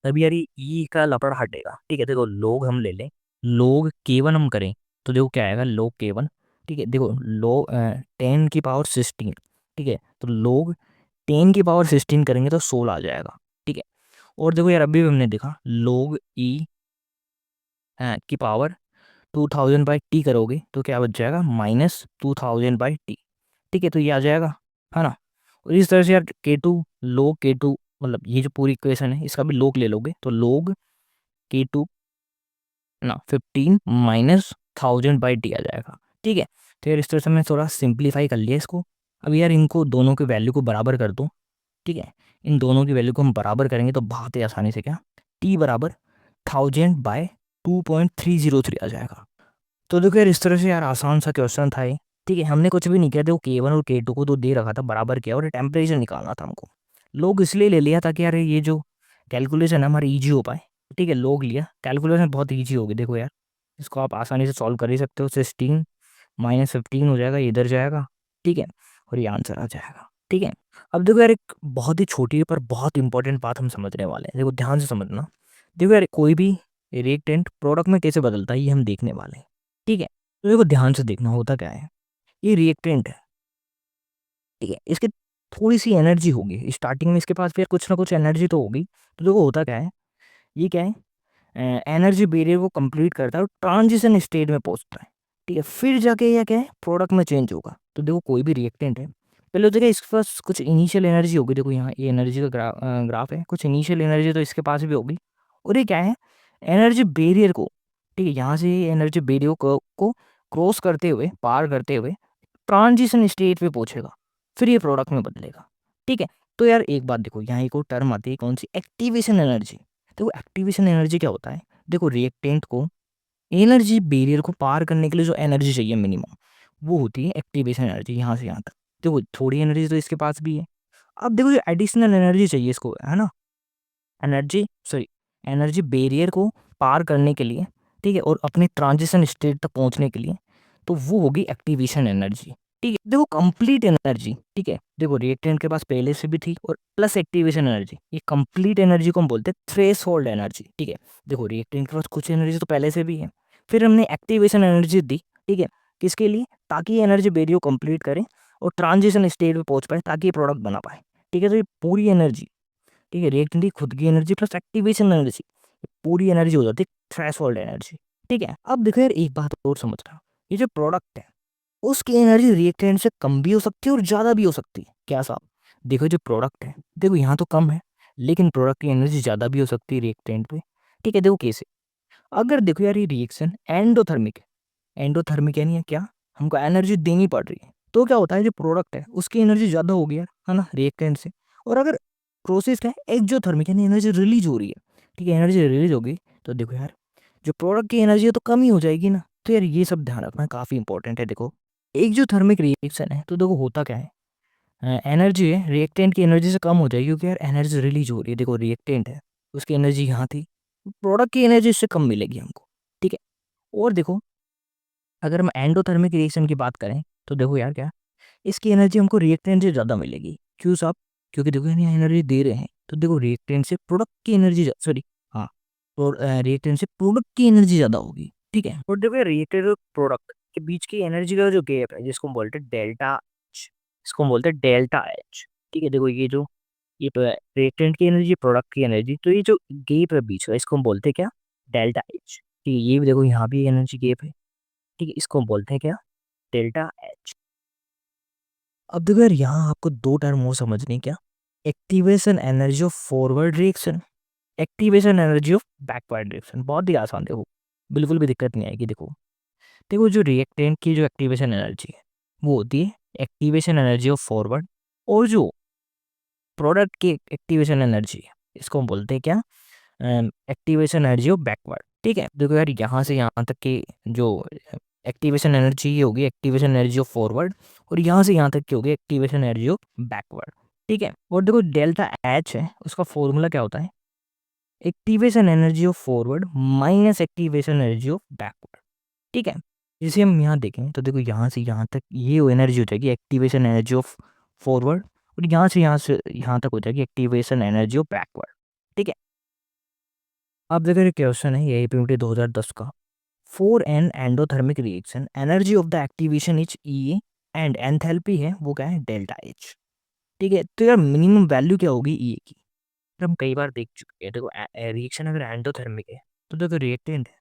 तभी यार ये ई का लपड़ हटेगा। ठीक है, देखो लोग हम ले लें, लोग K1 हम करें तो देखो क्या आएगा लोग K1। ठीक है, देखो लोग 10 की पावर 16। ठीक है, तो लोग 10 की पावर 16 करेंगे तो 16 आ जाएगा। ठीक है, और देखो यार अभी भी हमने देखा लोग ई की पावर 2000/T करोगे तो क्या बच जाएगा -2000/T। ठीक है, तो ये आ जाएगा, है ना। और इस तरह से यार K2 मतलब ये जो पूरी इक्वेशन है इसका भी लोग ले लोगे तो लोग K2 ना 15 माइनस 1000/T आ जाएगा। ठीक है, तो यार इस तरह से मैं थोड़ा सिंप्लीफाई कर लिया इसको। अब यार इनको दोनों के वैल्यू को बराबर कर दो, ठीक है। इन दोनों की वैल्यू को हम बराबर करेंगे तो बहुत ही आसानी से क्या T बराबर 1000/2.303 आ जाएगा। तो देखो यार इस तरह से यार आसान सा क्वेश्चन था ये। ठीक है, हमने कुछ भी नहीं किया, देखो K1 और K2 को तो दे रखा था, बराबर किया और टेम्परेचर निकालना था हमको। लोग इसलिए ले लिया ताकि यार ये जो कैलकुलेशन है हमारी ईजी हो पाए। ठीक है, लोग लिया, कैलकुलेशन बहुत ईजी होगी। देखो यार इसको आप आसानी से सॉल्व कर ही सकते हो। 16 -15 हो जाएगा, ये इधर जाएगा। ठीक है, और ये आंसर आ जाएगा। ठीक है, अब देखो यार एक बहुत ही छोटी पर बहुत इंपॉर्टेंट बात हम समझने वाले हैं, देखो ध्यान से समझना। देखो यार कोई भी रिएक्टेंट प्रोडक्ट में कैसे बदलता है ये हम देखने वाले हैं। ठीक है, तो देखो ध्यान से देखना होता क्या है, ये रिएक्टेंट है। ठीक है, इसकी थोड़ी सी एनर्जी होगी स्टार्टिंग में, इसके पास फिर कुछ ना कुछ एनर्जी तो होगी। तो देखो होता क्या है, ये क्या है, एनर्जी बैरियर को कंप्लीट करता है और ट्रांजिशन स्टेट में पहुंचता है। ठीक है, फिर जाके यह क्या है प्रोडक्ट में चेंज होगा। तो देखो कोई भी रिएक्टेंट है, पहले तो क्या इसके पास कुछ इनिशियल एनर्जी होगी। देखो यहाँ ये एनर्जी का ग्राफ है, कुछ इनिशियल एनर्जी तो इसके पास भी होगी। और ये क्या है, एनर्जी बैरियर को, ठीक है, यहाँ से एनर्जी बैरियर को क्रॉस करते हुए, पार करते हुए ट्रांजिशन स्टेट पे पहुंचेगा, फिर ये प्रोडक्ट में बदलेगा। ठीक है, तो यार एक बात देखो, यहाँ एक और टर्म आती है कौन सी, एक्टिवेशन एनर्जी। देखो एक्टिवेशन एनर्जी क्या होता है, देखो रिएक्टेंट को एनर्जी बैरियर को पार करने के लिए जो एनर्जी चाहिए मिनिमम, वो होती है एक्टिवेशन एनर्जी, यहाँ से यहाँ तक। देखो थोड़ी एनर्जी तो इसके पास भी है। अब देखो जो एडिशनल एनर्जी चाहिए इसको, है ना, एनर्जी बैरियर को पार करने के लिए, ठीक है, और अपने ट्रांजिशन स्टेट तक पहुंचने के लिए, तो वो होगी एक्टिवेशन एनर्जी। ठीक है, देखो कंप्लीट एनर्जी, ठीक है, देखो रिएक्टेंट के पास पहले से भी थी और प्लस एक्टिवेशन एनर्जी, ये कंप्लीट एनर्जी को हम बोलते हैं थ्रेशोल्ड एनर्जी। ठीक है, देखो रिएक्टेंट के पास कुछ एनर्जी तो पहले से भी है, फिर हमने एक्टिवेशन एनर्जी दी। ठीक है, किसके लिए, ताकि ये एनर्जी बैरियर को कंप्लीट करे और ट्रांजिशन स्टेट पे पहुंच पाए, ताकि ये प्रोडक्ट बना पाए। ठीक है, तो ये पूरी एनर्जी, ठीक है, रिएक्टेंट की खुद की एनर्जी प्लस एक्टिवेशन एनर्जी, पूरी एनर्जी हो जाती है थ्रेशोल्ड एनर्जी। ठीक है, अब देखो यार एक बात और समझना, ये जो प्रोडक्ट है उसकी एनर्जी रिएक्टेंट से कम भी हो सकती है और ज़्यादा भी हो सकती है। क्या साहब, देखो जो प्रोडक्ट है, देखो यहाँ तो कम है, लेकिन प्रोडक्ट की एनर्जी ज़्यादा भी हो सकती है रिएक्टेंट पे। ठीक है, देखो कैसे, अगर देखो यार ये रिएक्शन एंडोथर्मिक है, एंडोथर्मिक यानी है क्या, हमको एनर्जी देनी पड़ रही है, तो क्या होता है जो प्रोडक्ट है उसकी एनर्जी ज़्यादा होगी यार, है ना, रिएक्टेंट से। और अगर प्रोसेस क्या है एक्जोथर्मिक यानी एनर्जी रिलीज हो रही है, ठीक है, एनर्जी रिलीज होगी, तो देखो यार जो प्रोडक्ट की एनर्जी है तो कम ही हो जाएगी ना। तो यार ये सब ध्यान रखना काफ़ी इंपॉर्टेंट है। देखो एक जो थर्मिक रिएक्शन है, तो देखो होता क्या है, एनर्जी है रिएक्टेंट की एनर्जी से कम हो जाएगी, क्योंकि यार एनर्जी रिलीज हो रही है। देखो रिएक्टेंट है, उसकी एनर्जी यहाँ थी, प्रोडक्ट की एनर्जी इससे कम मिलेगी हमको। ठीक है, और देखो अगर हम एंडोथर्मिक रिएक्शन की बात करें, तो देखो यार क्या, इसकी एनर्जी हमको रिएक्टेंट से ज़्यादा मिलेगी। क्यों साहब, क्योंकि देखो यहाँ एनर्जी दे रहे हैं, तो देखो रिएक्टेंट से प्रोडक्ट की एनर्जी, सॉरी, हाँ, और रिएक्टेंट से प्रोडक्ट की एनर्जी ज़्यादा होगी। ठीक है, और देखो रिएक्टेंट और प्रोडक्ट के बीच की एनर्जी का जो गैप है, जिसको हम बोलते हैं डेल्टा एच, इसको हम बोलते हैं डेल्टा एच। ठीक है, देखो ये जो ये रिएक्टेंट की एनर्जी, प्रोडक्ट की एनर्जी, तो ये जो गैप है बीच का, इसको हम बोलते हैं क्या, डेल्टा एच। ठीक है, ये भी देखो यहाँ भी एनर्जी गैप है। ठीक है, इसको हम बोलते हैं क्या, डेल्टा एच। अब देखो यार यहाँ आपको दो टर्म वो समझनी, क्या, activation energy of forward reaction, activation energy of backward reaction. बहुत ही आसान, देखो बिल्कुल भी दिक्कत नहीं आएगी। देखो देखो जो रिएक्टेंट की जो एक्टिवेशन एनर्जी है वो होती है एक्टिवेशन एनर्जी ऑफ फॉरवर्ड, और जो प्रोडक्ट की एक्टिवेशन एनर्जी है इसको हम बोलते हैं क्या, एक्टिवेशन एनर्जी ऑफ बैकवर्ड। ठीक है, देखो यार यहाँ से यहाँ तक की जो एक्टिवेशन एनर्जी ये होगी एक्टिवेशन एनर्जी ऑफ फॉरवर्ड, और यहाँ से यहाँ तक की होगी एक्टिवेशन एनर्जी ऑफ बैकवर्ड। ठीक है, और देखो डेल्टा एच है, उसका फॉर्मूला क्या होता है, activation energy of forward minus activation energy of backward. ठीक है, जैसे हम यहाँ देखें तो देखो यहाँ से यहाँ तक ये एनर्जी हो जाएगी एक्टिवेशन एनर्जी ऑफ फॉरवर्ड, और यहाँ से यहाँ तक हो जाएगी एक्टिवेशन एनर्जी ऑफ बैकवर्ड। ठीक है, अब देखो ये क्वेश्चन है ये APMT 2010 का, for an endothermic reaction energy of the activation is E and enthalpy है वो क्या है, डेल्टा एच। ठीक है, तो यार मिनिमम वैल्यू क्या होगी ई की, तो हम कई बार देख चुके हैं। देखो रिएक्शन अगर एंडोथर्मिक है, तो देखो रिएक्टेंट है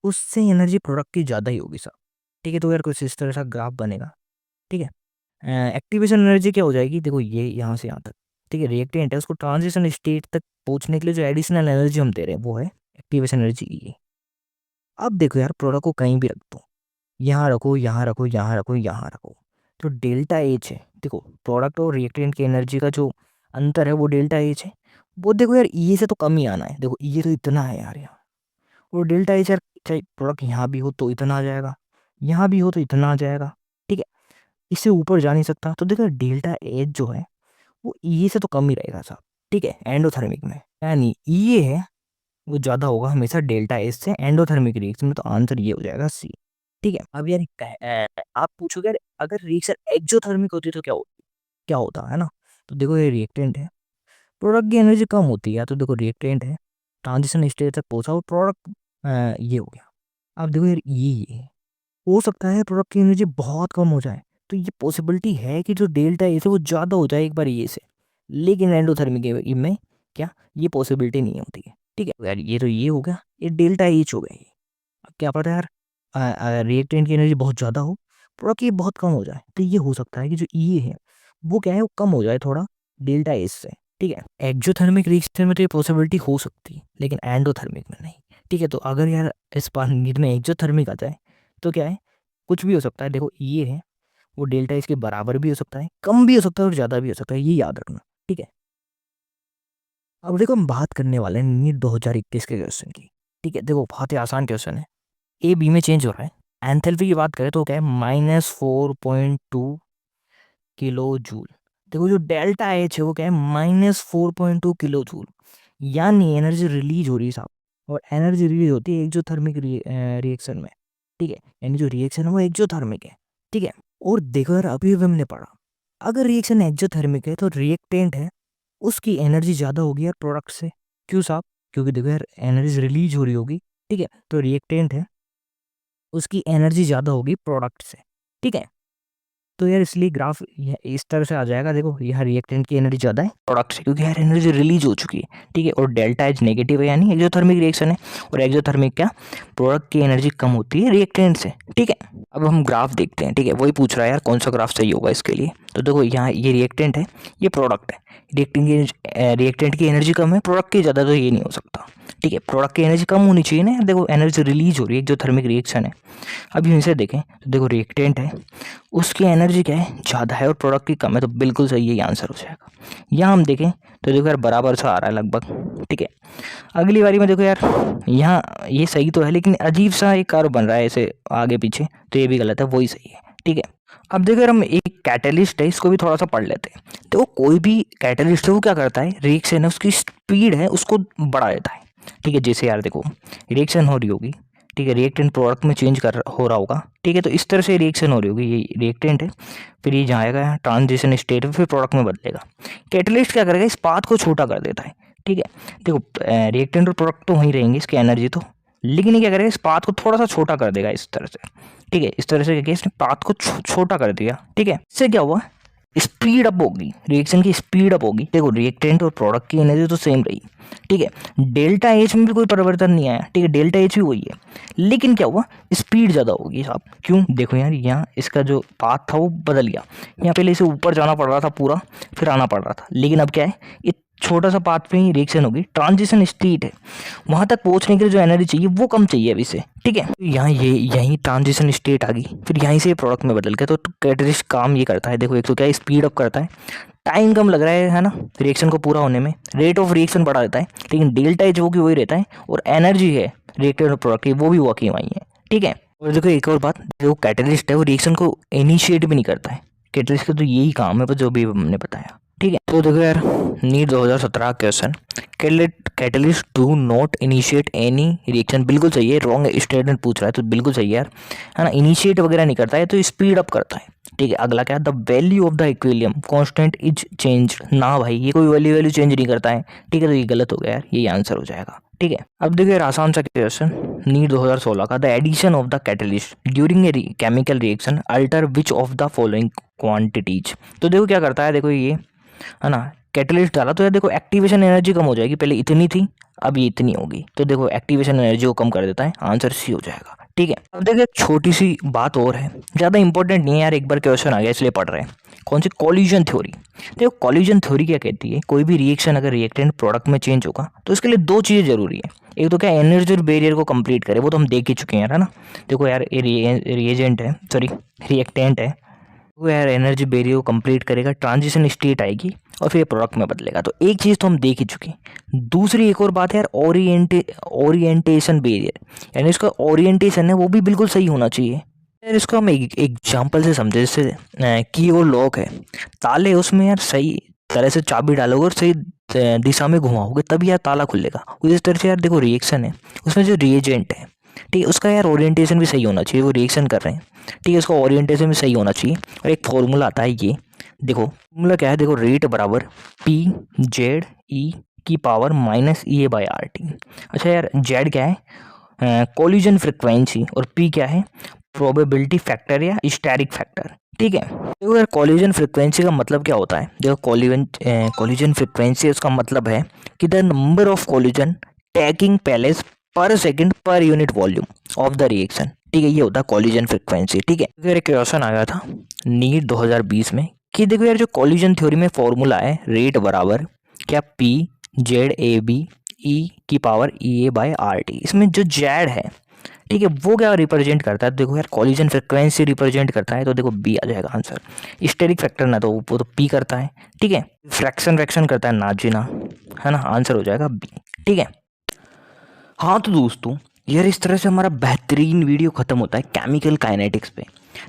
उससे एनर्जी प्रोडक्ट की ज़्यादा ही होगी सर। ठीक है, तो यार कुछ इस तरह का ग्राफ बनेगा। ठीक है, एक्टिवेशन एनर्जी क्या हो जाएगी, देखो ये यहाँ से यहाँ तक। ठीक है, रिएक्टेंट है उसको ट्रांजिशन स्टेट तक पहुंचने के लिए जो एडिशनल एनर्जी हम दे रहे हैं वो है एक्टिवेशन एनर्जी ई। अब देखो यार प्रोडक्ट को कहीं भी रख दो, यहाँ रखो, यहाँ रखो, यहाँ रखो, यहाँ रखो, तो डेल्टा एच है, देखो प्रोडक्ट और रिएक्टेंट की एनर्जी का जो अंतर है वो डेल्टा एच है। वो देखो यार ये से तो कम ही आना है, देखो ये तो इतना है यार यहाँ, और डेल्टा एच यार चाहे प्रोडक्ट यहाँ भी हो तो इतना आ जाएगा, यहाँ भी हो तो इतना आ जाएगा, ठीक है, इससे ऊपर जा नहीं सकता। तो देखो डेल्टा एच जो है वो ये से तो कम ही रहेगा साहब, ठीक है, एंडोथर्मिक में, यानी ये है वो ज़्यादा होगा हमेशा डेल्टा एच से एंडोथर्मिक रिएक्शन में, तो आंसर ये हो जाएगा सी, ठीक है। अब यार आप पूछोगे यार अगर रिएक्शन एक्सोथर्मिक होती तो क्या होता है ना, तो देखो ये रिएक्टेंट है, प्रोडक्ट की एनर्जी कम होती है, तो देखो रिएक्टेंट है, ट्रांजिशन स्टेज तक पहुंचा और प्रोडक्ट ये हो गया। अब देखो यार ये हो सकता है प्रोडक्ट की एनर्जी बहुत कम हो जाए, तो ये पॉसिबिलिटी है कि जो डेल्टा ए से वो ज़्यादा हो जाए एक बार ये से, लेकिन एंडोथर्मिक में क्या ये पॉसिबिलिटी नहीं होती है, ठीक है यार। ये तो ये हो गया, ये डेल्टा एच हो गया ये। अब क्या पता यार रिएक्टेंट की एनर्जी बहुत ज़्यादा हो, प्रोडक्ट की बहुत कम हो जाए, तो ये हो सकता है कि जो ये है वो क्या है वो कम हो जाए थोड़ा डेल्टा एच से, ठीक है। एक्सोथर्मिक रिएक्शन में तो ये पॉसिबिलिटी हो सकती है लेकिन एंडोथर्मिक में नहीं, ठीक है। तो अगर यार इस पानी में एक्सोथर्मिक आ जाए तो क्या है कुछ भी हो सकता है, देखो ये है वो डेल्टा इसके बराबर भी हो सकता है, कम भी हो सकता है और ज़्यादा भी हो सकता है, ये याद रखना, ठीक है। अब देखो हम बात करने वाले हैं नीट 2021 के क्वेश्चन की, ठीक है। देखो बहुत ही आसान क्वेश्चन है, ए बी में चेंज हो रहा है। एंथैल्पी की बात करें तो क्या है -4.2 किलो जूल। देखो जो डेल्टा एच है वो क्या है -4.2 किलो जूल, यानी एनर्जी रिलीज हो रही है साहब, और एनर्जी रिलीज होती है एक्सोथर्मिक रिएक्शन में, ठीक है, यानी जो रिएक्शन है वो एक्सोथर्मिक है, ठीक है। और देखो यार अभी भी हमने पढ़ा अगर रिएक्शन एक्सोथर्मिक है तो रिएक्टेंट है उसकी एनर्जी ज़्यादा होगी यार प्रोडक्ट से, क्यों साहब, क्योंकि देखो यार एनर्जी रिलीज हो रही होगी, ठीक है, तो रिएक्टेंट है उसकी एनर्जी ज़्यादा होगी प्रोडक्ट से, ठीक है। तो यार इसलिए ग्राफ इस तरह से आ जाएगा, देखो यहाँ रिएक्टेंट की एनर्जी ज़्यादा है प्रोडक्ट से क्योंकि यार एनर्जी रिलीज हो चुकी है, ठीक है, और डेल्टा एच नेगेटिव है यानी एक्सोथर्मिक रिएक्शन है, और एक्सोथर्मिक क्या प्रोडक्ट की एनर्जी कम होती है रिएक्टेंट से, ठीक है। अब हम ग्राफ देखते हैं, ठीक है, वही पूछ रहा है यार कौन सा ग्राफ सही होगा इसके लिए। तो देखो यहाँ ये रिएक्टेंट है ये प्रोडक्ट है, रिएक्टेंट की एनर्जी कम है प्रोडक्ट की ज़्यादा, तो ये नहीं हो सकता, ठीक है। प्रोडक्ट की एनर्जी कम होनी चाहिए ना यार, देखो एनर्जी रिलीज हो रही है एक्सोथर्मिक रिएक्शन है। अब यूँ से देखें तो देखो रिएक्टेंट है उसकी एनर्जी क्या है ज़्यादा है और प्रोडक्ट की कम है, तो बिल्कुल सही है, ये आंसर हो जाएगा। यहाँ हम देखें तो देखो यार बराबर सा आ रहा है लगभग, ठीक है। अगली बारी में देखो यार यहाँ ये सही तो है लेकिन अजीब सा एक कर्व बन रहा है ऐसे आगे पीछे, तो ये भी गलत है, वही सही है, ठीक है। अब देखो यार हम एक कैटलिस्ट है इसको भी थोड़ा सा पढ़ लेते हैं। तो कोई भी कैटलिस्ट है वो क्या करता है रिएक्शन है उसकी स्पीड है उसको बढ़ा देता है, ठीक है। जैसे यार देखो रिएक्शन हो रही होगी, ठीक है, रिएक्टेंट प्रोडक्ट में चेंज हो रहा होगा, ठीक है, तो इस तरह से रिएक्शन हो रही होगी, ये रिएक्टेंट है फिर ये जाएगा ट्रांजिशन स्टेट में फिर प्रोडक्ट में बदलेगा। कैटलिस्ट क्या करेगा इस पाथ को छोटा कर देता है, ठीक है। देखो रिएक्टेंट और प्रोडक्ट तो वहीं रहेंगे इसकी एनर्जी तो, लेकिन ये क्या करेगा इस पाथ को थोड़ा सा छोटा कर देगा इस तरह से, ठीक है। इस तरह से क्या किया इसने पाथ को छोटा कर दिया, ठीक है। इससे क्या हुआ स्पीड अप होगी, रिएक्शन की स्पीड अप होगी। देखो रिएक्टेंट और प्रोडक्ट की एनर्जी तो सेम रही, ठीक है, डेल्टा एच में भी कोई परिवर्तन नहीं आया, ठीक है, डेल्टा एच भी वही है, लेकिन क्या हुआ स्पीड ज़्यादा होगी साहब, क्यों, देखो यार यहाँ इसका जो पाथ था वो बदल गया, यहाँ पहले इसे ऊपर जाना पड़ रहा था पूरा फिर आना पड़ रहा था, लेकिन अब क्या है ये छोटा सा पाथ पे ही रिएक्शन होगी, ट्रांजिशन स्टेट है, वहाँ तक पहुँचने के लिए जो एनर्जी चाहिए वो कम चाहिए अभी से, ठीक है। यहाँ ये यहीं ट्रांजिशन स्टेट आ गई फिर यहीं से प्रोडक्ट में बदल गया, तो कैटलिस्ट काम ये करता है, देखो एक तो क्या स्पीड अप करता है, टाइम कम लग रहा है ना रिएक्शन को पूरा होने में, रेट ऑफ रिएक्शन बढ़ा देता है, लेकिन डेल्टा एच वो की वही रहता है और एनर्जी है रिएक्टेंट और प्रोडक्ट की वो भी वही वही है, ठीक है। और देखो एक और बात, जो कैटलिस्ट है वो रिएक्शन को इनिशिएट भी नहीं करता है, कैटलिस्ट का तो यही काम है जो भी हमने बताया, ठीक है। तो देखो यार नीट 2017 क्वेश्चन catalyst do not initiate any reaction, बिल्कुल सही है, रॉन्ग स्टेटमेंट पूछ रहा है तो बिल्कुल सही है यार, है ना, इनिशिएट वगैरह नहीं करता है तो स्पीड अप करता है, ठीक है। अगला क्या है the value of the equilibrium constant is change, ना भाई ये कोई वैल्यू चेंज नहीं करता है, ठीक है, तो ये गलत हो गया यार, यही आंसर हो जाएगा, ठीक है। अब देखिए यार आसान सा क्वेश्चन नीट 2016 का, the addition of the catalyst during a chemical reaction alter which of the following quantities. तो देखो क्या करता है, देखो ये है ना कैटलिस्ट डाला तो यार देखो एक्टिवेशन एनर्जी कम हो जाएगी, पहले इतनी थी अब ये इतनी होगी, तो देखो एक्टिवेशन एनर्जी को कम कर देता है, आंसर सी हो जाएगा, ठीक है। अब देखिए एक छोटी सी बात और है, ज़्यादा इंपॉर्टेंट नहीं है यार, एक बार क्वेश्चन आ गया इसलिए पढ़ रहे हैं, कौन सी कॉलिजन थ्योरी। देखो कॉलिजन थ्योरी क्या कहती है, कोई भी रिएक्शन अगर रिएक्टेंट प्रोडक्ट में चेंज होगा तो इसके लिए दो चीज़ें जरूरी है, एक तो क्या एनर्जी और बैरियर को कंप्लीट करे, वो तो हम देख ही चुके हैं यार, है ना। देखो यार ये रिएजेंट है सॉरी रिएक्टेंट है, वो यार एनर्जी बैरियर को कंप्लीट करेगा, ट्रांजिशन स्टेट आएगी और फिर प्रोडक्ट में बदलेगा। तो एक चीज़ तो हम देख ही चुके हैं। दूसरी एक और बात है यार, ओरिएंटेशन बैरियर, यानी इसका ओरिएंटेशन है वो भी बिल्कुल सही होना चाहिए। यार इसको हम एक एग्जाम्पल से समझे, जैसे की और लॉक है, ताले उसमें यार सही तरह से चाबी डालोगे और सही दिशा में घुमाओगे तभी यार ताला खुलेगा। उसी तरह से यार देखो रिएक्शन है, उसमें जो रिएजेंट है ठीक है उसका यार ओरिएंटेशन भी सही होना चाहिए। वो रिएक्शन कर रहे हैं ठीक है, उसका ओरिएंटेशन भी सही होना चाहिए। और एक फॉर्मूला आता है, ये देखो फॉर्मूला क्या है, देखो रेट बराबर PZE की पावर -EA/RT। अच्छा यार जेड क्या है, कोलिजन फ्रिक्वेंसी, और P क्या है, प्रोबेबिलिटी फैक्टर या स्टैटिक फैक्टर। ठीक है, देखो यार कॉलिजन फ्रिक्वेंसी का मतलब क्या होता है, देखो कॉलिजन फ्रिक्वेंसी उसका मतलब है कि the number of collision taking place per second per unit volume of the reaction. ठीक है, ये होता है कॉलिजन फ्रिक्वेंसी। ठीक है, फिर एक क्वेश्चन आया था नीट 2020 में कि देखो यार जो कॉलिजन थ्योरी में फॉर्मूला है रेट बराबर क्या PZAB E की पावर EA/RT, इसमें जो जेड है ठीक है वो क्या रिप्रेजेंट करता है, देखो यार कॉलिजन फ्रिक्वेंसी रिप्रेजेंट करता है, तो देखो बी आ जाएगा आंसर। स्टेरिक फैक्टर ना तो वो तो पी करता है। ठीक है, फ्रैक्शन करता है ना जी ना, है ना, आंसर हो जाएगा बी। ठीक है, हाँ तो दोस्तों यार इस तरह से हमारा बेहतरीन वीडियो खत्म होता है केमिकल काइनेटिक्स पे।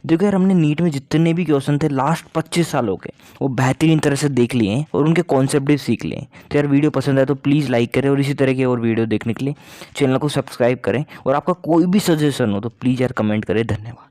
देखो यार हमने नीट में जितने भी क्वेश्चन थे लास्ट 25 सालों के वो बेहतरीन तरह से देख लिए हैं और उनके कॉन्सेप्ट भी सीख लिए हैं। तो यार वीडियो पसंद आए तो प्लीज़ लाइक करें और इसी तरह के और वीडियो देखने के लिए चैनल को सब्सक्राइब करें, और आपका कोई भी सजेशन हो तो प्लीज़ यार कमेंट करें। धन्यवाद।